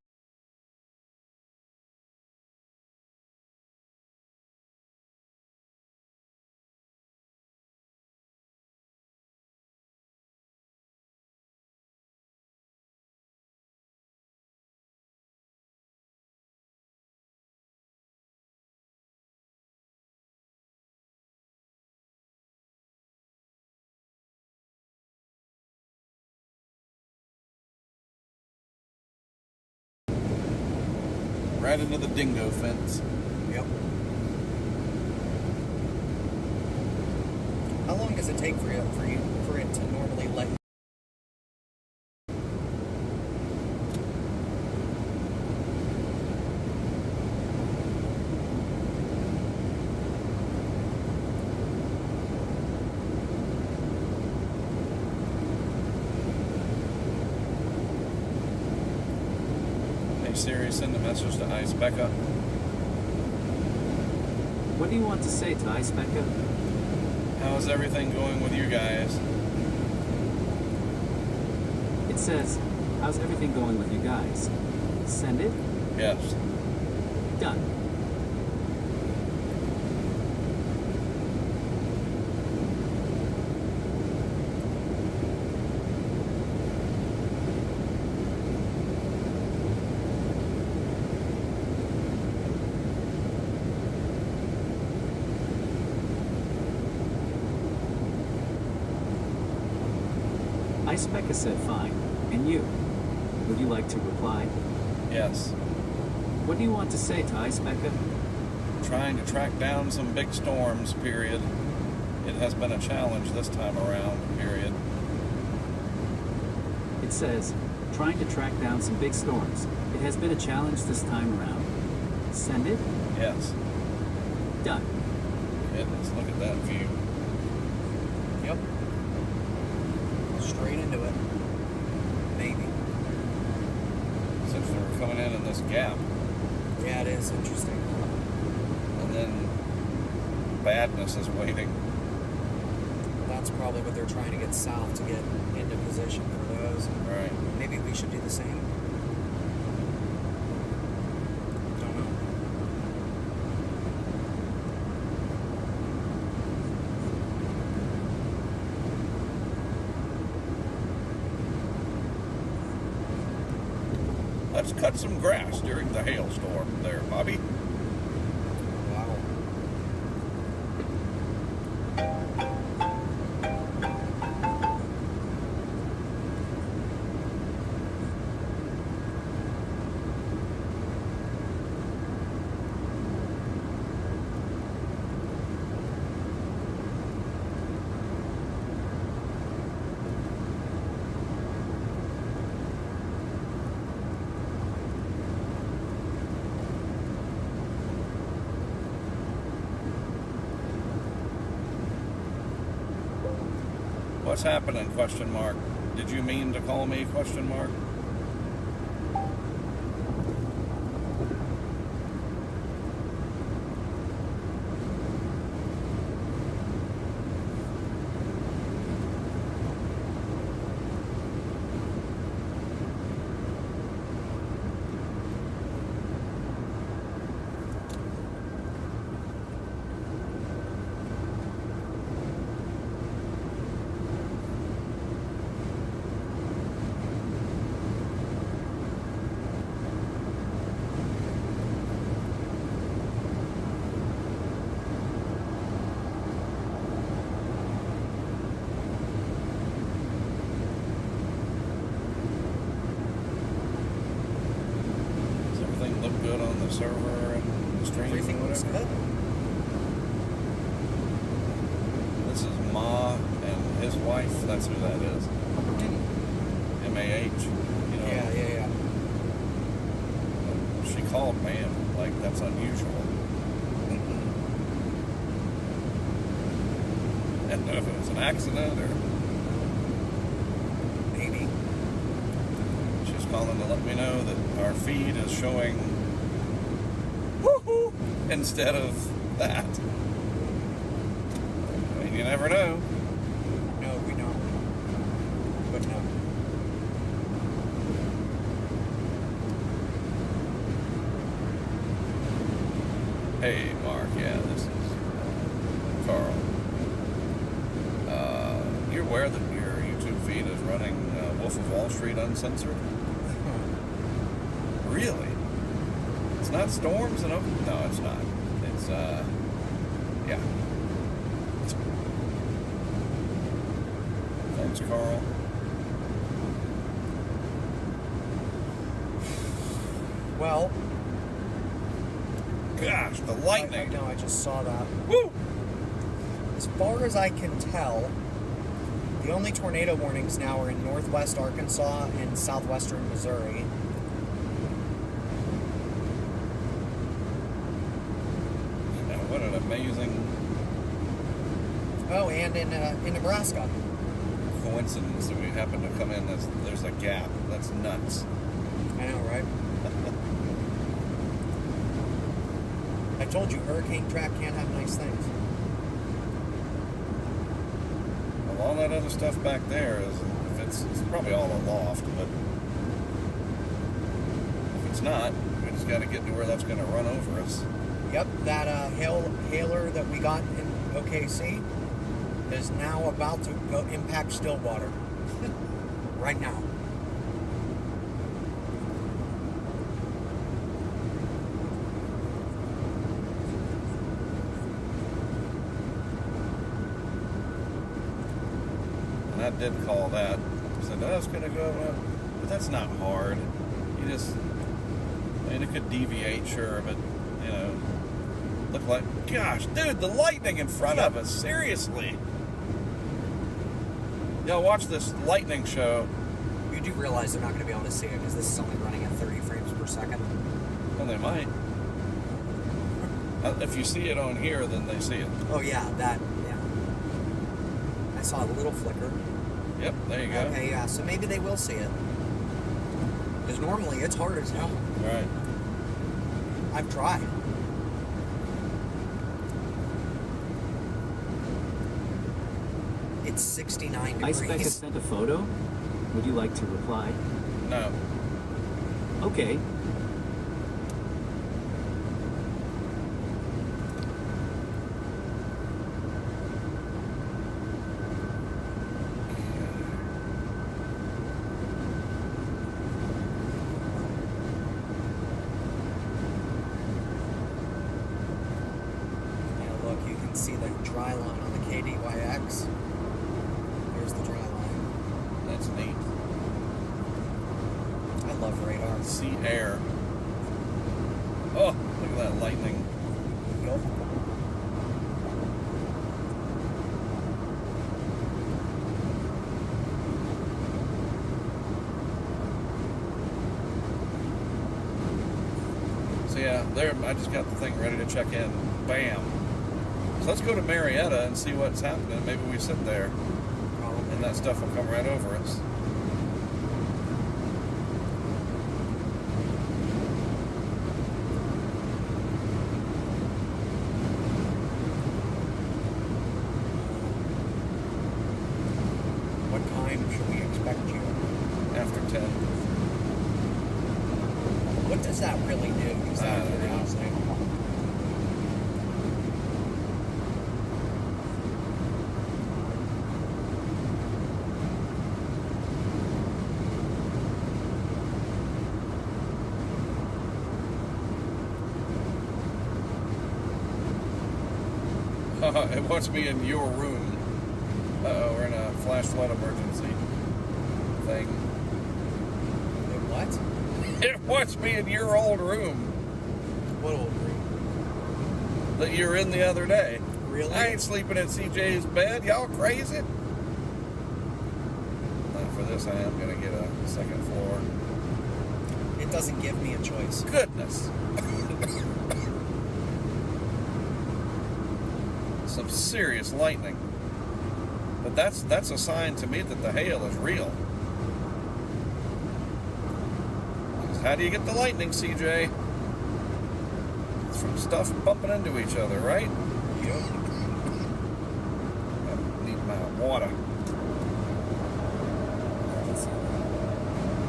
Right into the dingo fence. Yep. How long does it take for it to normally let you? Hey Siri, send a message to Ice Becca. What do you want to say to Ice Becca? How's everything going with you guys? It says, how's everything going with you guys? Send it? Yes. Done. iSpecca said fine. And you? Would you like to reply? Yes. What do you want to say to iSpecca? Trying to track down some big storms, period. It has been a challenge this time around, period. It says, trying to track down some big storms. It has been a challenge this time around. Send it? Yes. Done. Let's look at that view. Yep. Straight into it. Maybe. Since we're coming in this gap. Yeah, it is interesting. And then badness is waiting. That's probably what they're trying to get south to get into position for those. Right. Maybe we should do the same. Don't know. Let's cut some grass during the hailstorm there, Bobby. Wow. What's happening, question mark? Did you mean to call me, question mark? Look good on the server and the stream. Everything looks good. This is Ma and his wife. That's who that is. M-A-H. You know. Yeah. She called me and like that's unusual. I don't know if it was an accident or Maybe. she's calling to let me know that our feed is showing woohoo instead of that. I mean, you never know. No, we don't. But no. Hey, Mark. Yeah, this is Carl. You're aware that your YouTube feed is running Wolf of Wall Street uncensored? Really? It's not storms and no, it's not. It's yeah. Thanks, Carl. Well, Gosh, the lightning. No, I just saw that. Woo! As far as I can tell, the only tornado warnings now are in northwest Arkansas and southwestern Missouri. Yeah, what an amazing Oh, and in Nebraska. coincidence that we happen to come in as there's a gap. That's nuts. I know, right? I told you, HurricaneTrack can't have nice things. Well, all that other stuff back there is, if it's probably all a loft, but if it's not, we just got to get to where that's going to run over us. Yep, that hailer that we got in OKC is now about to go impact Stillwater. Right now. And I did call that, since said, oh, it's going to go up. But that's not hard. You just, I mean, it could deviate, sure, but, you know, look like, gosh, dude, the lightning in front of us, seriously. Y'all watch this lightning show. You do realize they're not going to be able to see it because this is only running at 30 frames per second. Well, they might. If you see it on here, then they see it. Oh, yeah, yeah. I saw a little flicker. Yep, there you go. Okay, yeah, so maybe they will see it. Because normally it's hard as hell. Right. I've tried. It's 69 degrees. Icebeck has sent a photo. Would you like to reply? No. Okay. Now look, you can see the dry line on the KDYX. There's the dry line. That's neat. I love radar. Sea air. Oh, look at that lightning. Yup. So yeah, there, I just got the thing ready to check in. Bam. So let's go to Marietta and see what's happening. Maybe we sit there and that stuff will come right over us. What time should we expect you? After 10. What does that really do? Is that I don't know. curiosity? It wants me in your room. Uh-oh, we're in a flash flood emergency thing. What? It wants me in your old room What old room? that you were in the other day. Really? I ain't sleeping in CJ's bed. Y'all crazy? Not for this. I am going to get a second floor. It doesn't give me a choice. Goodness. Some serious lightning. But that's a sign to me that the hail is real. 'Cause how do you get the lightning, CJ? It's from stuff bumping into each other, right? Yep. I need my water.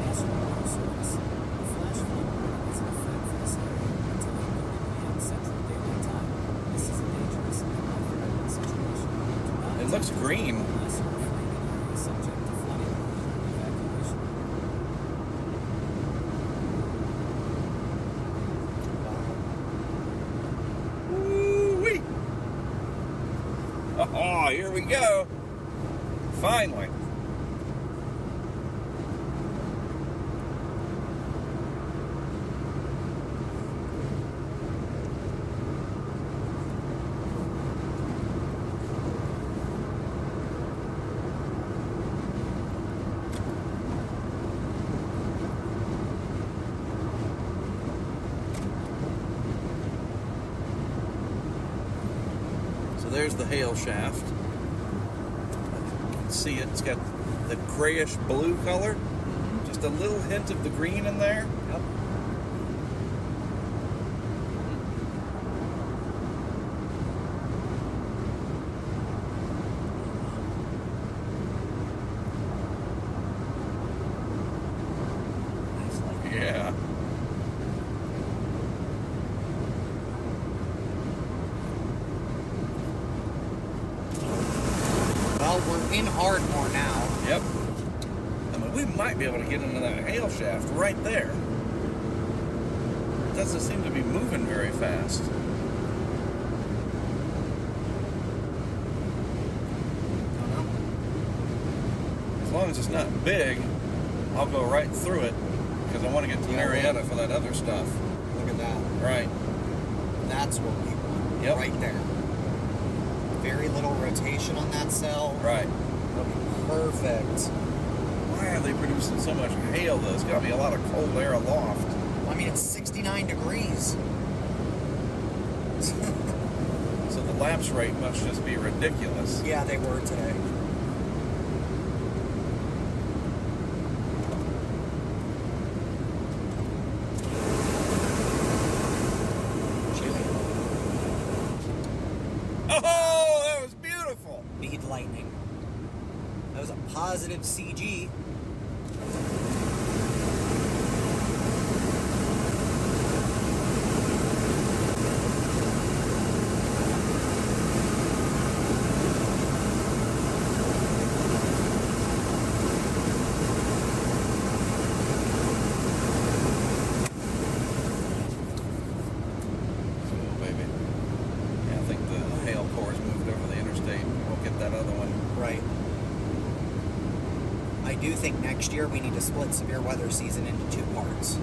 National Weather Service. A flash flood warning is in effect for this area until 8:30 p.m. Central Daylight Time. This is a dangerous and unprecedented situation. Do not It looks green. unless you're afraid that area is subject to flooding or evacuation. Woo-wee. Oh, here we go. Finally. So there's the hail shaft. You can see it. It's got the grayish blue color. Just a little hint of the green in there. Yep. Yeah. Well, we're in Ardmore now. Yep. I mean, we might be able to get into that hail shaft right there. It doesn't seem to be moving very fast. As long long as it's not big, I'll go right through it because I want to get to Marietta for that other stuff. Look at that. Right. That's what we want. Yep. Right there. Very little rotation on that cell. Right. Perfect. Why are they producing so much hail, though? It's got to be a lot of cold air aloft. I mean, it's 69 degrees. So the lapse rate must just be ridiculous. Yeah, they were today. Oh, that was beautiful. Bead lightning. That was a positive CG. Oh, baby. Yeah, I think the hail core's moved over the interstate. We'll get that other one. Right. I do think next year we need to split severe weather season into 2 parts.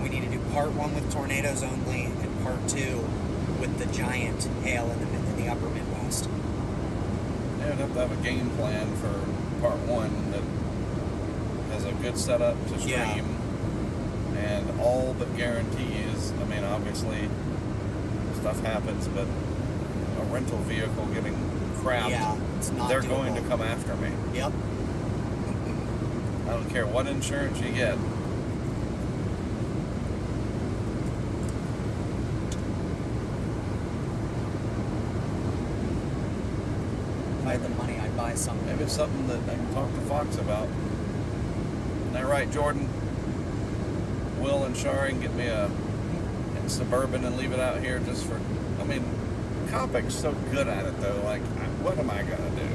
We need to do part 1 with tornadoes only and part 2 with the giant hail in the upper Midwest. Yeah, I'd have to have a game plan for part 1 that has a good setup to stream. Yeah. And all but guarantees, I mean, obviously, stuff happens, but a rental vehicle getting crapped, Yeah, it's not they're doable. going to come after me. Yep. I don't care what insurance you get. If I had the money, I'd buy something. Maybe it's something that I can talk to Fox about. Isn't that right, Jordan? Will and Shari can get me a Suburban and leave it out here just for... I mean, Copic's so good at it, though. Like, what am I going to do?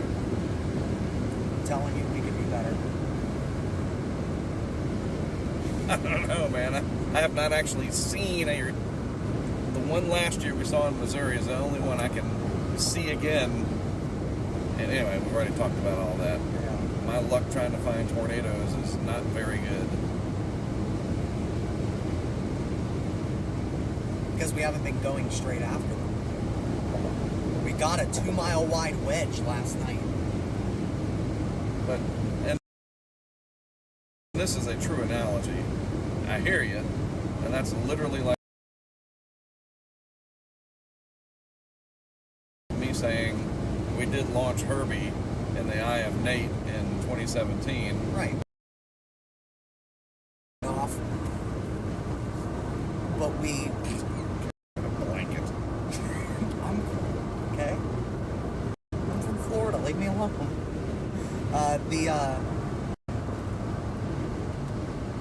I'm telling you, we could do better. I don't know, man. I have not actually seen a... The one last year we saw in Missouri is the only one I can see again. And anyway, we've already talked about all that. Yeah. My luck trying to find tornadoes is not very good. Because we haven't been going straight after them. We got a 2-mile wide wedge last night. But, and this is a true analogy. I hear you, and that's literally like me saying we did launch Herbie in the Eye of Nate in 2017. Right. Off. But we... Blanket. I'm cool, okay? I'm from Florida, leave me alone.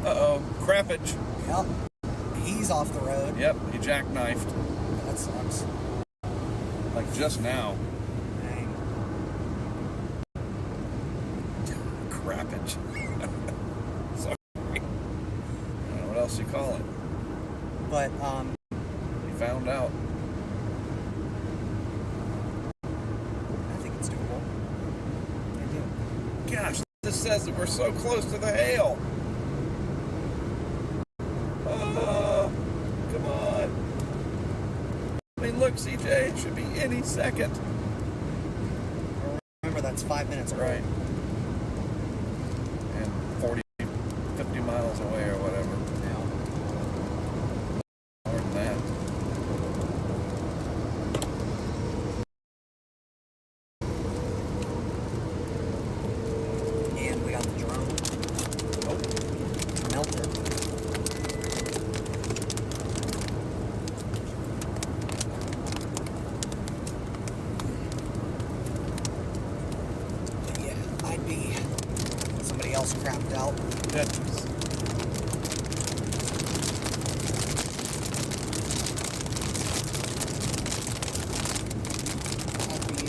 Uh-oh, crappage. Yep. He's off the road. Yep, he jackknifed. That sucks. Like just now. Dang. Crappage. Sorry. I don't know what else you call it. But, He found out. I think it's doable. I do. Gosh, this says that we're so close to the hail. Oh, come on. I mean, look, CJ, it should be any second. Remember, that's 5 minutes away. Right. And 40, 50 miles away or whatever. Now. More than that. And we got the drone. Oh, Melted. Yeah, I'd be... Somebody else crapped out. goodness. I'd be,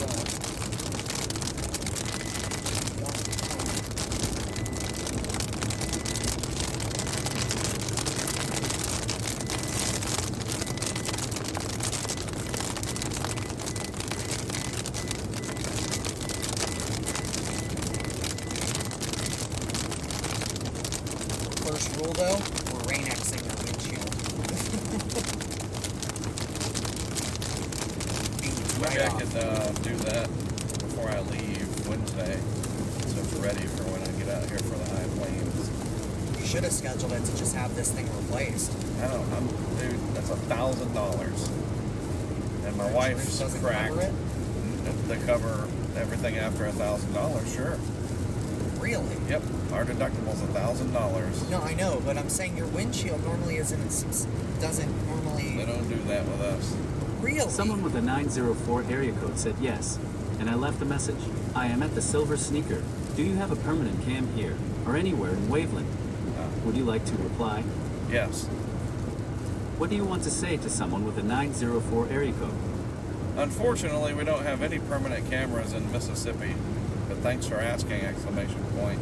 though, we're rain-Xing your windshield. Maybe I could do that before I leave Wednesday, so it's ready for when I get out here for the high plains. You should have scheduled it to just have this thing replaced. I don't, dude, that's $1,000. And my wife's Doesn't cracked. cover it? They cover everything after $1,000, sure. Really? Yep, our deductible's $1,000. No, I know, but I'm saying your windshield normally doesn't normally. They don't do that with us. Really? Someone with a 904 area code said yes, and I left a message. I am at the Silver Sneaker. Do you have a permanent cam here, or anywhere in Waveland? Would you like to reply? Yes. What do you want to say to someone with a 904 area code? Unfortunately, we don't have any permanent cameras in Mississippi, but thanks for asking, exclamation point.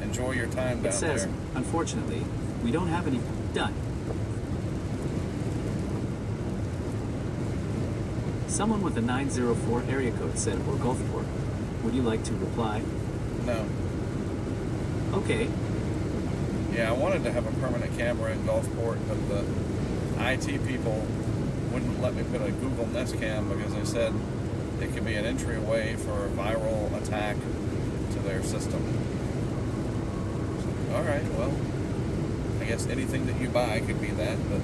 Enjoy your time down It says, there. unfortunately, we don't have any. Done. Someone with a 904 area code said, or Gulfport. Would you like to reply? No. Okay. Yeah, I wanted to have a permanent camera in Gulfport, but the IT people wouldn't let me put a Google Nest Cam because they said it could be an entryway for a viral attack to their system. So, all right, well, I guess anything that you buy could be that, but...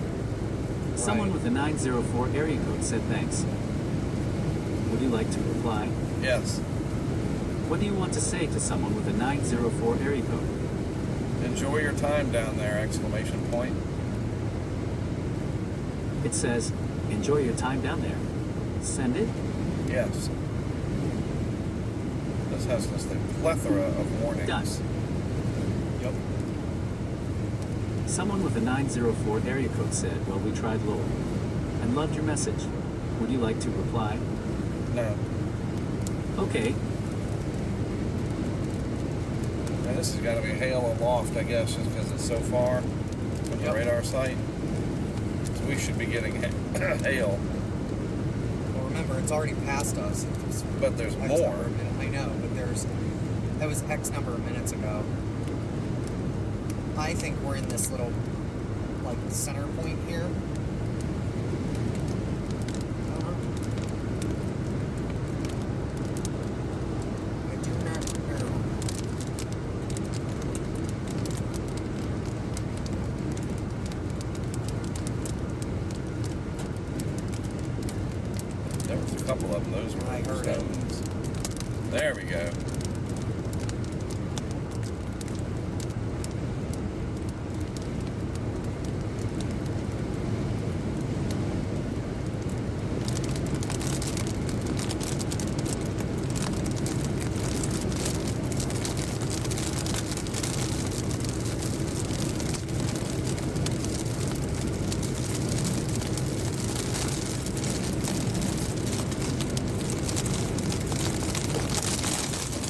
Someone with a 904 area code said thanks. Would you like to reply? Yes. What do you want to say to someone with a 904 area code? Enjoy your time down there, exclamation point. It says, enjoy your time down there. Send it? Yes. This has just a plethora of warnings. Done. Yep. Someone with a 904 area code said, well, we tried Lowell, and loved your message. Would you like to reply? No. Okay. Now this has got to be hail aloft, I guess, just because it's so far from the radar site. So we should be getting hail. Well, remember, it's already past us. But there's X more. number of minutes. I know, but that was X number of minutes ago. I think we're in this little, like, center point here. I do not know. There was a couple of them. Those were I heard it. stones. There we go.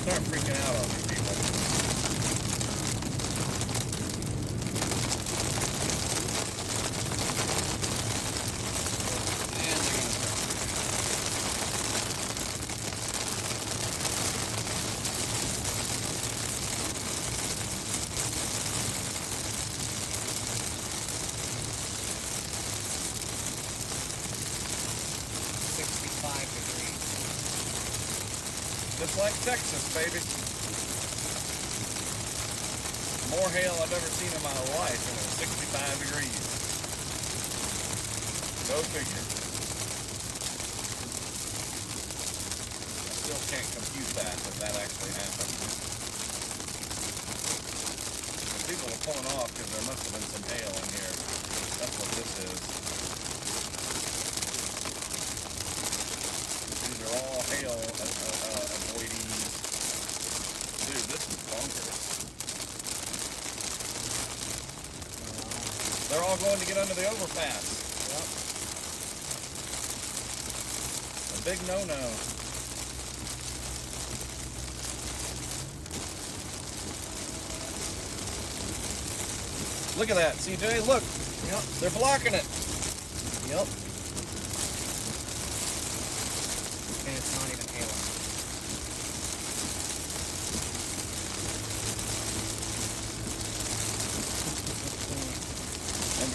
Start freaking out on me, people. And they're gonna just like Texas, baby. More hail I've ever seen in my life, and it was 65 degrees. Go figure. I still can't compute that, but that actually happened. And people are pulling off because there must have been some hail in here. That's what this is. These are all hail avoidees. Dude, this is bonkers. They're all going to get under the overpass. Yep. A big no-no. Look at that, CJ, look. Yep. They're blocking it. Yep. And it's not even hailing.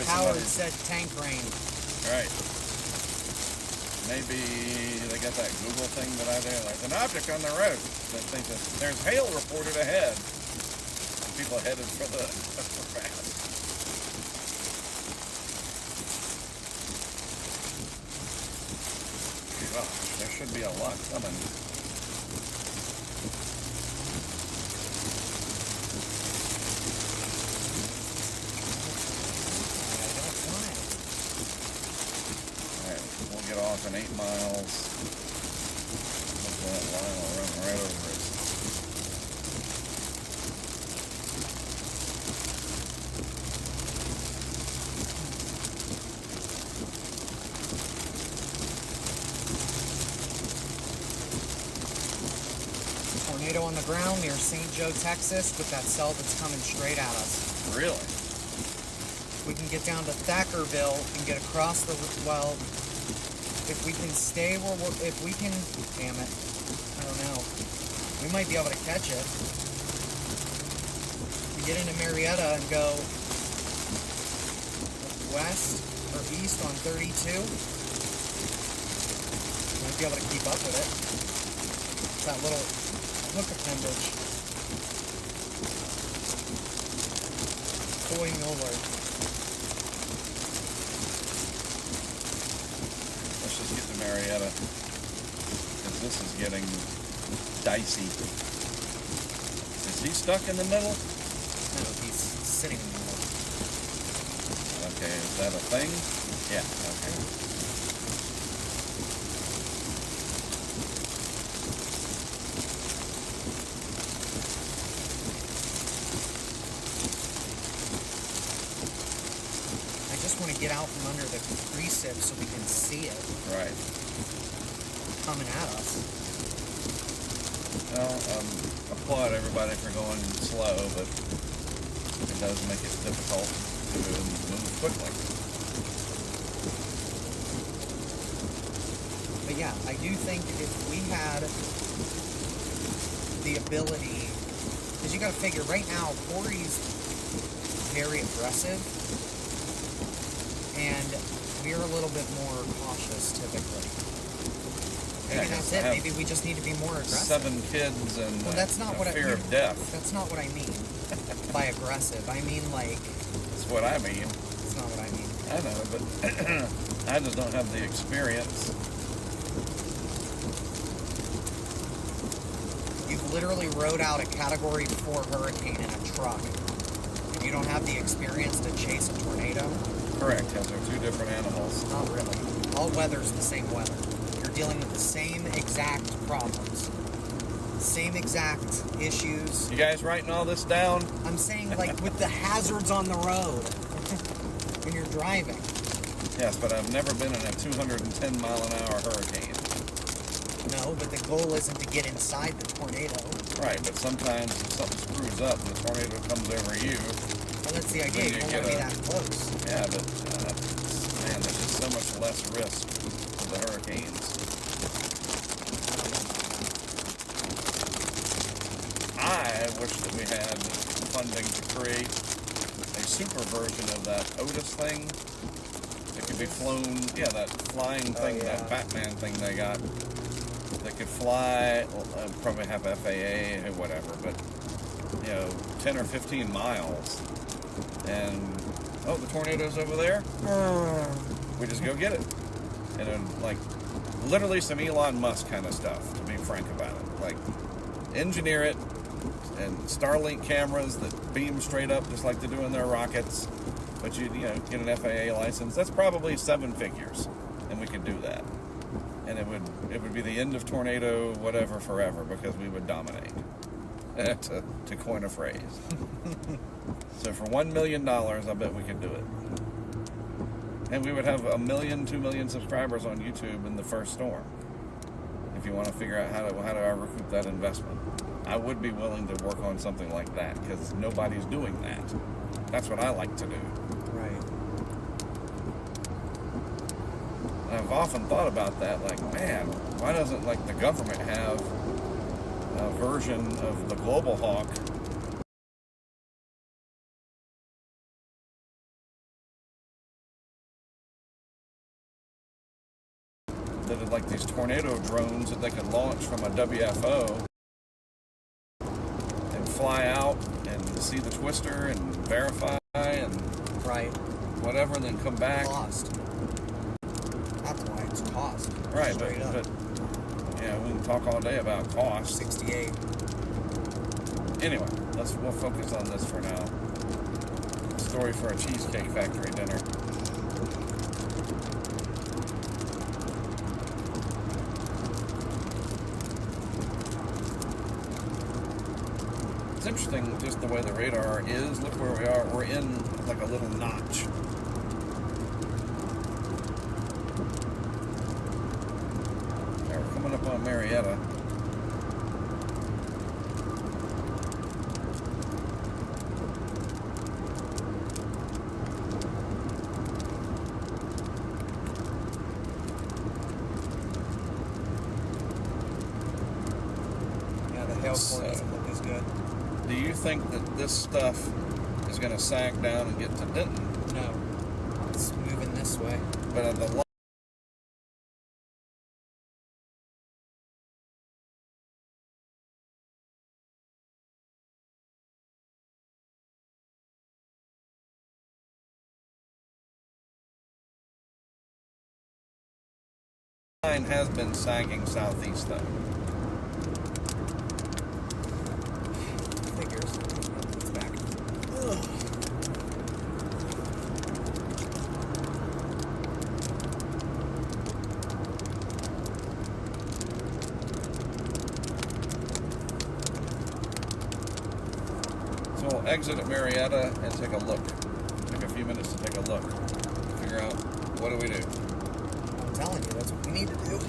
maybe Howard somebody- said tank rain. Right. Maybe they got that Google thing that I do. Like, an object on the road. That thinks that there's hail reported ahead. And people headed for the path. Gosh, there should be a lot coming. Alright, we'll get off in 8 miles. That line will run right over it. Tornado on the ground near St. Joe, Texas, with that cell that's coming straight at us. Really? We can get down to Thackerville and get across the, well, if we can stay where we're, if we can, damn it, I don't know. We might be able to catch it. We get into Marietta and go west or east on 32. Might be able to keep up with it. It's that little hook appendage. Boy Miller. Let's just get to Marietta. Because this is getting dicey. Is he stuck in the middle? No, he's sitting in the middle. Okay, is that a thing? Yeah, okay. I just want to get out from under the precip so we can see it Right. coming at us. Well, applaud everybody for going slow, but it does make it difficult to move quickly. But yeah, I do think if we had the ability, because you got to figure right now, Corey's very aggressive, and we're a little bit more cautious typically. Maybe Yeah, that's I it. have Maybe we just need to be more aggressive. 7 kids and Well, that's not a what fear of death. That's not what I mean by aggressive. I mean like, That's what I mean. it's not what I mean. I know, but I just don't have the experience. You've literally rode out a Category 4 hurricane in a truck, and you don't have the experience to chase a tornado? Correct, because they're 2 different animals. Not really. All weather's the same weather. You're dealing with the same exact problems, same exact issues. You guys writing all this down? I'm saying, like, with the hazards on the road when you're driving. Yes, but I've never been in a 210 mile an hour hurricane. No, but the goal isn't to get inside the tornado. Right, but sometimes if something screws up and the tornado comes over you, Well, that's the idea. Then You you don't want to get be that close. yeah, but man, there's just so much less risk with the hurricanes. I wish that we had funding to create a super version of that Otis thing. It could be flown, yeah, that flying thing, yeah. that Batman thing they got. That could fly, probably have FAA or whatever, but, 10 or 15 miles. And, oh, the tornado's over there. We just go get it. And then, like, literally some Elon Musk kind of stuff, to be frank about it. Like, engineer it, and Starlink cameras that beam straight up just like they do in their rockets. But you get an FAA license. That's probably 7 figures, and we could do that. And it would be the end of tornado whatever forever, because we would dominate. to coin a phrase. So for $1 million, I bet we could do it. And we would have 1 million, 2 million subscribers on YouTube in the first storm. If you want to figure out how do I recoup that investment, I would be willing to work on something like that, because nobody's doing that. That's what I like to do. Right. And I've often thought about that, like, man, why doesn't the government have a version of the Global Hawk that are like these tornado drones that they can launch from a WFO and fly out and see the twister and verify and Right. whatever, and then come back. Cost. That's why it's cost. Right, Straight up. but yeah, we can talk all day about cost. 68. Anyway, we'll focus on this for now. Story for a Cheesecake Factory dinner. It's interesting just the way the radar is. Look where we are. We're in like a little notch. Yeah, we're coming up on Marietta. Yeah, the hail core doesn't look as good. Do you think that this stuff is going to sag down and get to Denton? No. It's moving this way. But the line has been sagging southeast though. Figures. It's back. Ugh. So we'll exit at Marietta and take a look. Take a few minutes to take a look. Figure out what do we do. I'm telling you, that's what we need to do.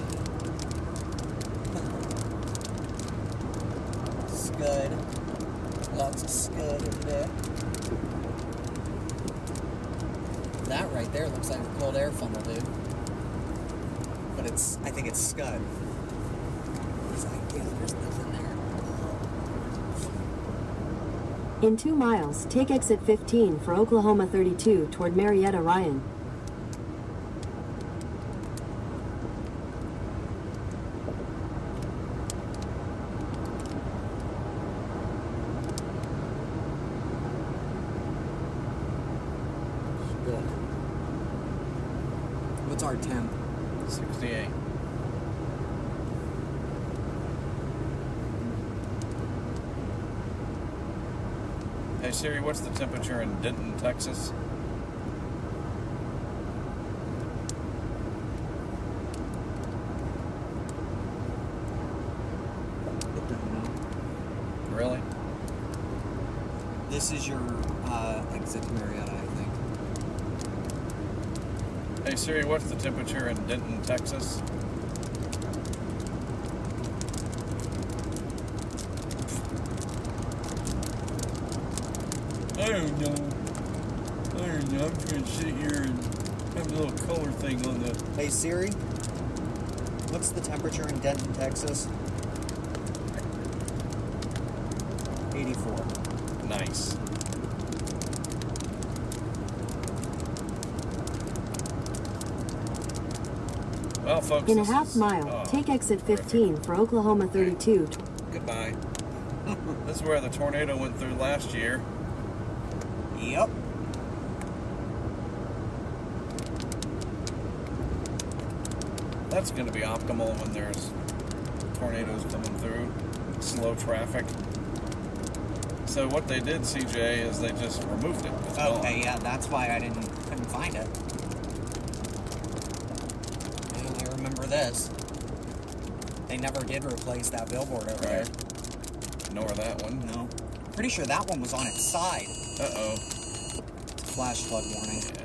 Scud. Lots of scud over there. That right there looks like a cold air funnel, dude. But I think it's scud. It's like, yeah, there's nothing there. In 2 miles, take exit 15 for Oklahoma 32 toward Marietta Ryan. Good. What's our temp? 68. Hey Siri, what's the temperature in Denton, Texas? It doesn't know. Really? This is your exit to Marietta, I think. Hey Siri, what's the temperature in Denton, Texas? I don't know. I'm trying to sit here and have a little color thing on the... Hey Siri, what's the temperature in Denton, Texas? 84. Nice. Well, folks, In a this half is- mile, oh, take exit terrific. 15 for Oklahoma 32. Goodbye. This is where the tornado went through last year. Yep. That's going to be optimal when there's tornadoes coming through, slow traffic. So what they did, CJ, is they just removed it. It's gone. Okay, yeah, that's why I couldn't find it. I remember this. They never did replace that billboard over there. Nor that one. No. Pretty sure that one was on its side. Uh-oh. Flash flood warning. Yeah.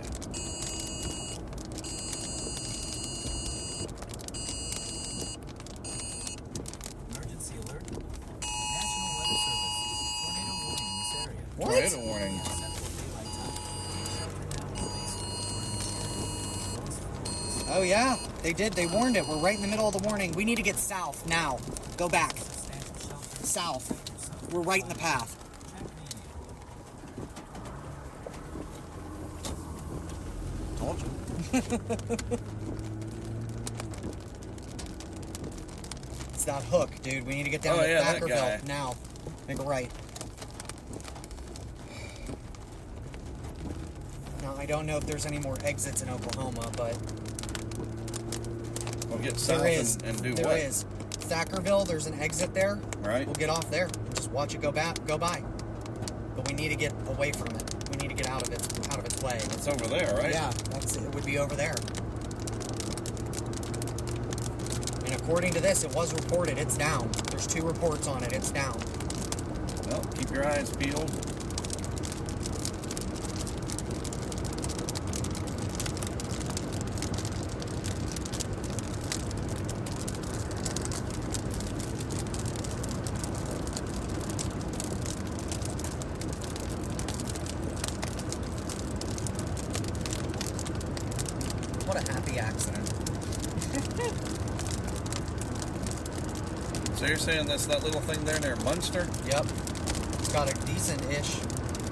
Emergency alert. National Weather Service. Tornado warning in this area. What? Tornado warning. Central daylight time. Take shelter now in the basement. Oh yeah, they did. They warned it. We're right in the middle of the warning. We need to get south now. Go back. Substantial shelter. South. We're right in the path. Check media. Told you. that hook, dude. We need to get down to that Thackerville guy. now. Make a right. Now, I don't know if there's any more exits in Oklahoma, but We'll get south there is. and do There what? is. Thackerville, there's an exit there. Right. We'll get off there and just watch it go by. But we need to get away from it. We need to get out of its way. It's over there, right? Yeah, it would be over there. And according to this, it was reported. It's down. There's 2 reports on it. It's down. Well, keep your eyes peeled. What a happy accident. So you're saying that's that little thing there near Munster? Yep. It's got a decent-ish,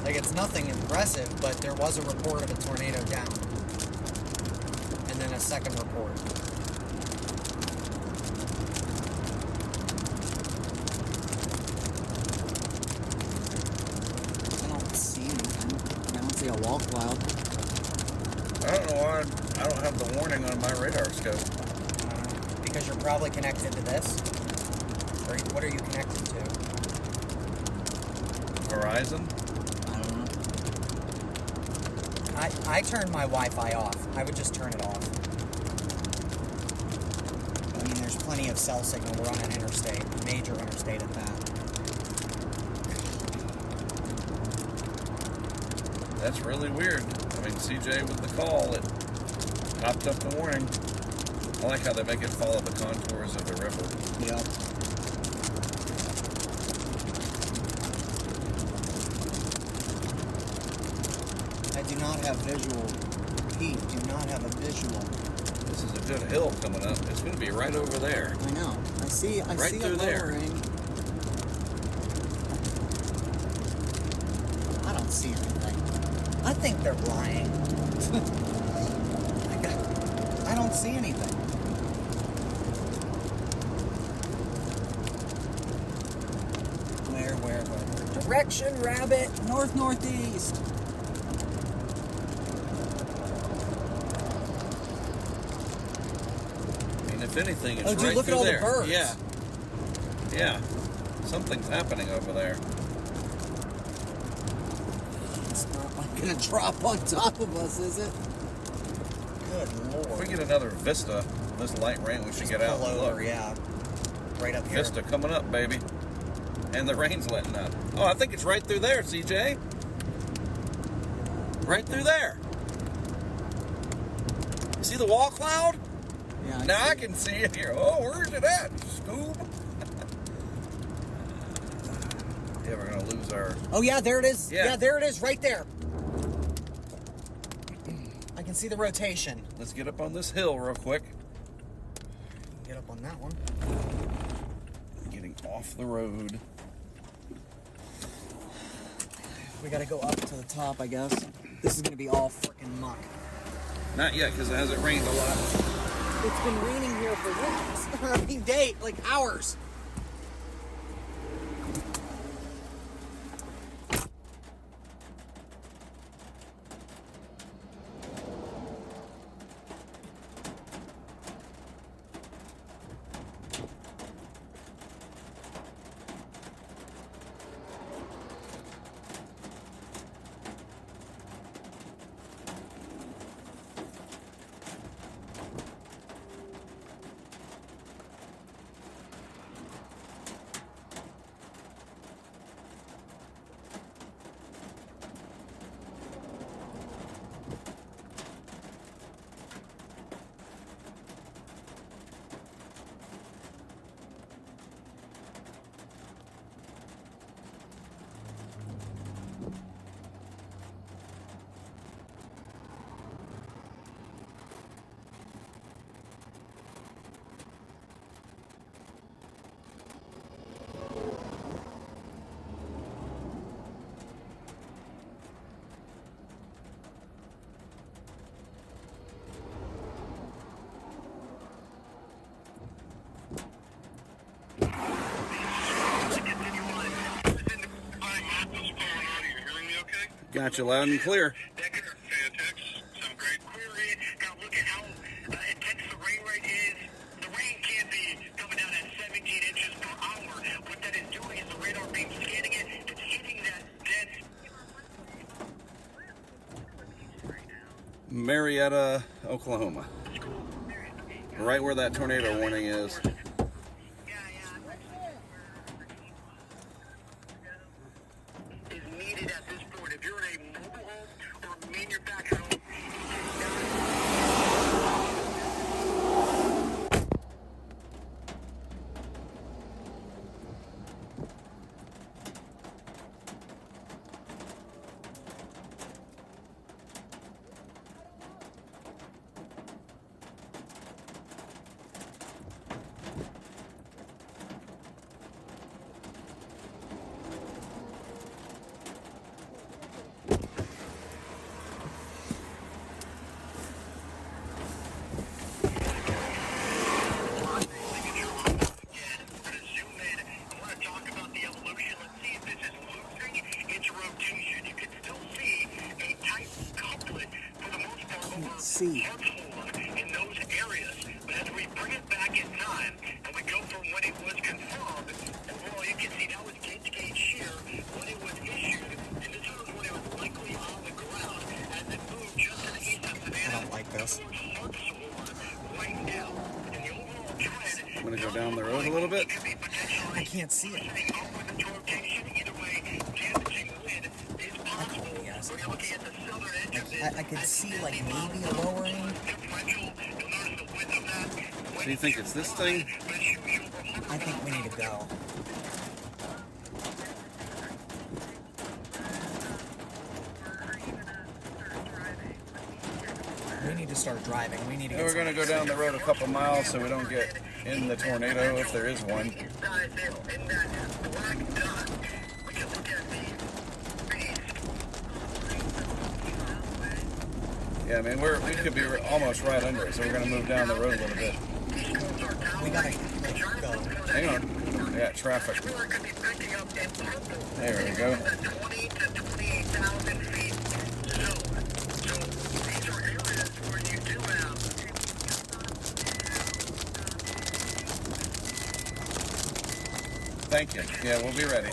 like it's nothing impressive, but there was a report of a tornado down. And then a second report. I don't see anything. I don't see a wall cloud. I don't know why I don't have the warning on my radar scope. Because you're probably connected to this. Or what are you connected to? Horizon? I don't know. I turned my Wi-Fi off. I would just turn it off. I mean, there's plenty of cell signal. We're on an interstate, major interstate at that. That's really weird. I mean, CJ with the call, it popped up the warning. I like how they make it follow the contours of the river. Yep. I do not have visual. Pete, do not have a visual. This is a good hill coming up. It's going to be right over there. I know. I see Right it through there. lowering. I don't see anything. I think they're lying. I don't see anything. Where? Direction, rabbit. North-northeast. I mean, if anything, it's Oh, dude, right look at through all the there. birds. Yeah. Something's happening over there. It's not like gonna drop on top of us, is it? Good If we lord. get another vista, this light rain, we should get out Pull and over, look. yeah. Right up here. Vista coming up, baby. And the rain's letting up. Oh, I think it's right through there, CJ. Right through there. See the wall cloud? Yeah. Now see I it. can see it here. Oh, where's it at, Scoob? Yeah, we're going to lose our... Oh, yeah, there it is. Yeah. Yeah, there it is, right there. I can see the rotation. Let's get up on this hill real quick. Get up on that one. Getting off the road. We gotta go up to the top, I guess. This is gonna be all freaking muck. Not yet, because it hasn't rained a lot. It's been raining here for weeks. I mean, like hours. Got you loud and clear. Decker, Fantex, some great query. Now look at how intense the rain rate is. The rain can't be coming down at 17 inches per hour. What that is doing is the radar beam scanning it. It's hitting that dead. Marietta, Oklahoma. Right where that tornado warning is. Is needed at this point. If you're in a mobile home or manufactured home, See. in those areas. But as we bring it back in time and we go from when it was confirmed, overall you can see that was gauge shear when it was issued, and this was when it was likely on the ground as it moved just to the east of Savannah. I don't like this. Right now, and the overall trend. I'm gonna go down the road a little bit. I can't see it. I could see like maybe a lowering. So you think it's this thing? I think we need to go. We need to start driving. We need to. We're gonna go down the road a couple miles so we don't get in the tornado if there is one. Yeah, I mean, we could be almost right under it, so we're going to move down the road a little bit. We got to go. Hang on. I got traffic. There we go. Thank you. Yeah, we'll be ready.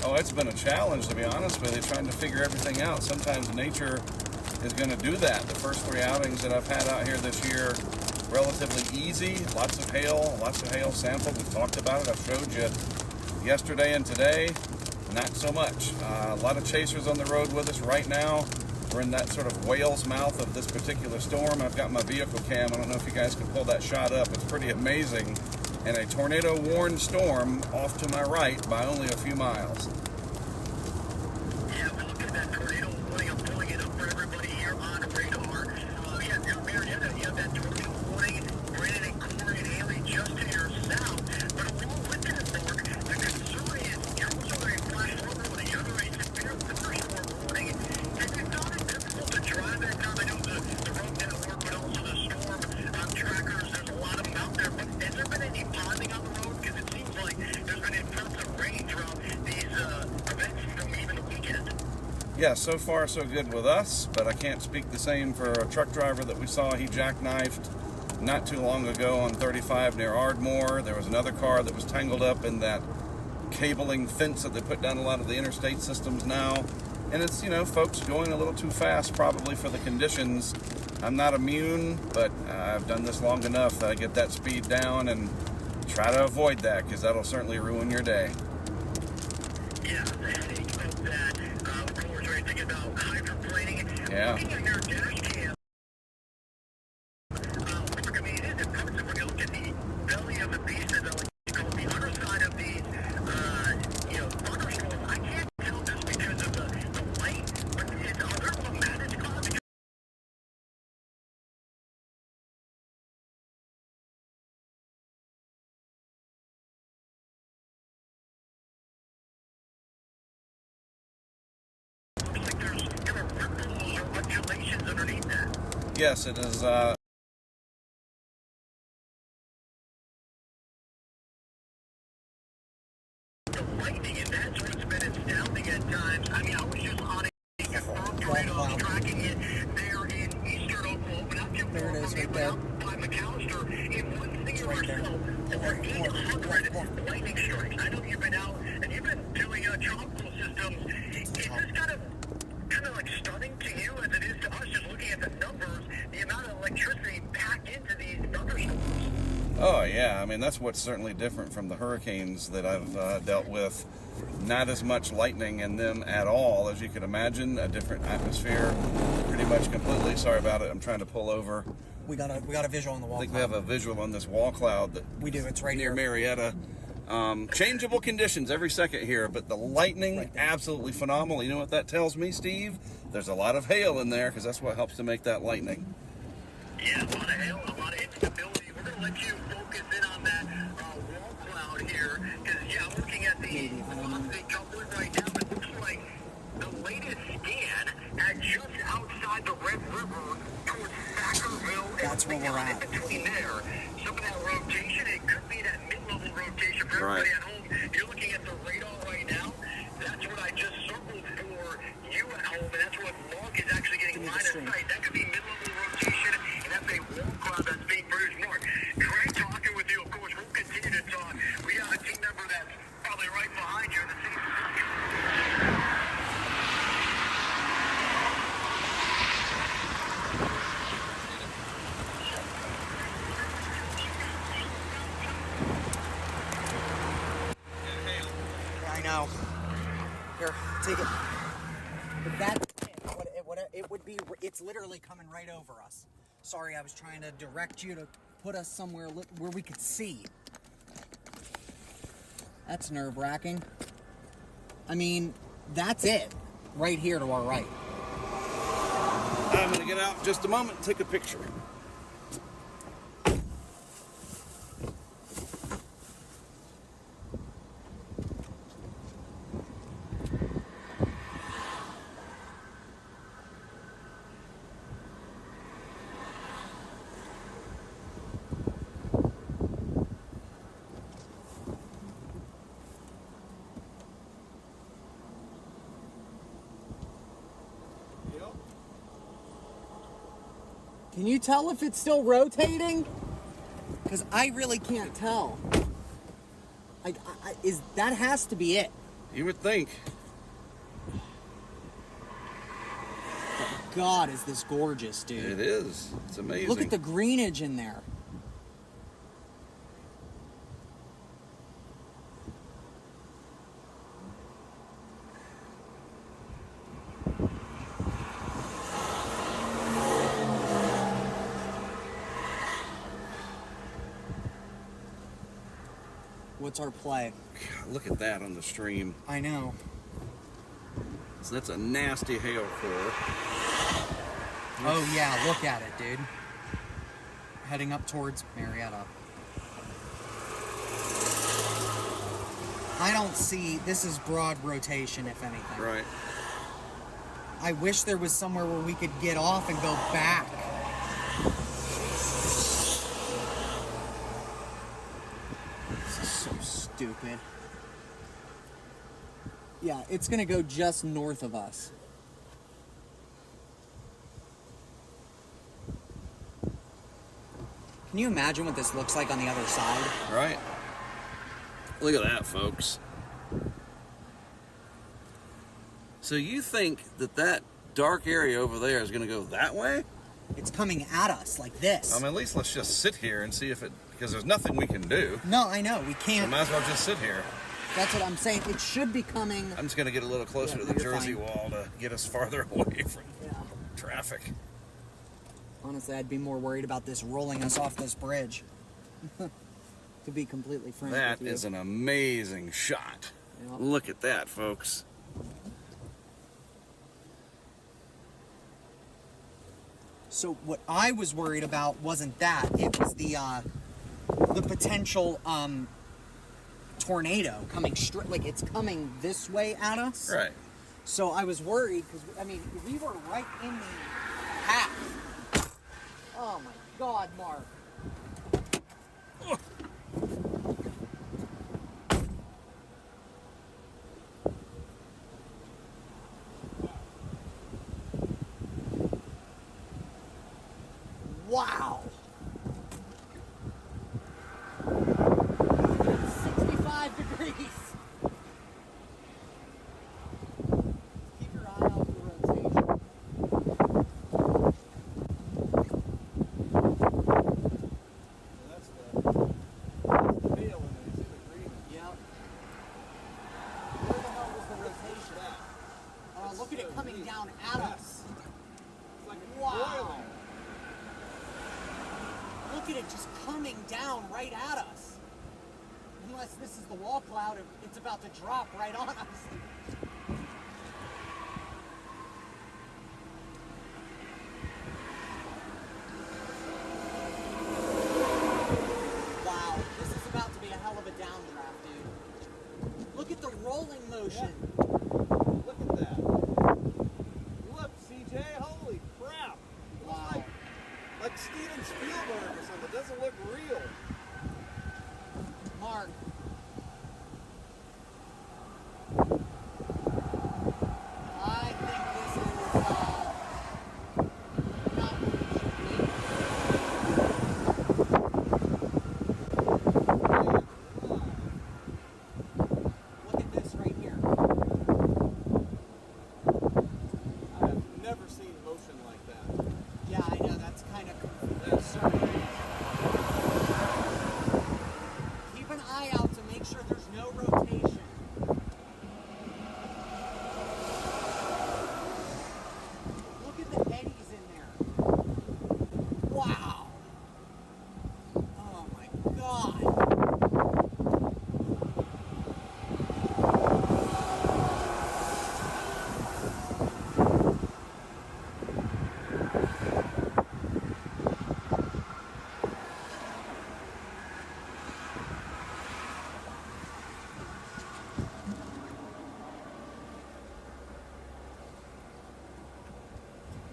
Oh, it's been a challenge, to be honest with you, trying to figure everything out. Sometimes nature is going to do that. The first 3 outings that I've had out here this year, relatively easy. Lots of hail sampled. We've talked about it. I've showed you yesterday and today. Not so much. A lot of chasers on the road with us right now. We're in that sort of whale's mouth of this particular storm. I've got my vehicle cam. I don't know if you guys can pull that shot up. It's pretty amazing. And a tornado-warned storm off to my right by only a few miles. Yeah, we're looking at that tornado warning. I'm pulling it up for everybody here on radar. Yeah, near Marietta, you have that tornado warning. Brandon and Corey and Haley just to your south. But along with that, Mark, the concern is you're also going to flash over with the other agent there with the first storm warning. Have you found it difficult to drive that time? I know the road network, but also the storm trackers. There's a lot of them out there. But has there been any ponding on the road? Because it seems like there's been intensive rain throughout these events from even the weekend. Yeah, so far so good with us, but I can't speak the same for a truck driver that we saw. He jackknifed not too long ago on 35 near Ardmore. There was another car that was tangled up in that cabling fence that they put down a lot of the interstate systems now. And it's, you know, folks going a little too fast probably for the conditions. I'm not immune, but I've done this long enough that I get that speed down and try to avoid that, because that'll certainly ruin your day. Yeah, the headache of that. Of course, right, thinking about hydroplaning. Yeah. Looking at your dash cam, Mark, I mean, it is impressive when you look at the belly of the beast, as I like to call it, the underside of these, thunderstorms. I can't tell just because of the light, but are there some managed clouds? Looks like there's kind of ripples or undulations underneath that. Yes, it is. The lightning, and that's what's been astounding at times. I mean, I was just on a confirmed tornado. I was tracking it there in eastern Oklahoma, not too There far it is, from me, right but there. out by McAllister, in one singular right there. cell, over 800 lightning strikes. I know you've been out, and you've been doing tropical systems. Is this kind of like stunning to you as it is to us, just looking at the numbers, the amount of electricity packed into these thunderstorms? Oh yeah, I mean, that's what's certainly different from the hurricanes that I've dealt with. Not as much lightning in them at all, as you can imagine. A different atmosphere, pretty much completely. Sorry about it. I'm trying to pull over. We got a visual on the wall. I think we have a visual on this wall cloud that We do. It's right near here. Marietta. Changeable conditions every second here, but the lightning, absolutely phenomenal. You know what that tells me, Steve? There's a lot of hail in there, because that's what helps to make that lightning. Yeah, a lot of hail, a lot of instability. We're going to let you focus in on that wall cloud here, because, yeah, I'm looking at the velocity coupler right now. It looks like the latest scan at just outside the Red River towards Thackerville. That's where we're at. In between there, some of that rotation, it could be that mid-level rotation for everybody at home. You're looking at the radar right now. That's what I just circled for you at home, and that's what Mark is actually getting line of sight. That could be mid-level rotation, and that's a wall cloud that's being produced. Mark, great talking with you. Of course, we'll continue to talk. We got a team member that's probably right behind you in the city. I know. Here, take it. But that's it would be. It's literally coming right over us. Sorry, I was trying to direct you to put us somewhere where we could see. That's nerve-wracking. I mean, that's it. Right here to our right. I'm going to get out in just a moment and take a picture. Can you tell if it's still rotating? Because I really can't tell. That has to be it. You would think. God, is this gorgeous, dude. It is. It's amazing. Look at the greenage in there. What's our play? God, look at that on the stream. I know. So that's a nasty hail core. Oh yeah, look at it, dude. Heading up towards Marietta. I don't see, this is broad rotation, if anything. Right. I wish there was somewhere where we could get off and go back. This is so stupid. Yeah, it's gonna go just north of us. Can you imagine what this looks like on the other side? Right. Look at that, folks. So you think that dark area over there is going to go that way? It's coming at us like this. I mean, at least let's just sit here and see if it, because there's nothing we can do. No, I know. We We can't. might as well just sit here. That's what I'm saying. It should be coming. I'm just going to get a little closer Yeah, to the you're Jersey fine. wall to get us farther away from Yeah. traffic. Honestly, I'd be more worried about this rolling us off this bridge. To be completely frank That with you. is an amazing shot. Yeah. Look at that, folks. So what I was worried about wasn't that. It was the potential tornado coming straight, like it's coming this way at us. Right. So I was worried because, I mean, we were right in the path. Oh my God, Mark. Wow. 65 degrees. Keep your eye out for rotation. That's the veil in there. You see the green? Yep. Where the hell was the rotation? Look at it coming down at us. It's like a Wow. Look at it just coming down right at us. Unless this is the wall cloud, it's about to drop right on us. Wow, this is about to be a hell of a downdraft, dude. Look at the rolling motion. Look at that. Look, CJ, holy crap. It looks Wow. like Steven Spielberg or something. It doesn't look real. Mark. I think this is not what it should be. Look at this right here. I have never seen motion like that. Yeah, I know, that's kind of concerning. Keep an eye out to make sure there's no rotation. Look at the eddies in there. Wow. Oh my God.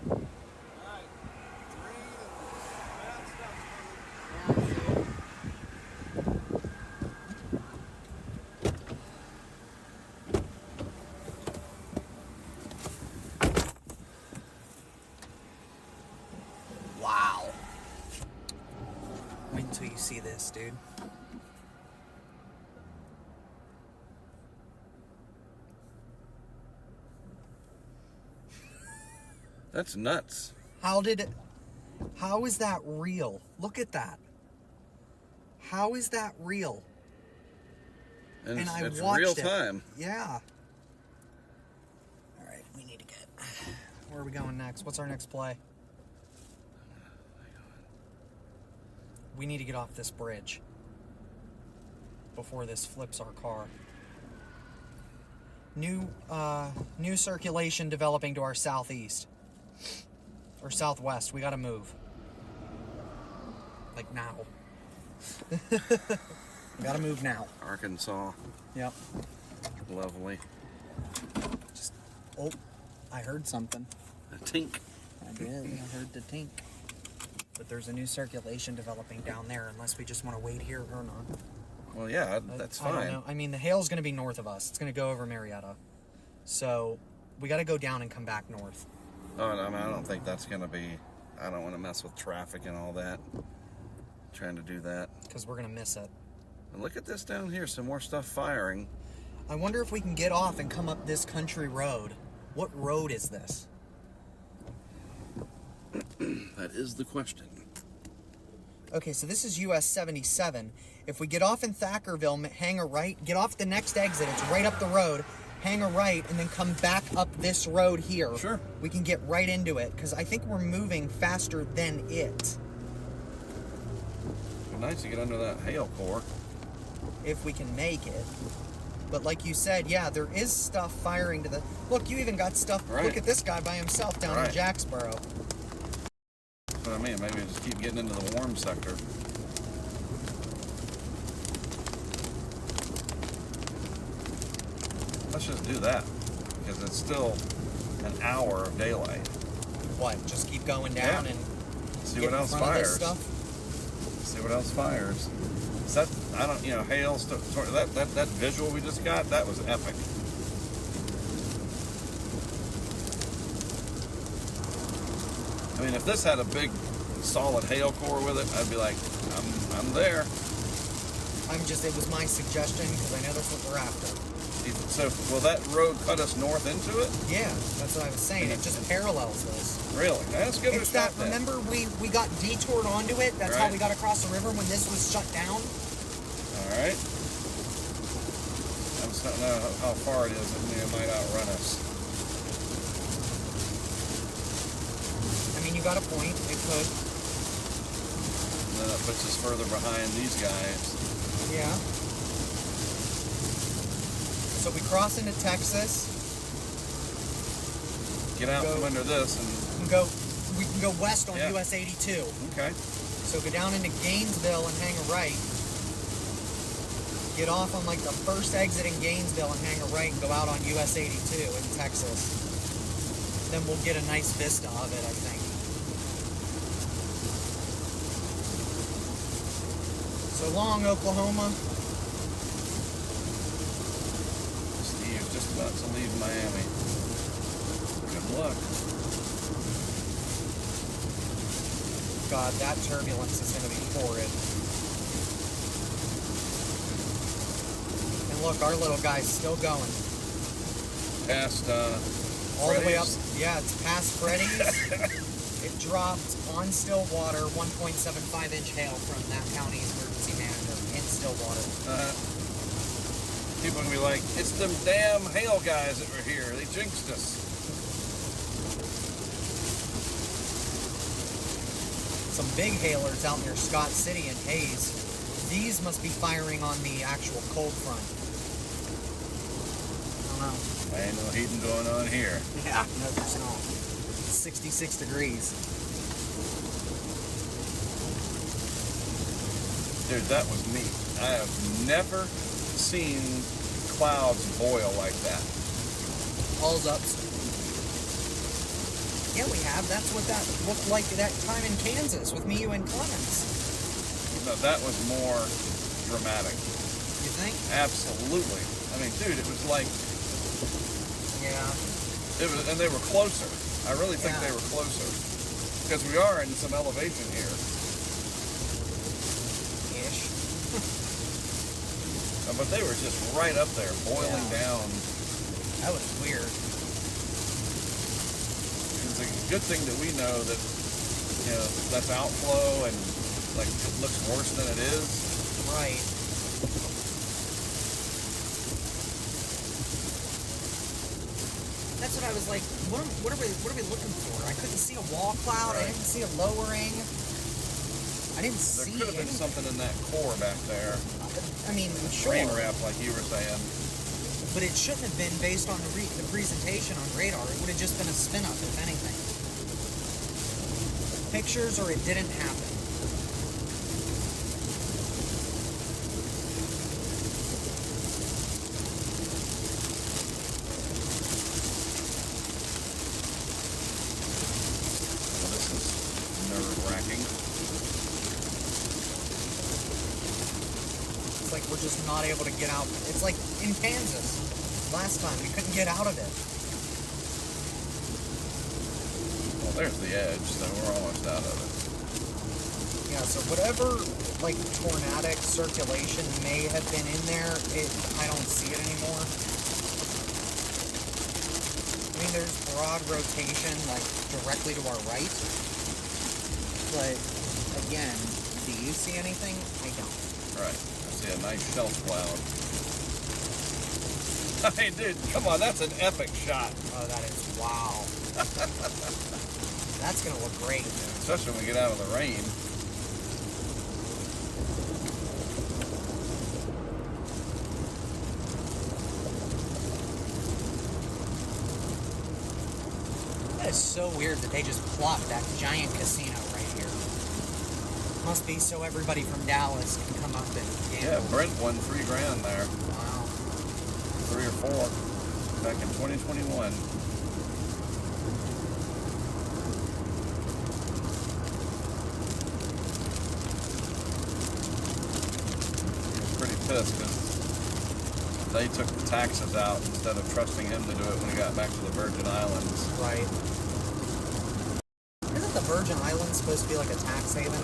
Alright. Rain and bad stuff Yeah, I see it. Wow. Wait until you see this, dude. That's nuts. How is that real? Look at that. How is that real? And, And I it's watched real it. time. Yeah. All right, we need to get. Where are we going next? What's our next play? We need to get off this bridge before this flips our car. New circulation developing to our southeast or southwest. We got to move. Like now. We got to move now. Arkansas. Yep. Lovely. Oh, I heard something. A tink. I did. I heard the tink. But there's a new circulation developing down there, unless we just want to wait here or not. Well, yeah, that's I fine. don't know. I mean, the hail's going to be north of us. It's going to go over Marietta. So we got to go down and come back north. Oh, I mean, I don't think that's going to be... I don't want to mess with traffic and all that. Trying to do that. Because we're going to miss it. And look at this down here. Some more stuff firing. I wonder if we can get off and come up this country road. What road is this? That is the question. Okay, so this is US 77. If we get off in Thackerville, hang a right, get off the next exit, it's right up the road, hang a right, and then come back up this road here. Sure. We can get right into it, because I think we're moving faster than it. It'd be nice to get under that hail core. If we can make it. But like you said, yeah, there is stuff firing to the... Look, you even got stuff... Right. Look at this guy by himself down in Jacksboro. That's what I mean. Maybe just keep getting into the warm sector. Let's just do that. Because it's still an hour of daylight. What, just keep going down and... See get what in else front of this fires. stuff? See what else fires. Is that, I don't, you know, hail, that visual we just got, that was epic. I mean, if this had a big, solid hail core with it, I'd be like, I'm there. It was my suggestion, because I know that's what we're after. So, will that road cut us north into it? Yeah, that's what I was saying. It just parallels this. Really? Let's give it a It's shot that, remember we got detoured onto it? That's how we got across the river when this was shut down? Alright. I just don't know how far it is. It might outrun us. I mean, you got a point. It could. And then that puts us further behind these guys. Yeah. So we cross into Texas. Get out from under this and we can go west on US 82. Okay. So go down into Gainesville and hang a right. Get off on like the first exit in Gainesville and hang a right and go out on US 82 in Texas. Then we'll get a nice vista of it, I think. So long, Oklahoma. Steve's just about to leave Miami. Good luck. God, that turbulence is going to be horrid. And look, our little guy's still going. Past, all the way up. Freddy's? Yeah, it's past Freddy's. It dropped on Stillwater 1.75-inch hail from that county's emergency manager in Stillwater. People are going to be like, it's them damn hail guys that were here. They jinxed us. Some big hailers out near Scott City and Hayes. These must be firing on the actual cold front. I don't know. Ain't no heating going on here. Yeah, no, there's not. It's 66 degrees. Dude, that was neat. I have never seen clouds boil like that. All's up. Yeah, we have. That's what that looked like that time in Kansas with me, you, and Clemens. No, that was more dramatic. You think? Absolutely. I mean, dude, it was like... Yeah. It was, and they were closer. I really think they were closer. Because we are in some elevation here. Ish. But they were just right up there, boiling down. That was weird. It's a good thing that we know that, you know, that's outflow and, like, it looks worse than it is. Right. That's what I was like, what are we looking for? I couldn't see a wall cloud. I didn't see a lowering. I didn't see There could have been something in that core back there. I mean, sure. Frame wrap, like you were saying. But it shouldn't have been based on the presentation on radar. It would have just been a spin up, if anything. Pictures or it didn't happen. We're just not able to get out. It's like in Kansas last time. We couldn't get out of it. Well, there's the edge, so we're almost out of it. Yeah, so whatever, like, tornadic circulation may have been in there, I don't see it anymore. I mean, mean, there's broad rotation, like, directly to our right. But, again, do you see anything? I don't. Right. I see a nice shelf cloud. Hey, dude, come on, that's an epic shot. Oh, that is, wow. That's going to look great. Especially when we get out of the rain. That is so weird that they just plopped that giant casino right here. Must be so everybody from Dallas can come up and gamble. Yeah, Brent won $3 grand there. Wow. 3 or 4 back in 2021. He was pretty pissed because they took the taxes out instead of trusting him to do it when he got back to the Virgin Islands. Right. Isn't the Virgin Islands supposed to be like a tax haven?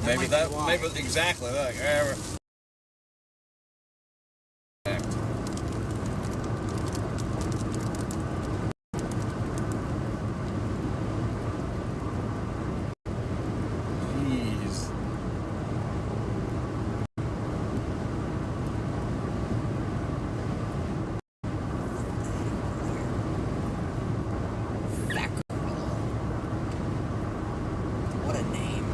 Maybe exactly that. Jeez. What a name.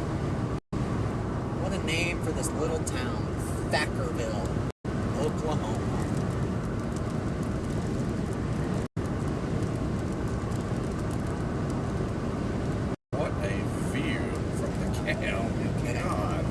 What a name for this little town. Thackerville, Oklahoma. What a view from the canal. God.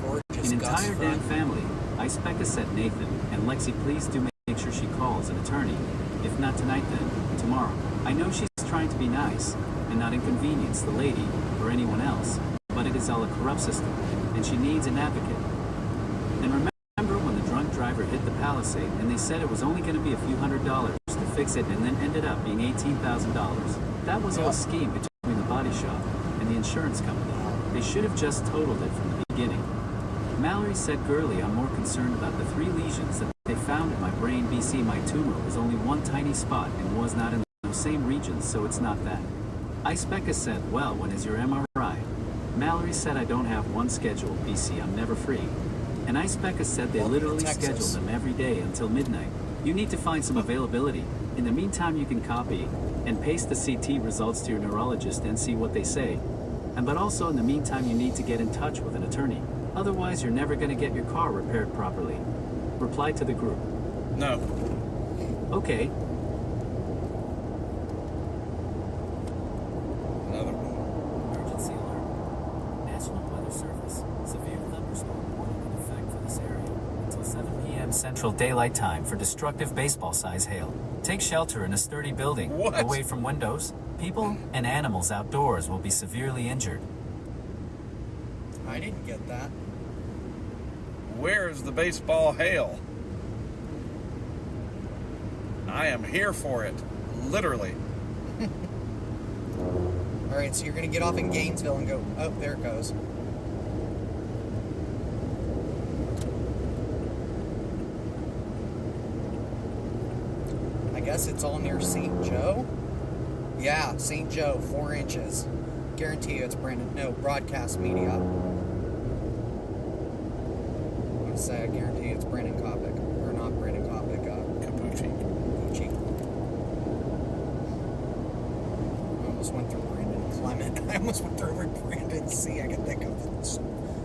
Gorgeous An Gus entire damn front. family. I spec said Nathan, and Lexi, please do make sure she calls an attorney. If not tonight, then tomorrow. I know she's trying to be nice and not inconvenience the lady or anyone else, but it is all a corrupt system, and she needs an advocate. And remember when the drunk driver hit the Palisade and they said it was only going to be a few $100s to fix it and then ended up being $18,000? That was all a scheme between the body shop and the insurance company. They should have just totaled it from the beginning. Mallory said, Gurley, I'm more concerned about the 3 lesions that they found in my brain. BC, my tumor was only one tiny spot and was not in the same regions, so it's not that. Icebecca said, well, when is your MRI? Mallory said, I don't have one schedule, BC, I'm never free. And Icebecca said they literally schedule them every day until midnight. You need to find some availability. In the meantime, you can copy and paste the CT results to your neurologist and see what they say. But also in the meantime, you need to get in touch with an attorney. Otherwise, you're never going to get your car repaired properly. Reply to the group. No. Okay. Another one. Emergency alert. National Weather Service. Severe thunderstorm warning in effect for this area until 7 p.m. Central Daylight Time for destructive baseball-size hail. Take shelter in a sturdy building. What? Away from windows. People and animals outdoors will be severely injured. I didn't get that. Where's the baseball hail? I am here for it. Literally. Alright, so you're going to get off in Gainesville and go, oh, there it goes. I guess it's all near St. Joe? Yeah, St. Joe, 4 inches. Guarantee you it's Brandon. No, broadcast media. I'm going to say I guarantee you it's Brandon Kopic. Or not Brandon Kopic, Capucci. Capucci. I almost went through Brandon Clement. I almost went through Brandon C. I can think of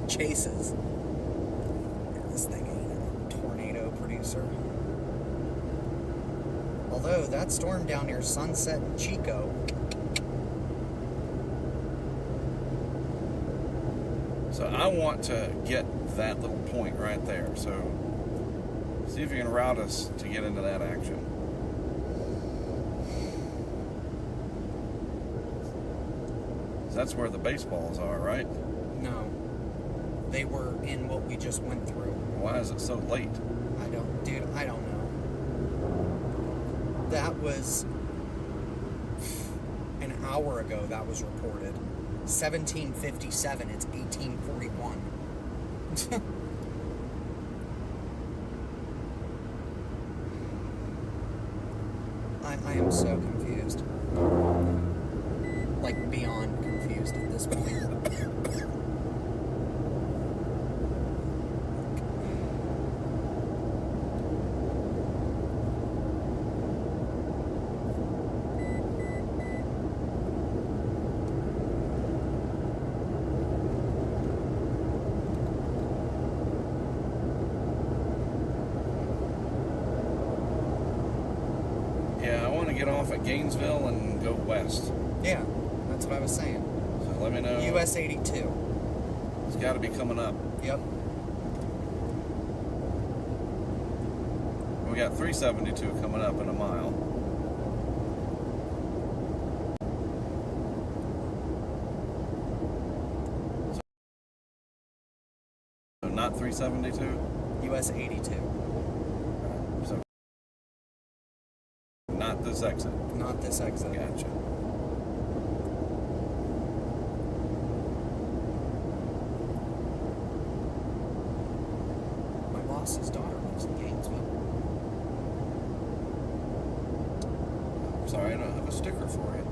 chases. Yeah, this thing ain't a tornado producer. Although that storm down near Sunset and Chico. So I want to get that little point right there. So see if you can route us to get into that action. That's where the baseballs are, right? No. They were in what we just went through. Why is it so late? I don't know. That was an hour ago that was reported. 1757, it's 1841. I am so confused. Like, beyond confused at this point. Get off at Gainesville and go west. Yeah, that's what I was saying. So let me know. US 82. It's got to be coming up. Yep. We got 372 coming up in a mile. So not 372? US 82. So not this exit. Not this exit. Gotcha. My boss's daughter lives in Gainesville. Sorry, I don't have a sticker for you.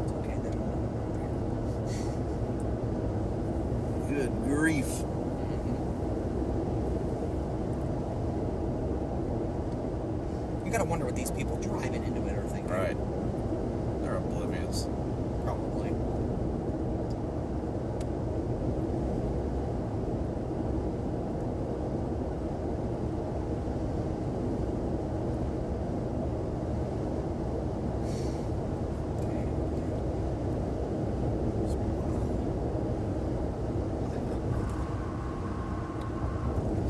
It's okay, they don't know. Good grief. You gotta wonder what these people driving into it are thinking. Right. They're oblivious. Probably.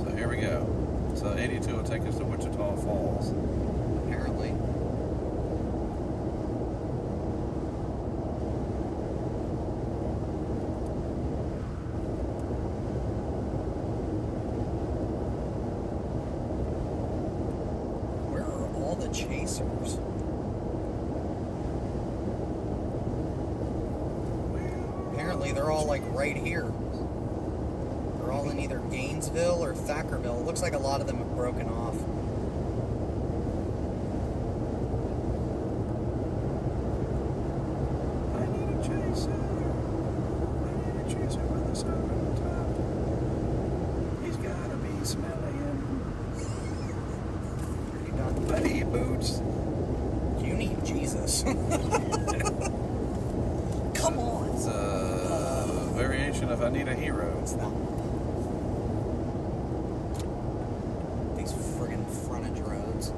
So here we go. So 82 will take us to Wichita Falls. Apparently. Where are all the chasers? Apparently they're all like right here. They're all in either Gainesville or Thackerville. It looks like a lot of them have broken off. I need a chaser. I need a chaser with a sun on top. He's gotta be smelling. Are you done? Buddy boots. You need Jesus. Come on. It's a variation of I Need a Hero. It's not. These friggin' frontage roads.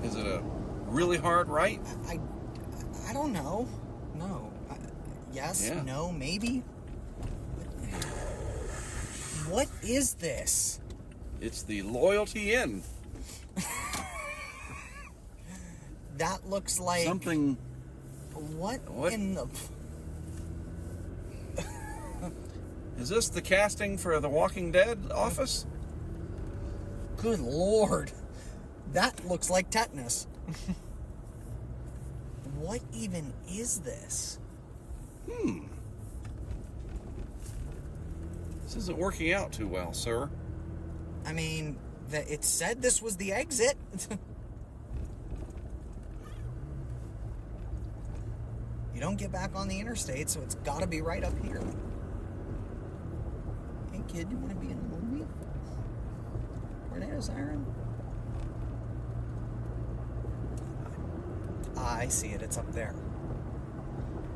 Is it a really hard right? I don't know. No. Yes, Yeah. no, maybe. What is this? It's the Loyalty Inn. That looks like Something. What in the? Is this the casting for the Walking Dead office? Good Lord, that looks like tetanus. What even is this? This isn't working out too well, sir. I mean, it said this was the exit. You don't get back on the interstate, so it's got to be right up here. Hey, kid, you want to be in a movie? Tornado siren? I see it. It's up there.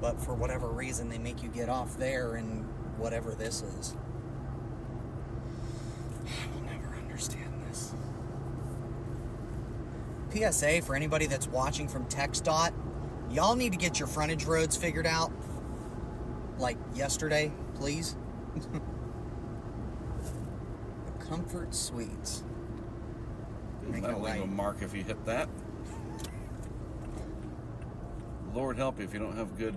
But for whatever reason, they make you get off there and whatever this is. I will never understand this. PSA for anybody that's watching from TxDOT. Y'all need to get your frontage roads figured out. Like yesterday, please. The Comfort Suites. Make it That'll leave right. a mark if you hit that. Lord help you if you don't have good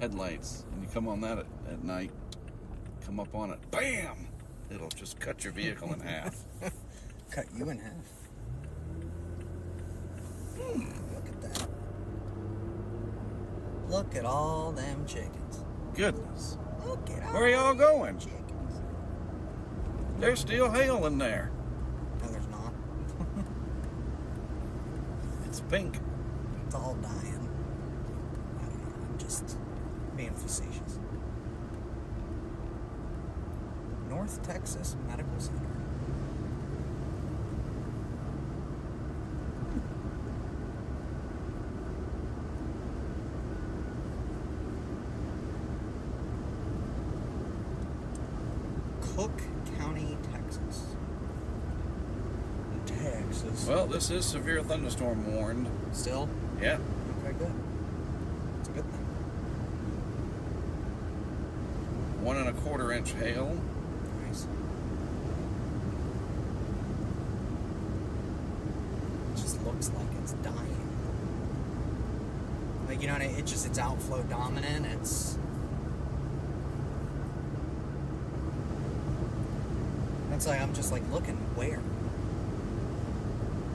headlights and you come on that at night, come up on it, bam! It'll just cut your vehicle in half. Cut you in half. Look at that. Look at all them chickens. Goodness. Look at all Where are y'all them going? chickens. There's still hail in there. No, there's not. It's pink. It's all dying. I don't know. I'm just being facetious. North Texas Medical Center. Cook County, Texas. Texas. Well, this is severe thunderstorm warned. Still? Yeah. Okay, good. It's a good thing. 1 1/4 inch hail. Nice. It just looks like it's dying. Like, you know, it's outflow dominant. It's like, I'm just like looking where?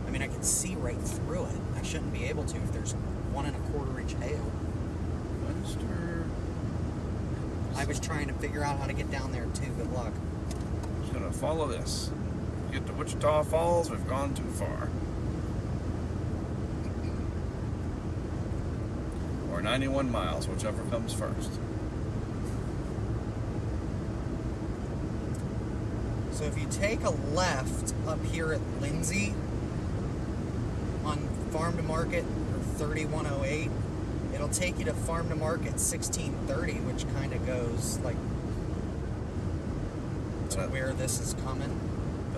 I mean, I can see right through it. I shouldn't be able to if there's 1 1/4 inch hail. Munster. I was trying to figure out how to get down there too. Good luck. Just gonna follow this. Get to Wichita Falls, we've gone too far. Or 91 miles, whichever comes first. So if you take a left up here at Lindsay on Farm to Market or 3108, it'll take you to Farm to Market 1630, which kind of goes like to where this is coming.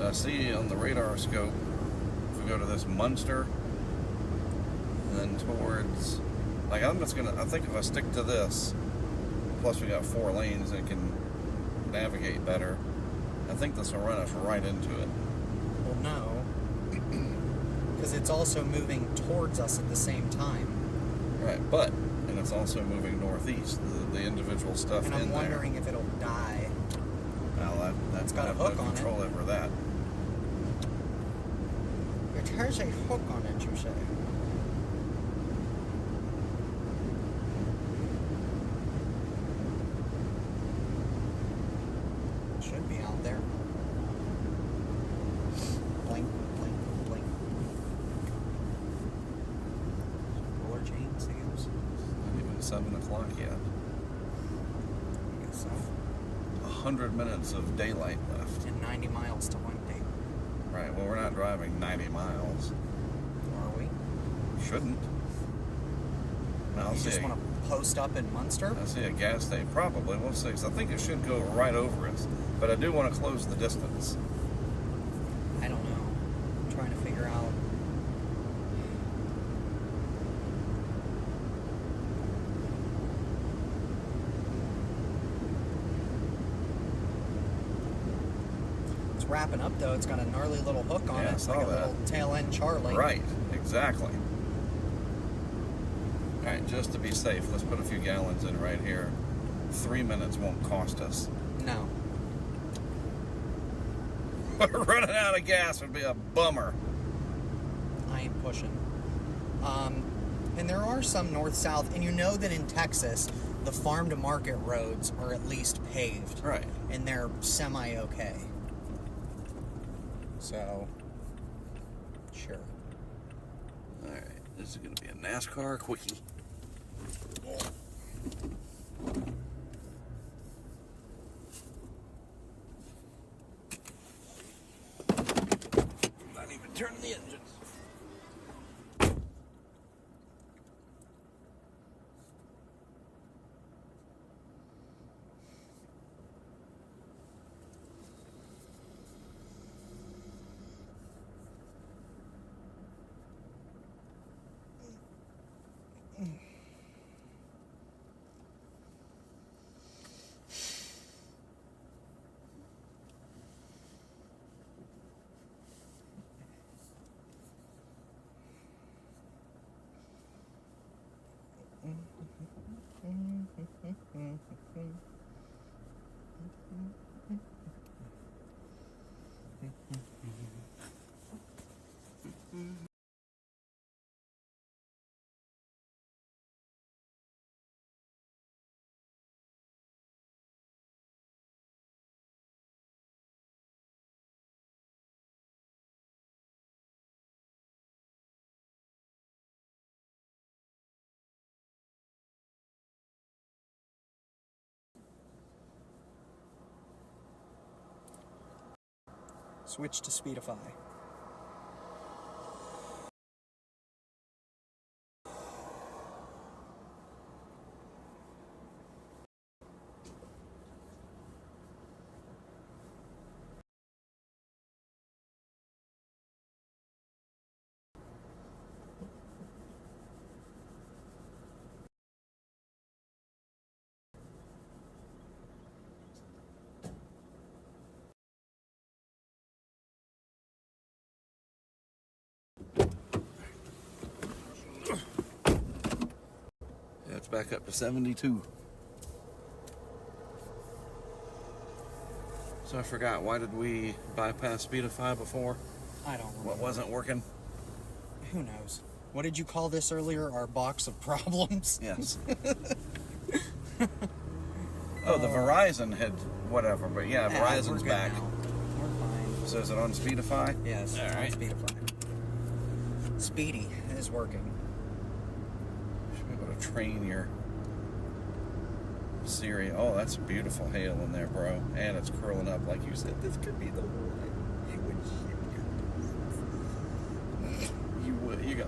I see on the radar scope, if we go to this Munster, and then towards, like I think if I stick to this, plus we got 4 lanes that can navigate better, I think this will run us right into it. Well, no, because it's also moving towards us at the same time. Right, and it's also moving northeast, the individual stuff And in I'm there. wondering if it'll die. Well, that's got a hook on it. control over that. It has a hook on it, you say? Should be out there. Blink, blink, blink. Roller chain seals. Not even 7 o'clock yet. I guess so. 100 minutes of daylight left. And 90 miles to one date. Right, well, we're not driving 90 miles. Are we? Shouldn't. Now, I'll You see just want to post up in Munster? I see a gas station. Probably. We'll see. 'Cause I think it should go right over us. But I do want to close the distance. I don't know. I'm trying to figure out. It's wrapping up though. It's got a gnarly little hook on Yeah, I it. saw Like a that. little tail end Charlie. Right, exactly. All right, just to be safe, let's put a few gallons in right here. 3 minutes won't cost us. No. Running out of gas would be a bummer. I ain't pushing. And there are some north-south, and you know that in Texas, the farm-to-market roads are at least paved. Right. And they're semi-okay. So, sure. All right, this is going to be a NASCAR quickie. Not even turning the engines. Switch to Speedify. Yeah, it's back up to 72. So I forgot, why did we bypass Speedify before? I don't remember. What wasn't working? Who knows? What did you call this earlier? Our box of problems? Yes. Oh, the Verizon had whatever, but yeah, we're Verizon's good back. now. We're fine. So is it on Speedify? Yes, All it's right. on Speedify. Speedy is working. Should be able to train your Siri. Oh, that's beautiful hail in there, bro. And it's curling up like you said. This could be the one. You would. You go.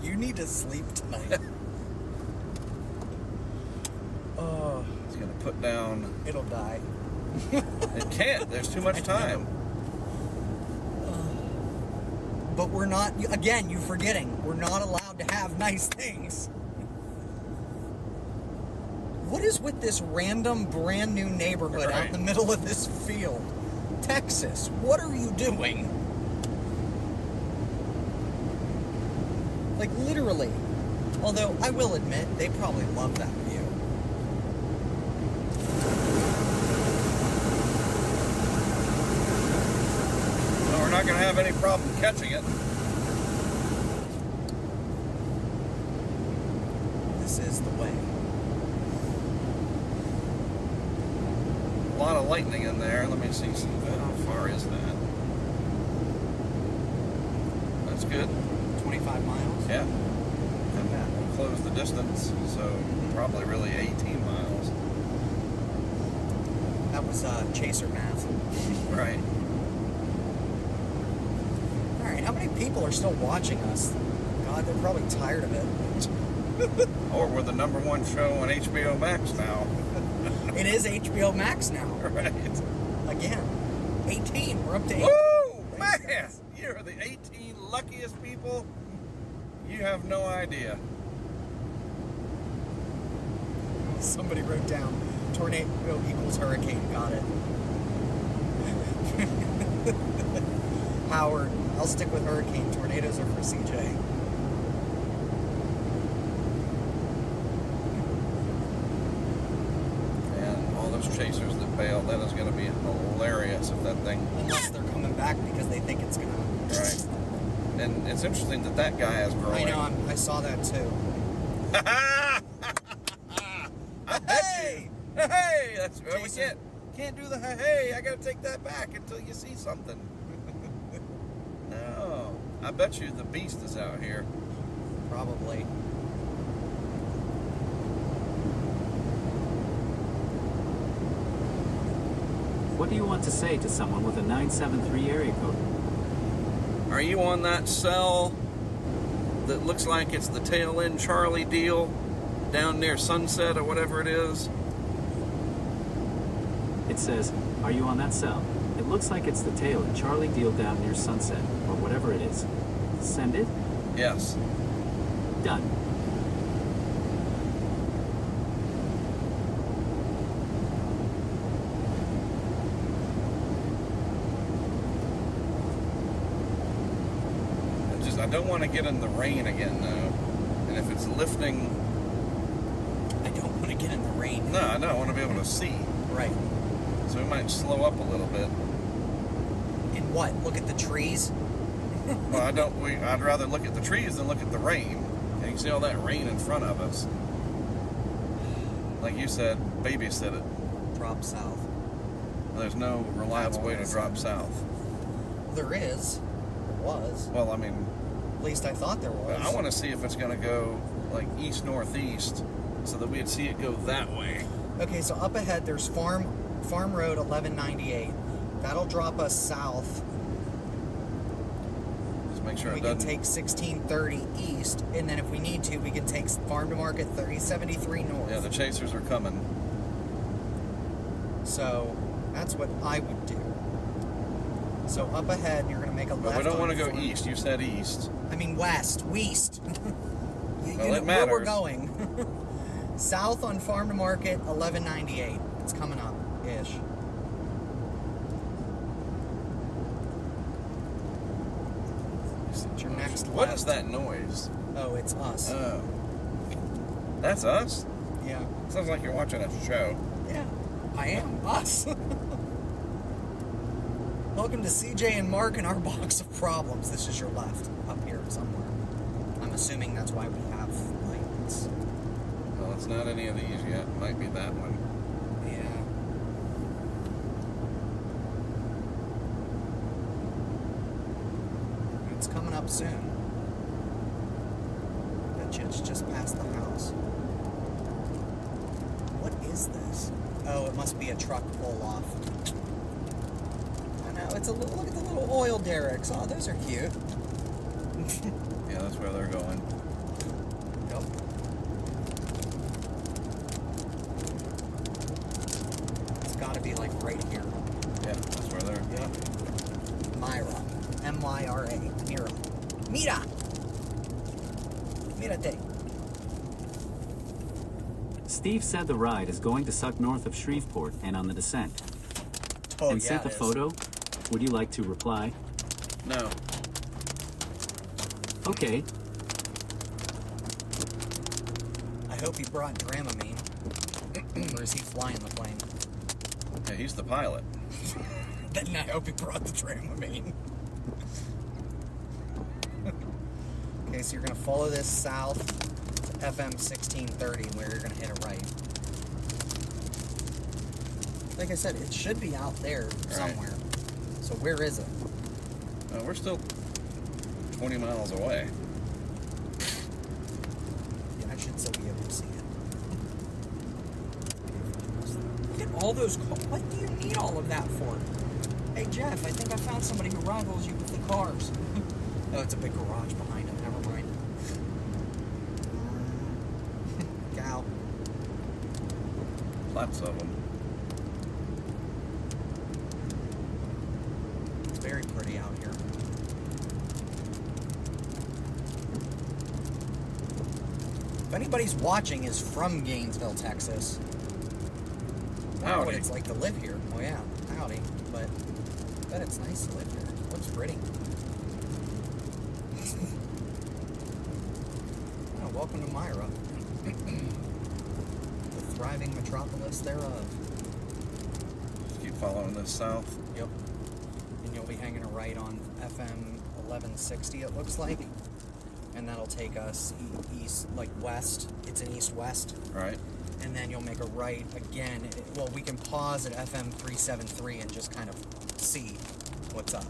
You need to sleep tonight. Oh, It's gonna put down. it'll die. It can't. There's too much time. But we're not, again, you're forgetting, we're not allowed to have nice things. What is with this random brand new neighborhood out in the middle of this field? Texas, what are you doing? Like, literally. Although, I will admit, they probably love that view. So we're not gonna have any problem catching it. This is the way. A lot of lightning in there. Let me see. How far is that? That's good. 25 miles? Yeah. And we'll close the distance, so probably really 18 miles. That was chaser math. Right. Alright, how many people are still watching us? God, they're probably tired of it. Or we're the #1 show on HBO Max now. It is HBO Max now. Right. Again. 18. We're up to 18. Woo! Man! You're the 18 luckiest people. You have no idea. Somebody wrote down tornado equals hurricane. Got it. Howard, I'll stick with hurricane. Tornadoes are for CJ. And all those chasers that bailed, that is going to be hilarious if that thing... Unless they're coming back because they think it's gonna. Right. And it's interesting that that guy is growing. I know. I saw that too. Hey! Hey! That's we can't do the hey. I got to take that back until you see something. No. I bet you the beast is out here. Probably. What do you want to say to someone with a 973 area code? Are you on that cell that looks like it's the tail end Charlie deal down near Sunset or whatever it is? It says, are you on that cell? It looks like it's the tail and Charlie deal down near Sunset, or whatever it is. Send it? Yes. Done. I don't want to get in the rain again, though. And if it's lifting... I don't want to get in the rain. No, I want to be able to see. Right. So we might slow up a little bit. And what? Look at the trees? Well, I'd rather look at the trees than look at the rain. And you can see all that rain in front of us. Like you said, babysit it. Drop south. There's no reliable way to drop south. There is. There was. Well, I mean... At least I thought there was. I want to see if it's going to go, like, east-northeast, so that we'd see it go that way. Okay, so up ahead there's farm Farm Road 1198. That'll drop us south. Just make sure We it can doesn't. take 1630 east, and then if we need to, we can take Farm to Market 3073 north. Yeah, the chasers are coming. So that's what I would do. So up ahead, you're going to make a left. But we don't on want to go Farm- east. You said east. I mean west. West. You Well, know it where we're matters. going. South on Farm to Market 1198. It's coming up ish. It's your next What left. is that noise? Oh, it's us. Oh. That's us? Yeah. Sounds like you're watching a show. Yeah, I am. Us. Welcome to CJ and Mark and our box of problems. This is your left, up here somewhere. I'm assuming that's why we have lights. Well, it's not any of these yet. It might be that one. Yeah. It's coming up soon. Bet you it's just past the house. What is this? Oh, it must be a truck pull-off. I know, it's a little, look at the little oil derricks. Oh, those are cute. Yeah, that's where they're going. Yep. It's gotta be like right here. Yeah, that's where they're. Yep. Myra. M-Y-R-A. Mira. Mira! Mirate. Steve said the ride is going to suck north of Shreveport and on the descent. Oh, And yeah, sent a it is. photo. Would you like to reply? No. Okay. I hope he brought Dramamine. Or is he flying the plane? Yeah, he's the pilot. Then I hope he brought the Dramamine. Okay, so you're going to follow this south to FM 1630 where you're going to hit a right. Like I said, it should be out there somewhere. So where is it? We're still 20 miles away. Yeah, I should still be able to see it. Look at all those cars. What do you need all of that for? Hey, Jeff, I think I found somebody who rivals you with the cars. Oh, it's a big garage behind it. Never mind. Gal. Lots of them. It's very pretty out here. If anybody's watching is from Gainesville, Texas. I don't know what Howdy. it's like to live here. Well, yeah, howdy. But I bet it's nice to live here. It looks pretty. Oh, welcome to Myra. The thriving metropolis thereof. Just keep following this south. Yep. And you'll be hanging a right on FM 1160, it looks like. And that'll take us east, like west. It's an east-west. Right. And then you'll make a right again. Well, we can pause at FM 373 and just kind of see what's up.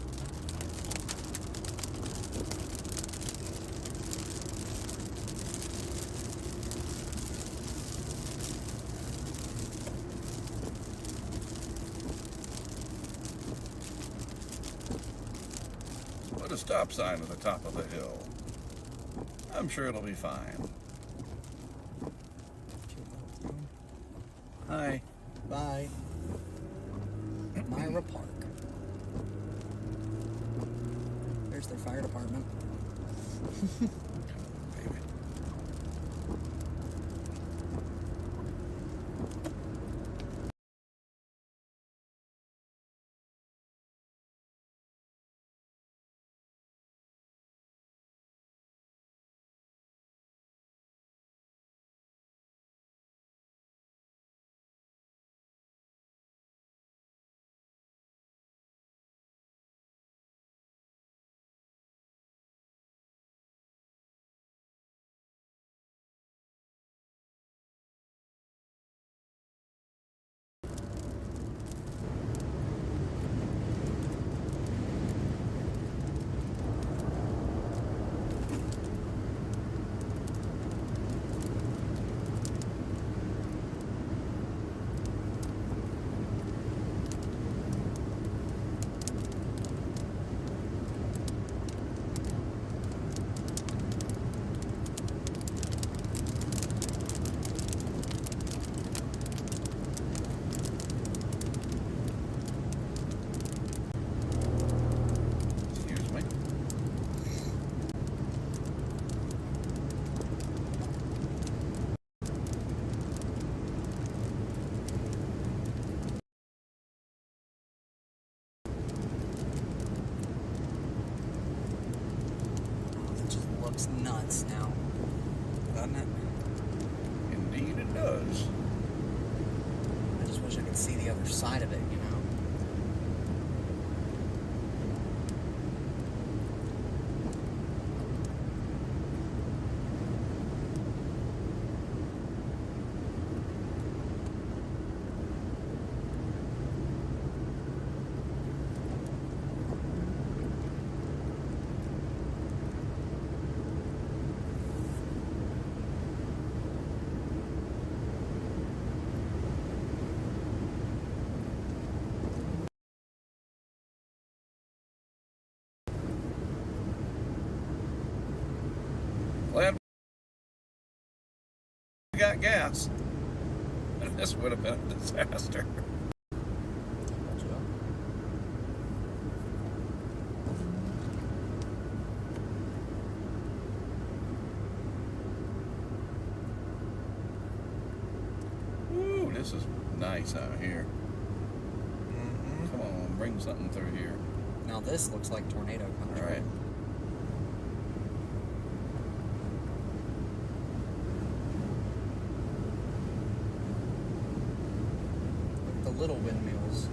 Put a stop sign at the top of the hill. I'm sure it'll be fine. Hi. Bye. Myra Park. There's their fire department. looks nuts now, doesn't it? Indeed it does. I just wish I could see the other side of it, you know? Glad we got gas. This would have been a disaster. Ooh, this is nice out here. Come on, bring something through here. Now this looks like tornado country. All right. The little windmills.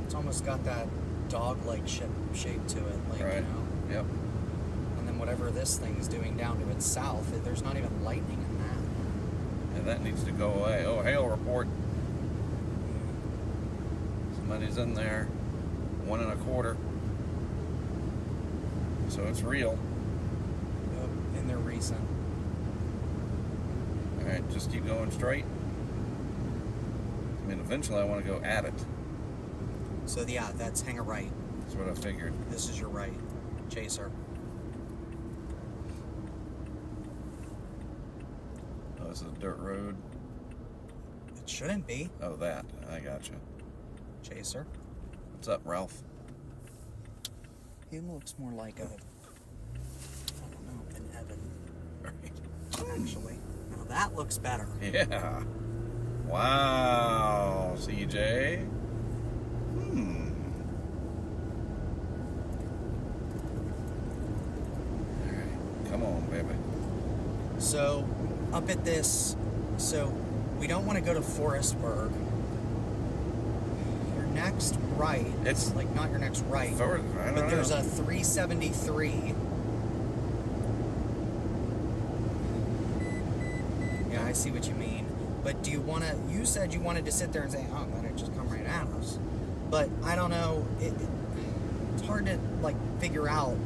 It's almost got that dog-like shape to it, like, Right. you know. Yep. And then whatever this thing's doing down to its south, there's not even lightning in that. And that needs to go away. Oh, hail report. Somebody's in there. 1 1/4. So it's real. Yep, and they're recent. Alright, just keep going straight. I mean, eventually I want to go at it. So yeah, that's hang a right. That's what I figured. This is your right. Chaser. Oh, this is a dirt road. It shouldn't be. Oh, that. I gotcha. Chaser. What's up, Ralph? He looks more like a, I don't know, an Evan. Right. Actually. Now that looks better. Yeah. Wow, CJ. Alright, come on, baby. So, up at this, so we don't want to go to Forestburg. Your next right, It's like not your next right, I don't but there's know. a 373. Yeah, I see what you mean. But do you want to, you said you wanted to sit there and say, oh, let it just come right at us. But I don't know, it's hard to, like, figure out.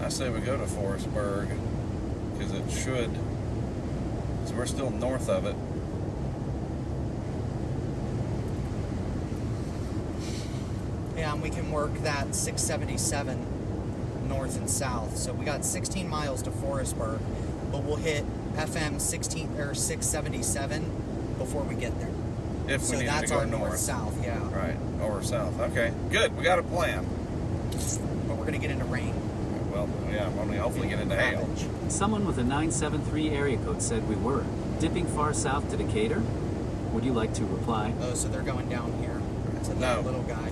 I say we go to Forestburg because it should, because we're still north of it. Yeah, and we can work that 677 north and south. So we got 16 miles to Forestburg, but we'll hit FM 16 or 677 before we get there. If we So need that's to go our north. north-south, yeah. Right, or south. Okay, good. We got a plan. But we're gonna get into rain. Well, yeah, we'll hopefully get into hail. Ravage. Someone with a 973 area code said we were dipping far south to Decatur. Would you like to reply? Oh, so they're going down here. To No. that little guy.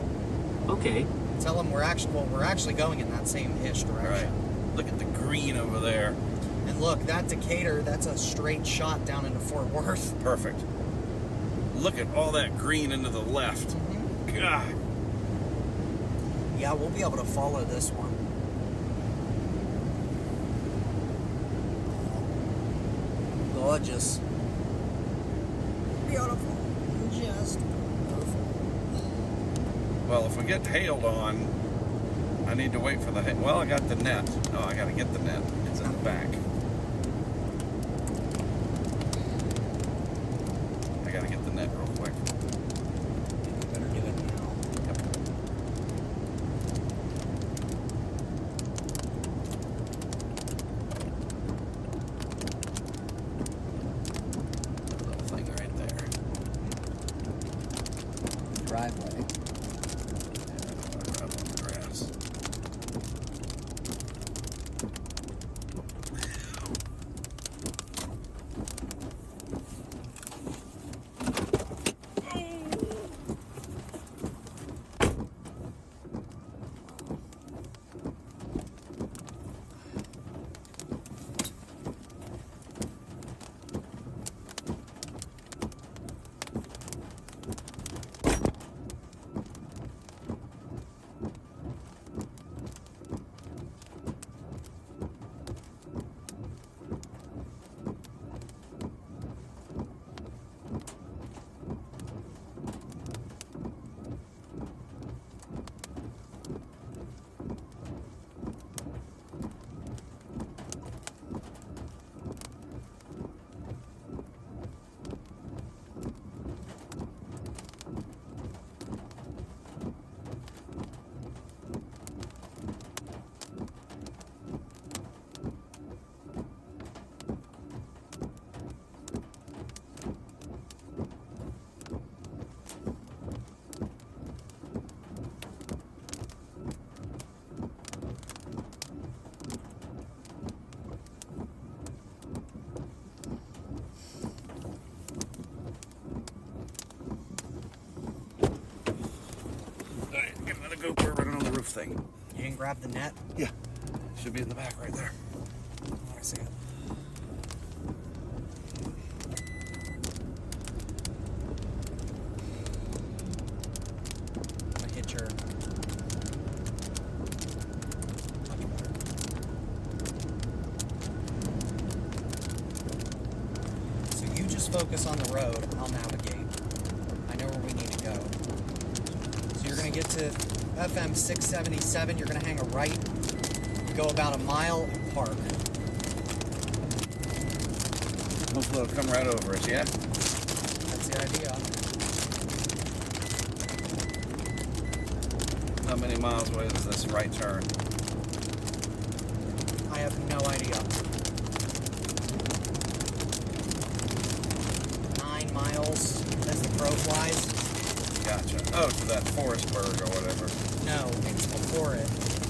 Okay. Tell them we're actually going in that same-ish Right. direction. Look at the green over there. And look, that Decatur, that's a straight shot down into Fort Worth. Perfect. Look at all that green into the left. God. Yeah, we'll be able to follow this one. Gorgeous. Beautiful. Just beautiful. Well, if we get hailed on, I need to wait for the hail. Well, I got the net. Oh, I got to get the net. It's in the back. I got to get the net real quick. Better do it now. Yep. Little thing right there. Driveway. Right on the grass. thing. You didn't grab the net? Yeah. Should be in the back right there. I see it. I'm gonna hit your... Much better. So you just focus on the road. I'll navigate. I know where we need to go. So you're gonna get to FM 677. You're gonna hang a right. Go about a mile and park. Hopefully it'll come right over us, yeah? That's the idea. How many miles away is this right turn? I have no idea. 9 miles as the crow flies. Gotcha. Oh, to that Forestburg or whatever. No, it's before it.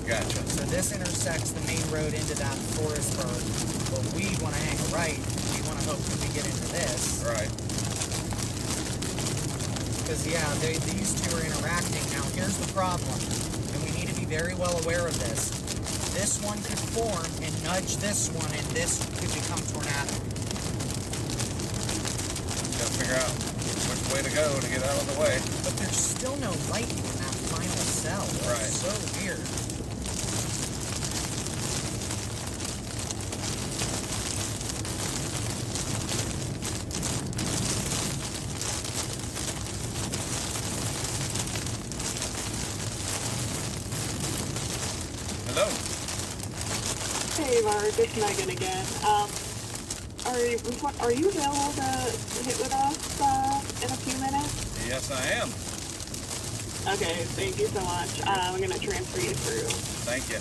Gotcha. So this intersects the main road into that Forestburg. But we want to hang a right. We want to hope that we get into this. Right. Because, yeah, these two are interacting. Now, here's the problem. And we need to be very well aware of this. This one could form and nudge this one, and this could become tornadic. Gotta figure out which way to go to get out of the way. But there's still no lightning in that final cell. That's Right. so weird. Hello. Hey, Mark, it's Megan again. Are you available to hit with us in a few minutes? Yes, I am. Okay, thank you so much. I'm going to transfer you through. Thank you.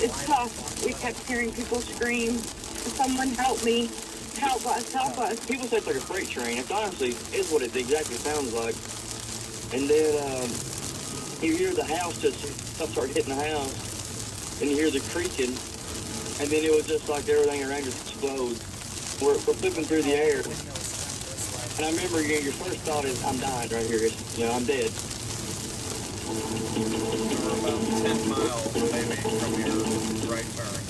It's tough. We kept hearing people scream, "Someone help me. Help us, help us." People say it's like a freight train. It honestly is what it exactly sounds like. And then you hear the house just start hitting the house, and you hear the creaking, and then it was just like everything around just explodes. We're flipping through the air, and I remember your first thought is, "I'm dying right here. I'm dead." We're about 10 miles maybe from your right turn.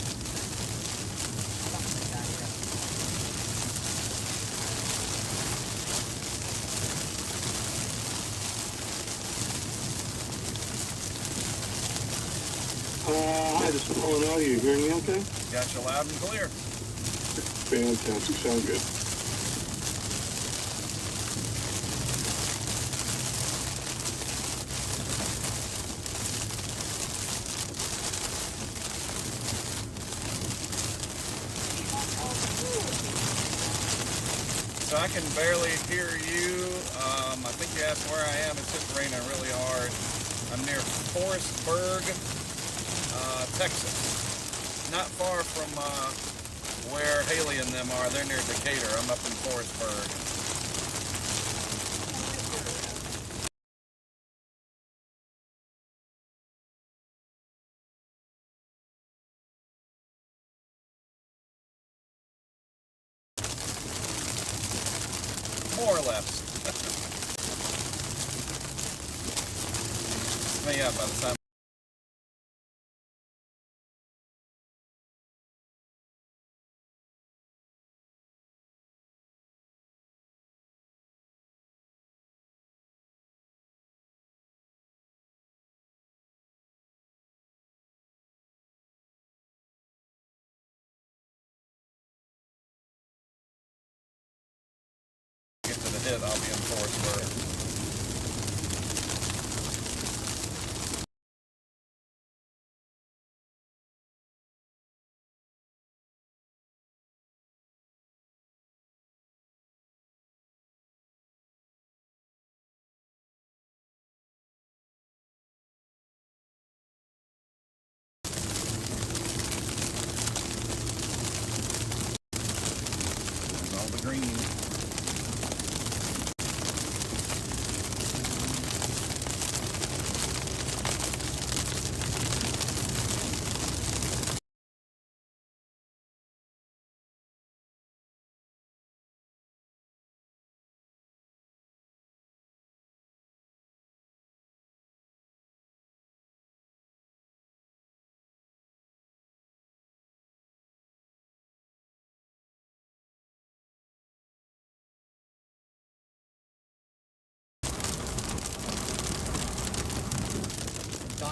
Hi, this is Paul and Audio. You hearing me okay? Got you loud and clear. Fantastic. Sound good. So I can barely hear you. I think you asked where I am. It's just raining really hard. I'm near Forestburg, Texas. Not far from where Haley and them are. They're near Decatur. I'm up in Forestburg. More or less. But yeah, by the time get to the hit, I'll be in Forestburg. There's all the green.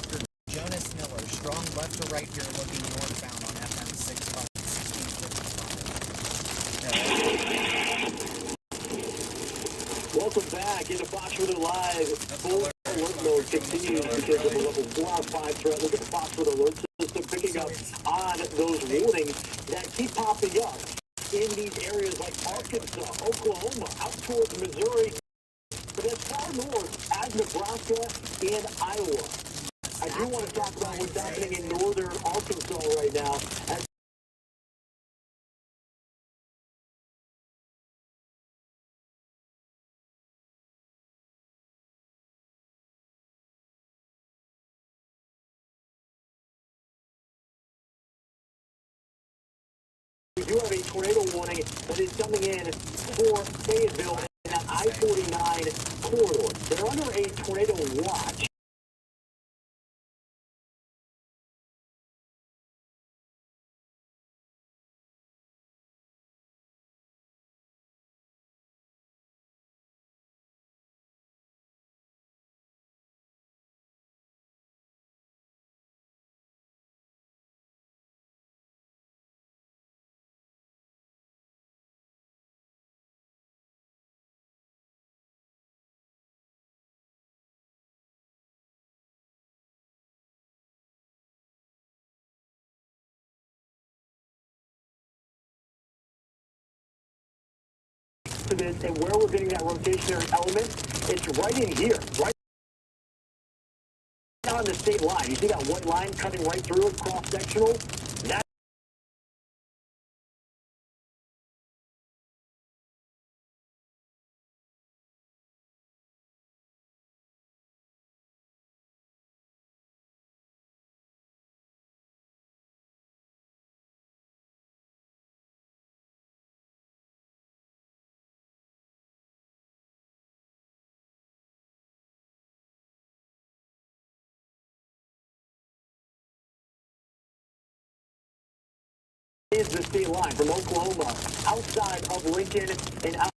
Dr. Jonas Miller, strong left to right here, looking northbound on FM 1655. Welcome back into Fox Weather Live. Full alert mode continues because of a level 4 out of 5 threat. Look at the Fox Weather alert system picking up on those warnings that keep popping up in these areas like Arkansas, Oklahoma, out towards Missouri, but as far north as Nebraska and Iowa. I do want to talk about what's happening in northern Arkansas right now. As we do have a tornado warning that is coming in for Fayetteville in that I-49 corridor. They're under a tornado watch. To this and where we're getting that rotationary element, it's right in here, right on the state line. You see that white line cutting right through it, cross-sectional? That's is the state line from Oklahoma, outside of Lincoln and out.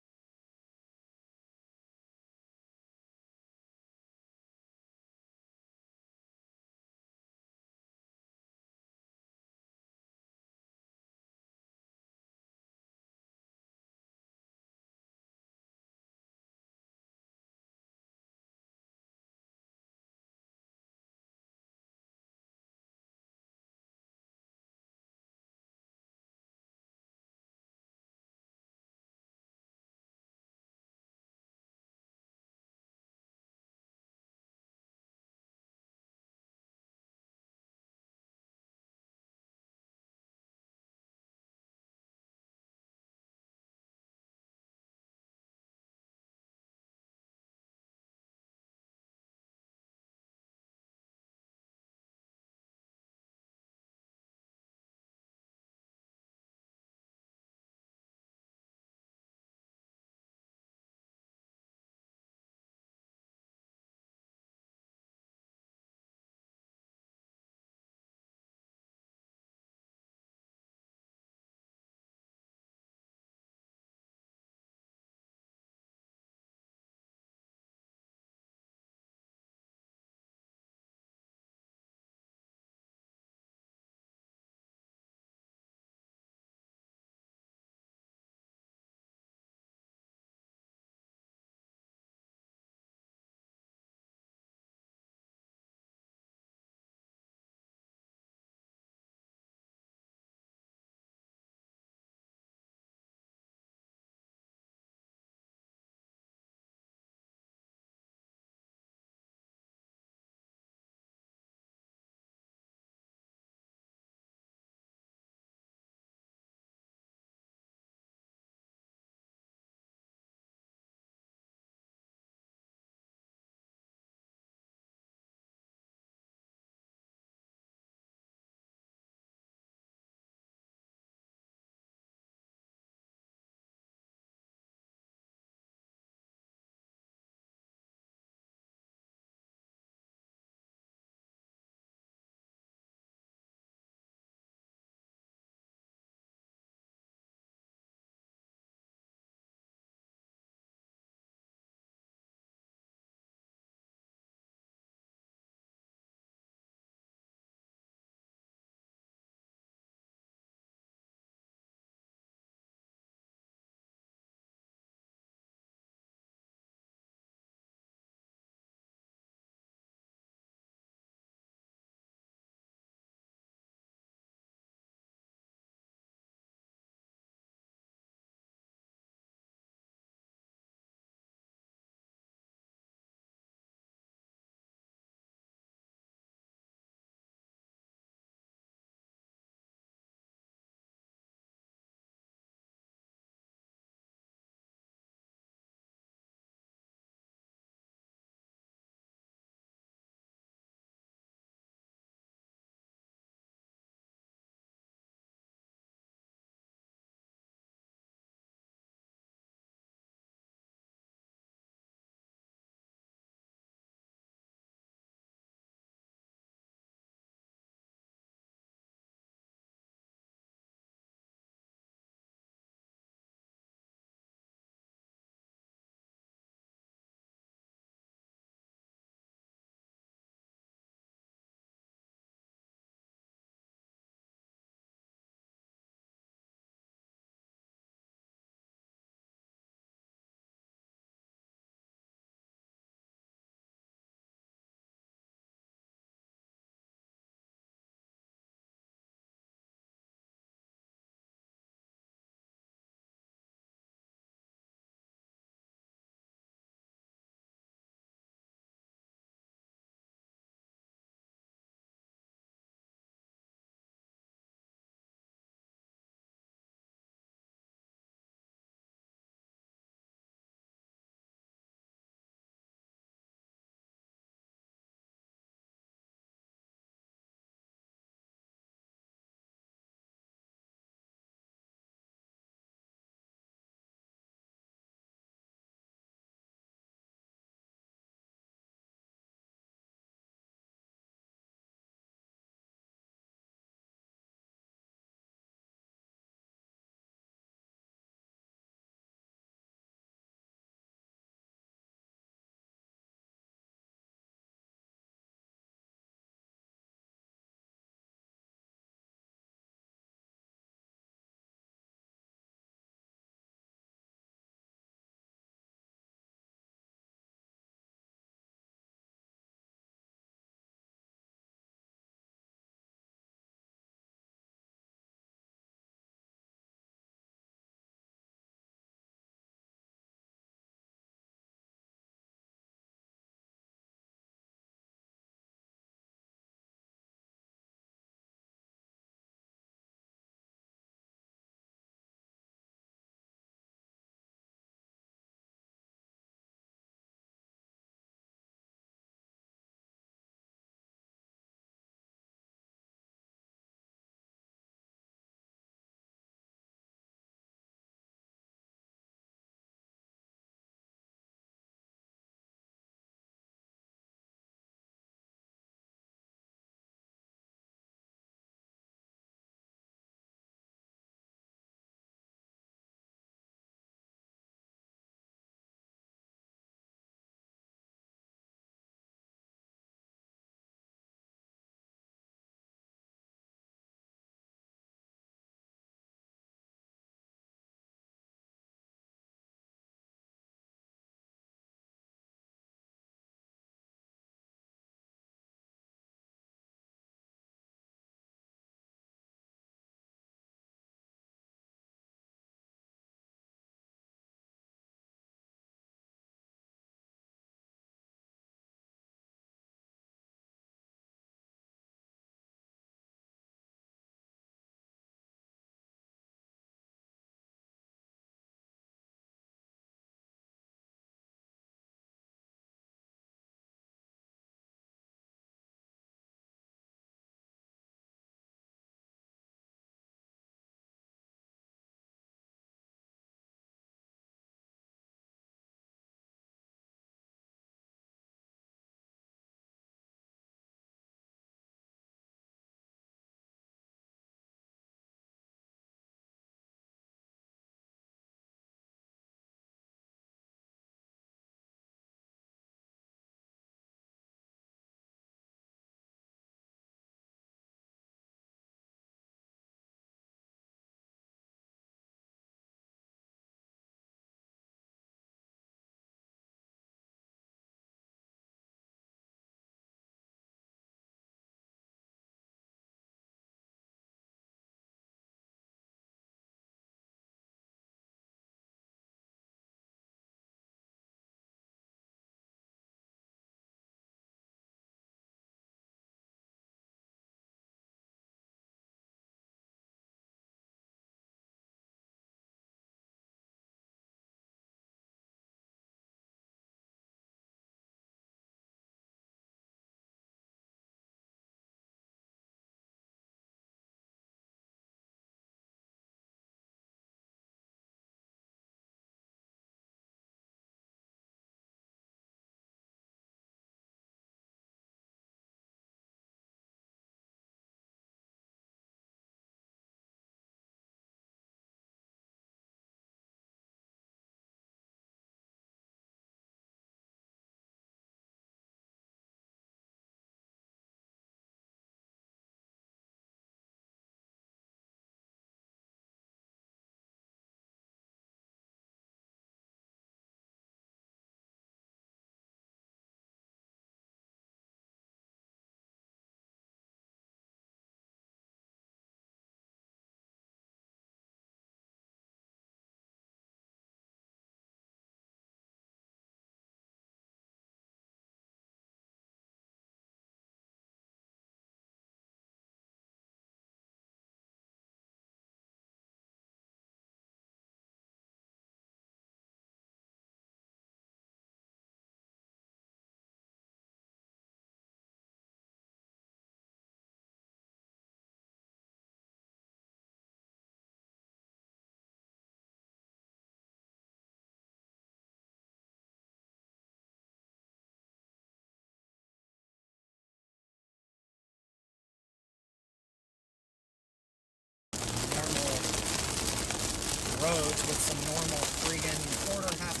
roads with some normal friggin' quarter, $half.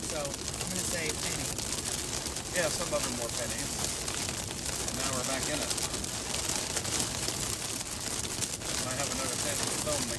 So I'm gonna say penny. Yeah, some of them were pennies. And now we're back in it. Might have another chance to film me.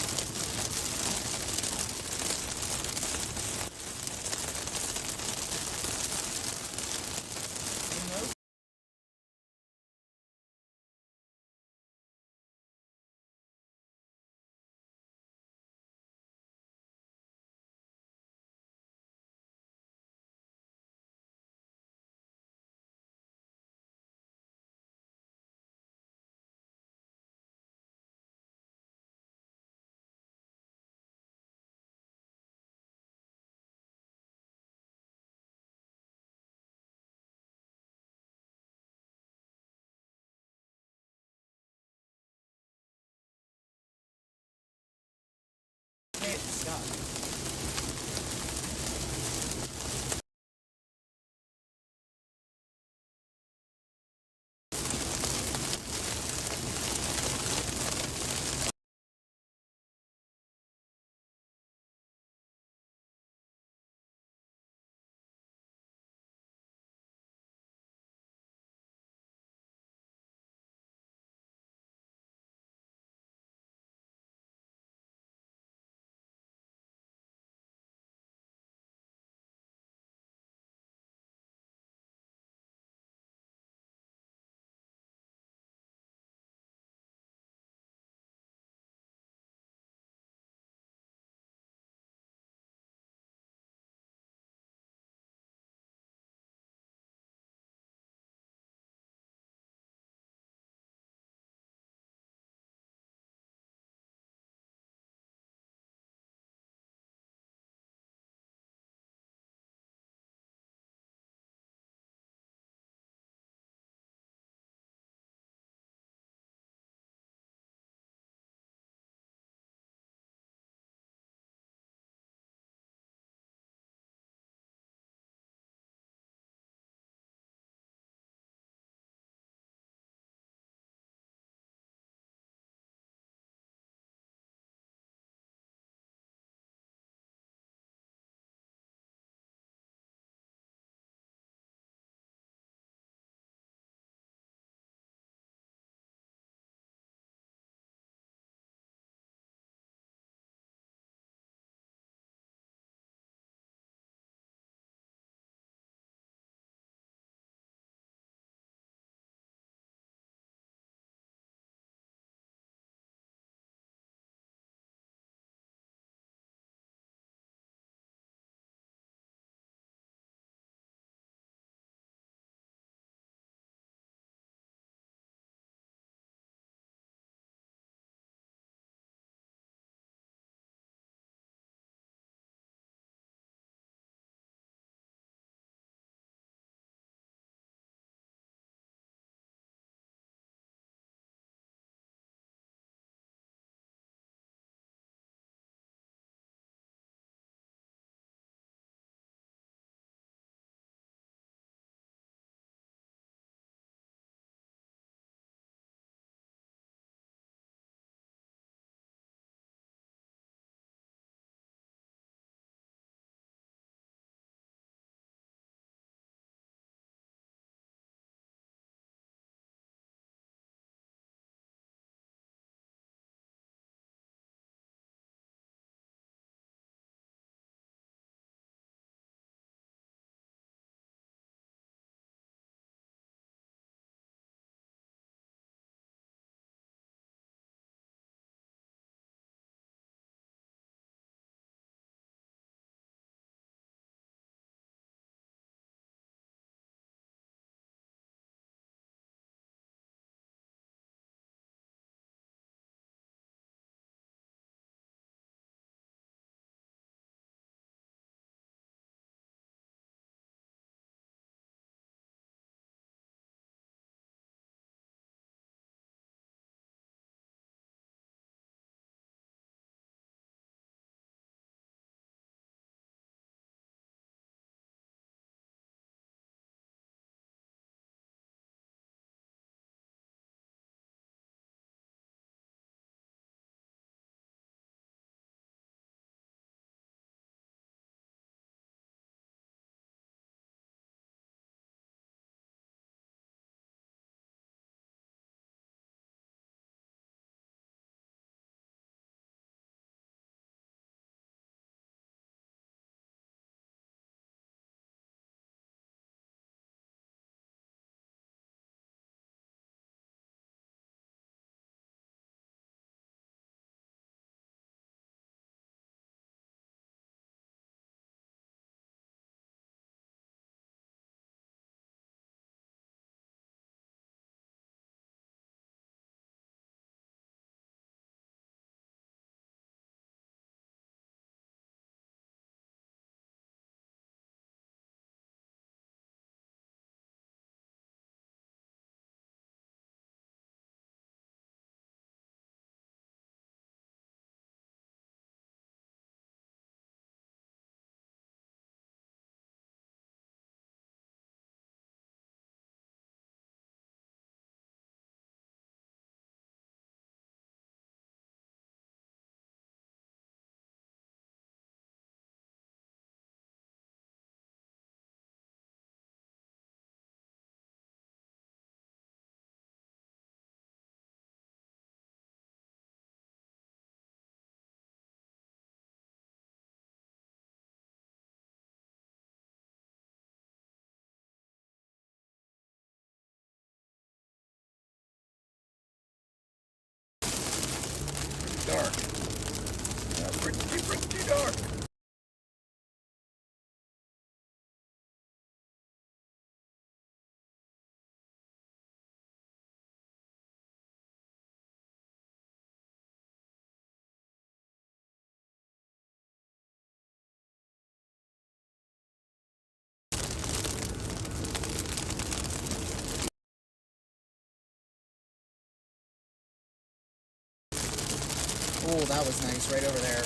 Oh, that was nice, right over there.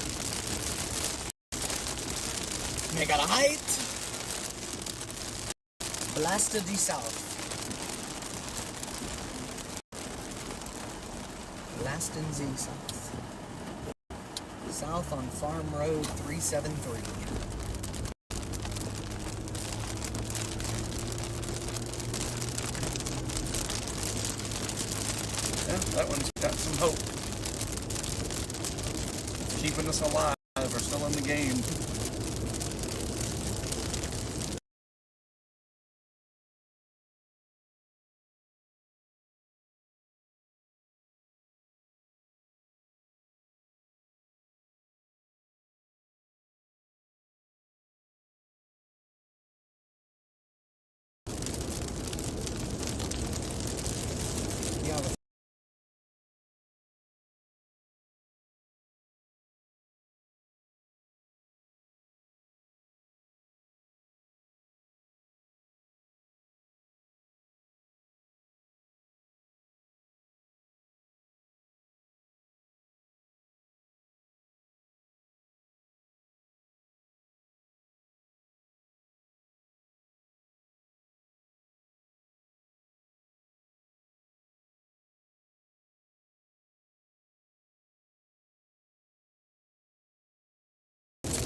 They got a height. Blasted the south. Blasting the south. South on Farm Road 373. Yeah, that one's got some hope. Keeping us alive. We're still in the game. Yeah,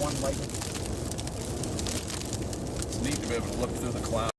one light. It's neat to be able to look through the clouds.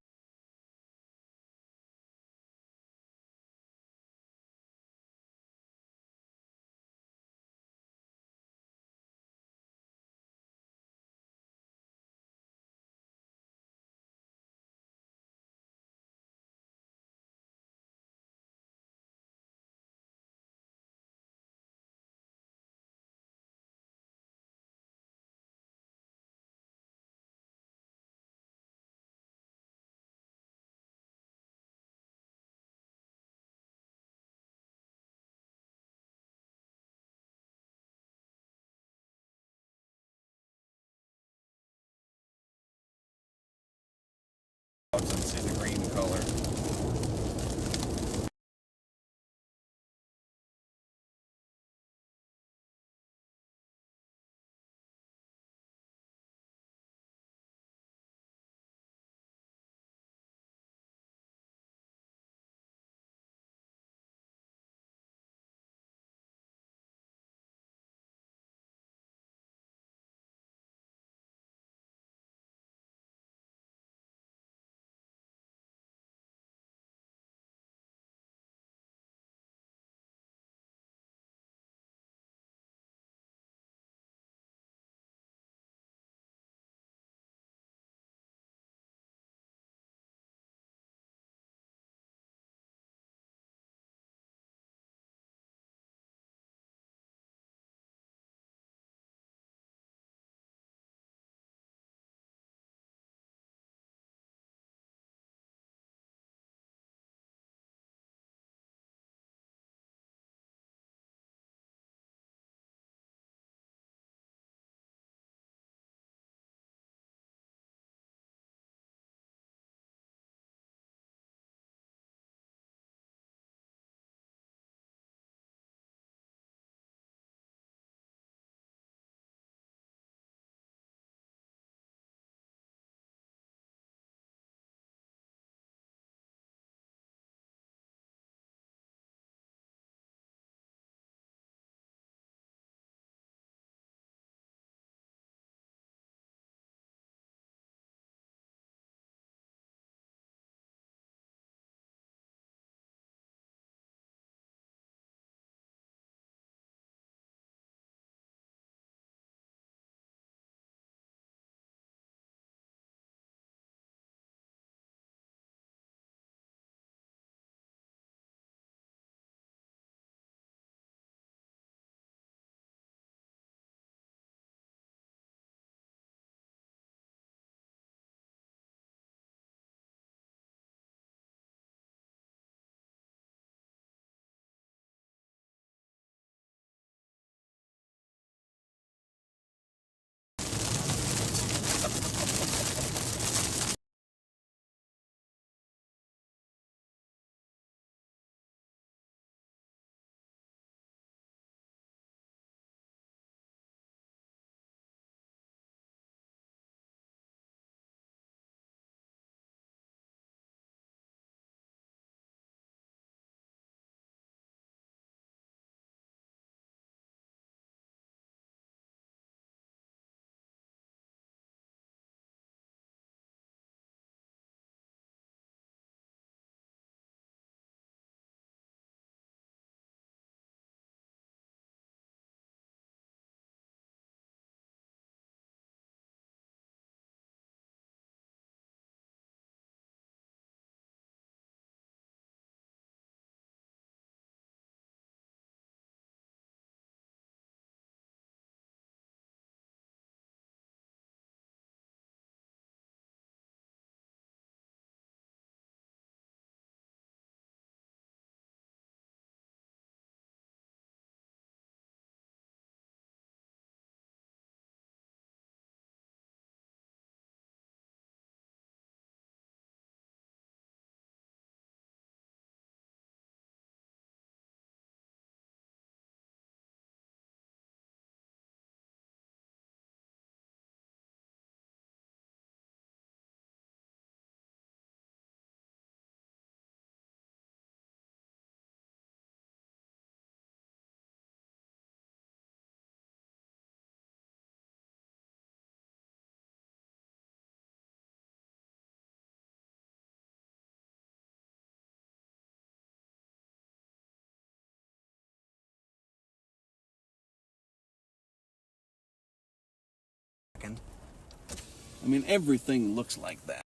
I mean, everything looks like that.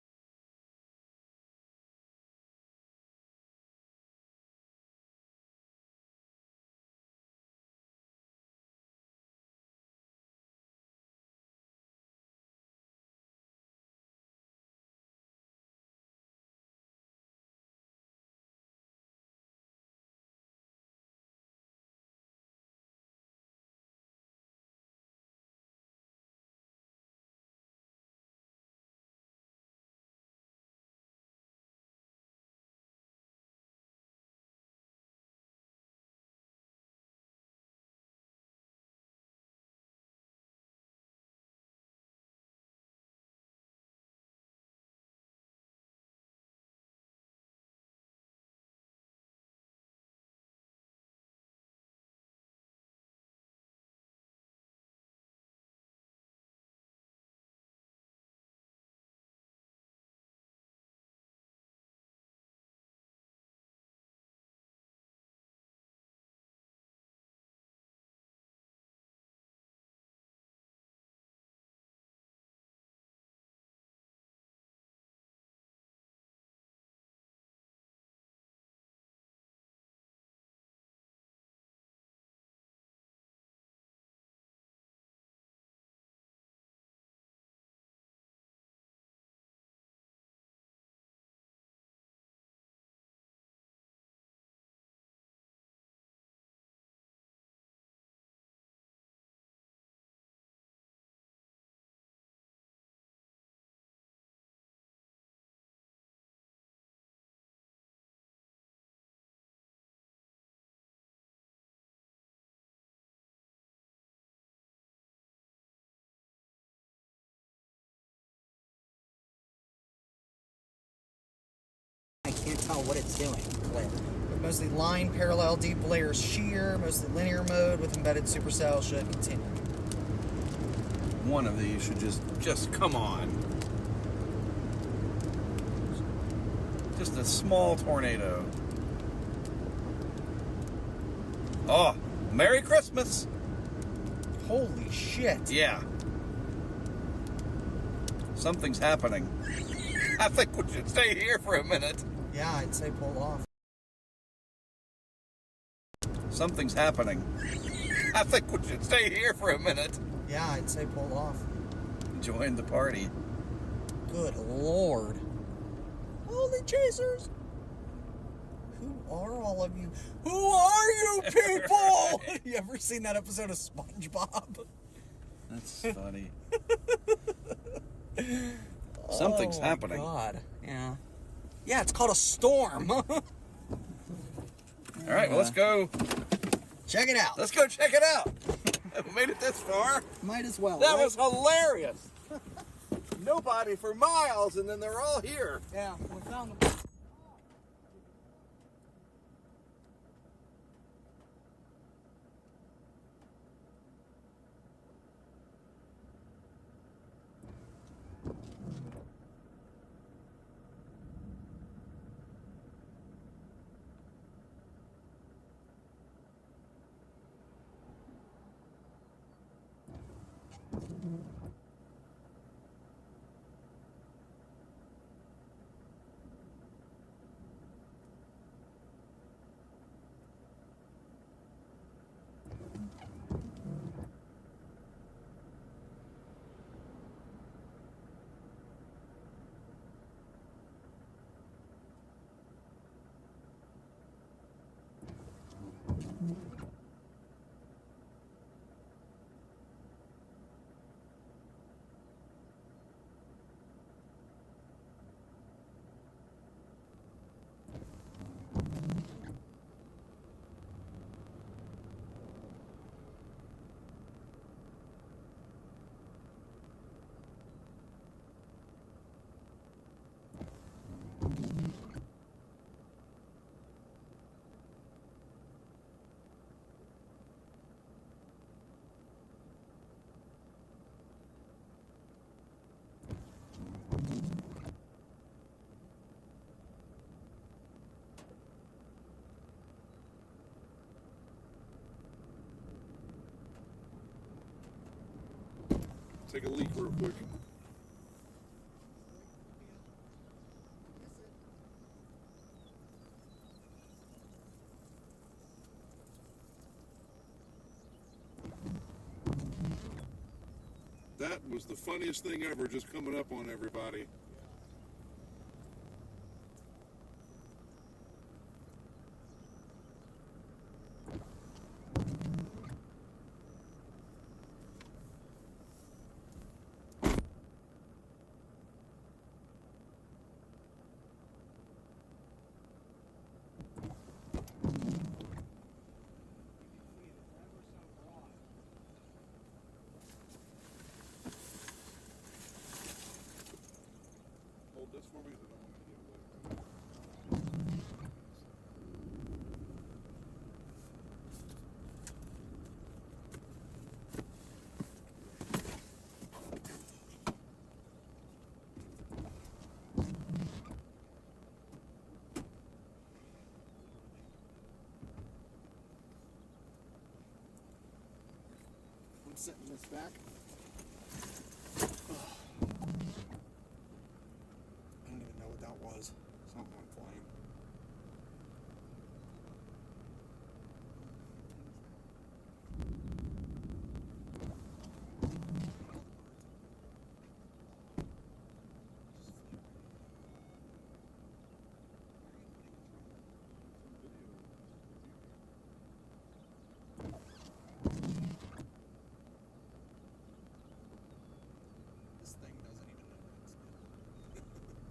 I can't tell what it's doing. Mostly line, parallel, deep layers, shear, mostly linear mode with embedded supercell should continue. One of these should just come on. Just a small tornado. Oh, Merry Christmas! Holy shit. Yeah. Something's happening. I think we should stay here for a minute. Yeah, I'd say pull off. Something's happening. I think we should stay here for a minute. Yeah, I'd say pull off. Join the party. Good lord. Holy chasers! Who are all of you? Who are you people? You ever seen that episode of SpongeBob? That's funny. Something's happening. Oh my god. Yeah. Yeah, it's called a storm. All right, well, let's go. Check it out. Let's go check it out. We made it this far. Might as well. That right? was hilarious. Nobody for miles, and then they're all here. Yeah, we found them. take a leak real quick. That was the funniest thing ever, just coming up on everybody. Hold this for me, because I don't want to get wet. I'm setting this back. I don't even know what that was. Something went flying. This thing doesn't even know what it's doing. It's neat.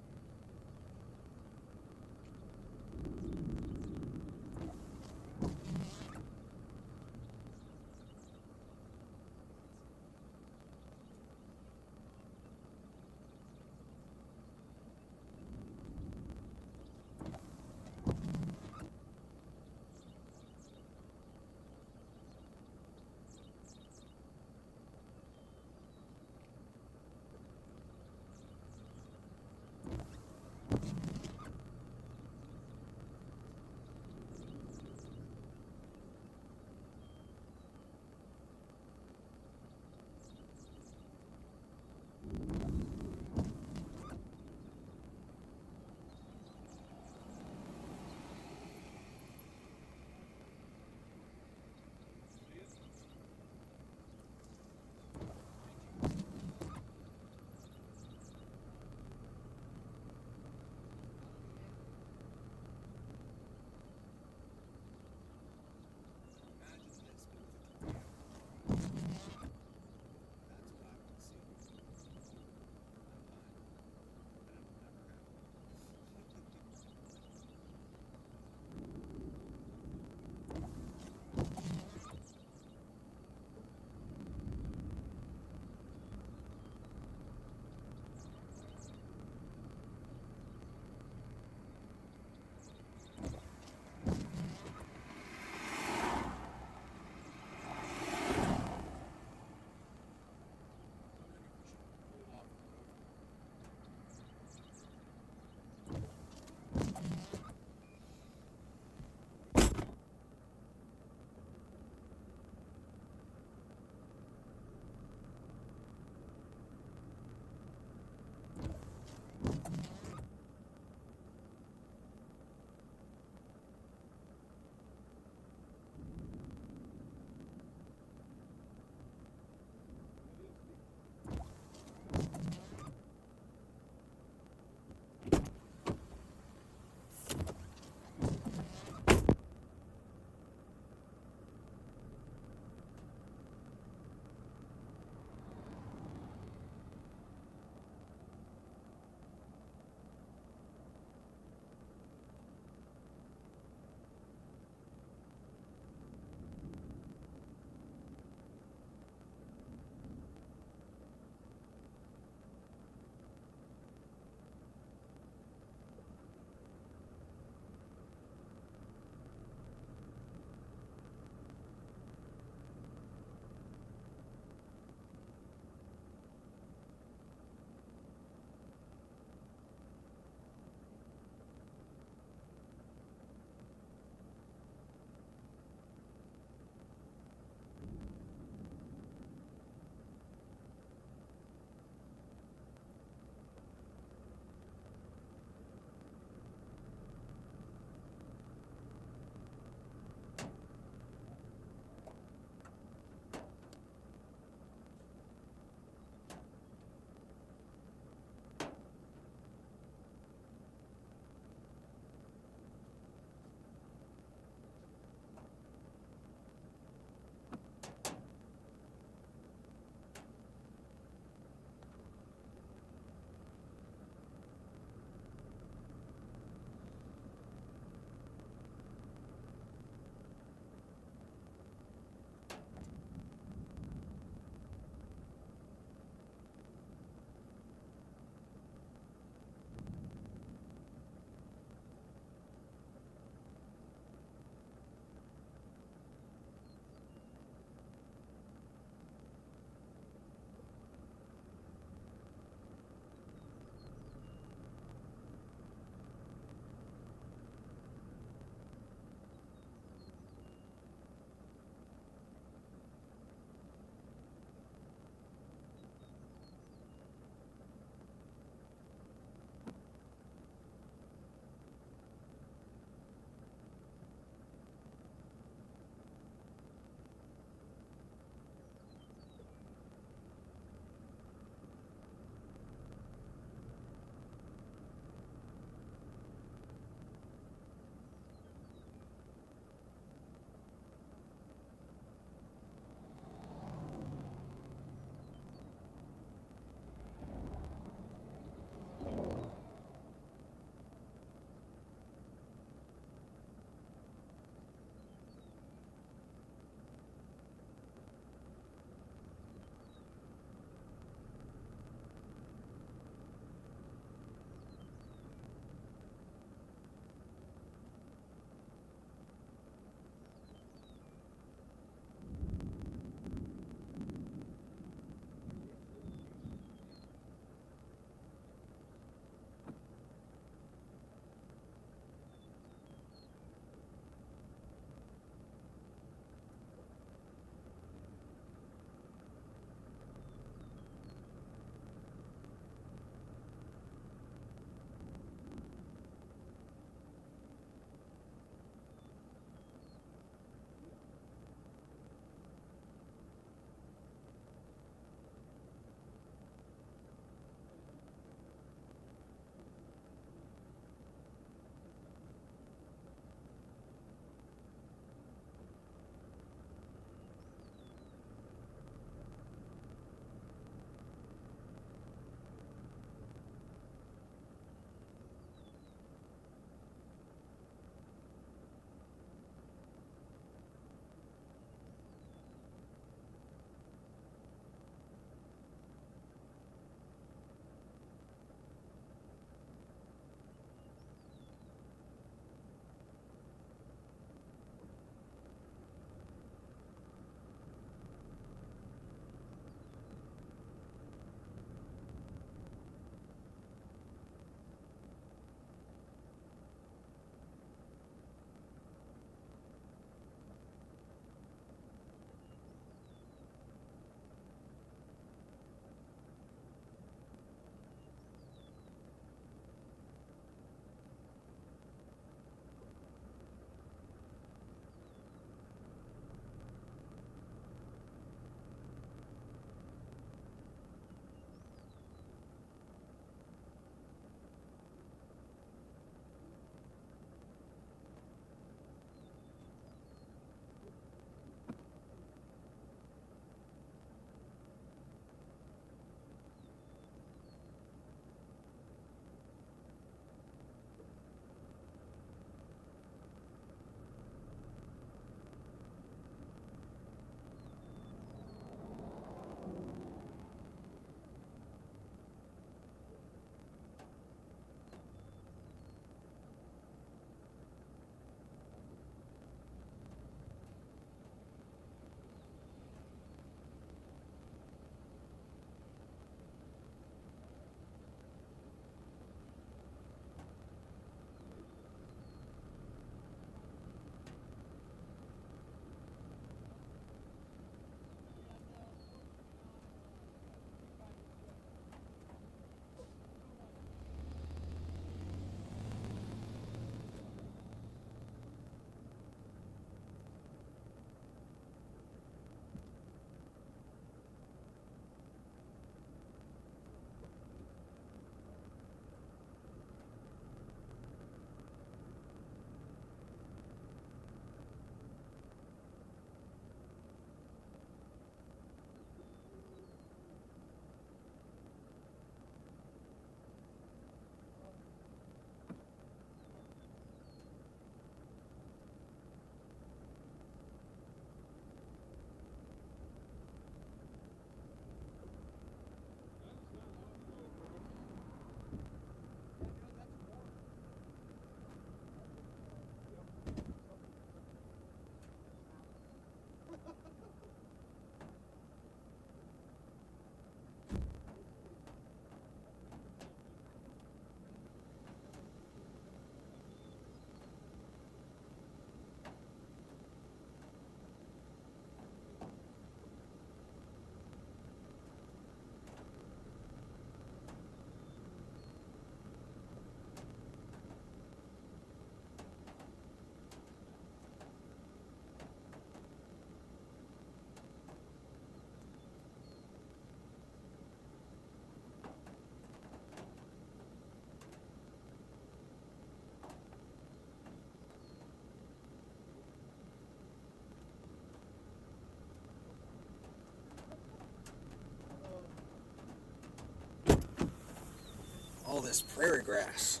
this prairie grass.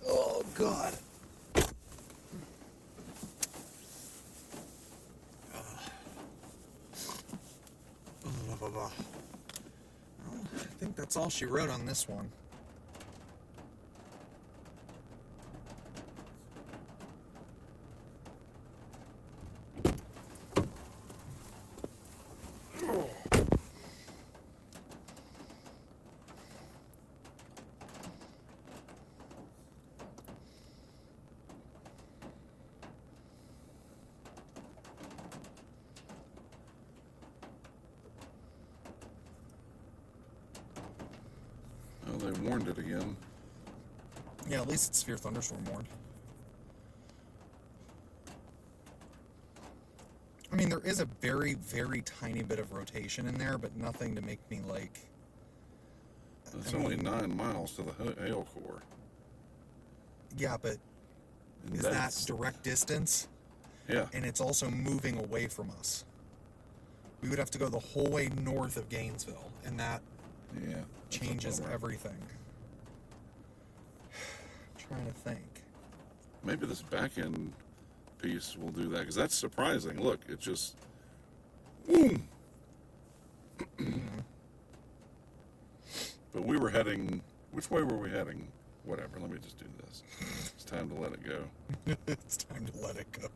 Oh, God. Well, I think that's all she wrote on this one. They warned it again. Yeah, at least it's severe thunderstorm warned. I mean, there is a very, very tiny bit of rotation in there, but nothing to make me like... It's only 9 miles to the hail core. Yeah, but And is that direct distance? Yeah. And it's also moving away from us. We would have to go the whole way north of Gainesville, and that changes everything. I'm trying to think. Maybe this back end piece will do that, because that's surprising. Look, it just... But we were heading... Which way were we heading? Whatever, let me just do this. It's time to let it go. It's time to let it go.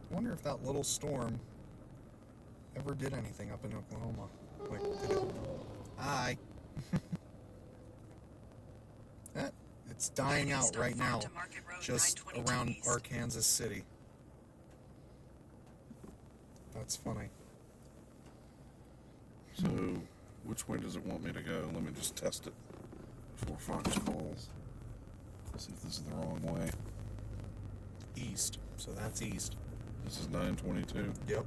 I wonder if that little storm ever did anything up in Oklahoma. Like, did it? Hi. It's dying out right now, just around Arkansas City. That's funny. So, which way does it want me to go? Let me just test it before Fox calls. See if this is the wrong way. East. So that's east. This is 922. Yep.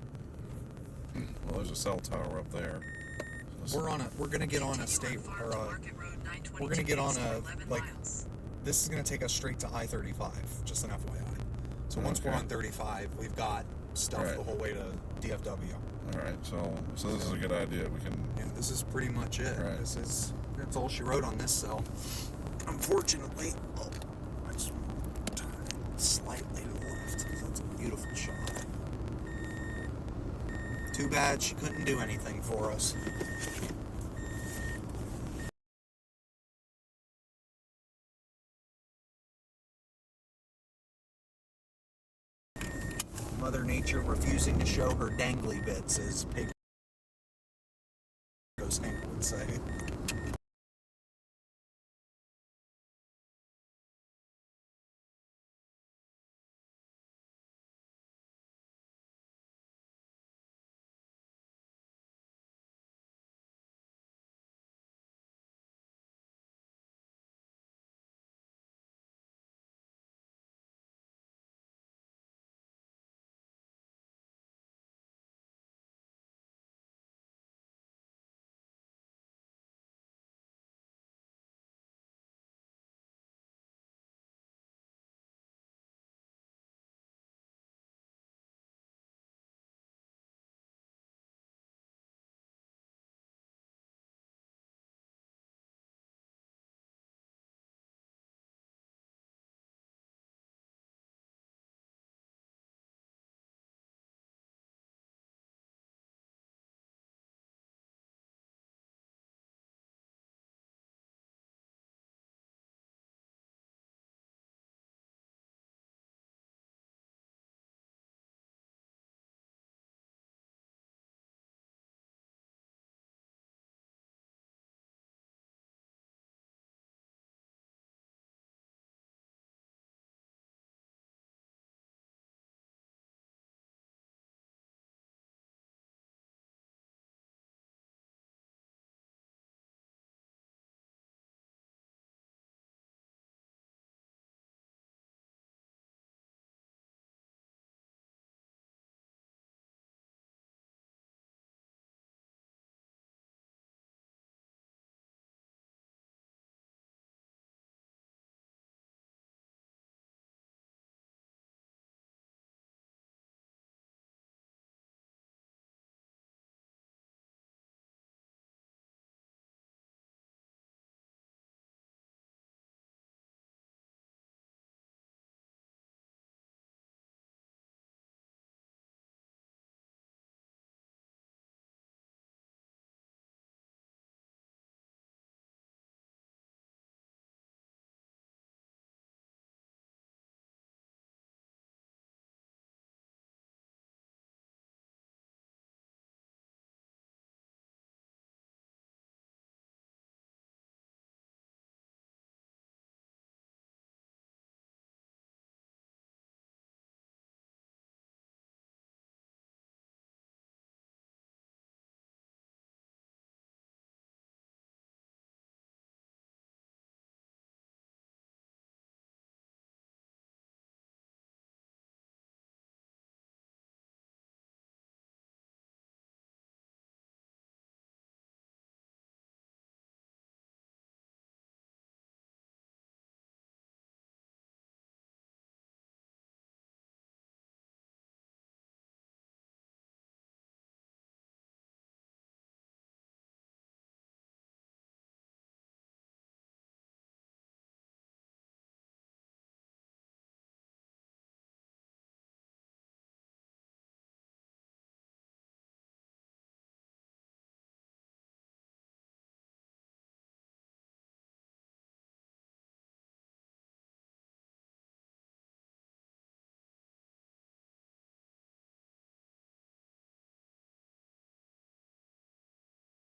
Well, there's a cell tower up there. We're gonna get on a state, or we're gonna get on a, like, this is gonna take us straight to I-35, just an FYI. So once we're on 35, we've got stuff the whole way to DFW. Alright, so this is a good idea. We can... Yeah, this is pretty much it. Right. That's all she wrote on this cell. Unfortunately, I just turn it slightly to the left. That's a beautiful shot. Too bad she couldn't do anything for us. Mother Nature refusing to show her dangly bits, as Pedro Snake would say.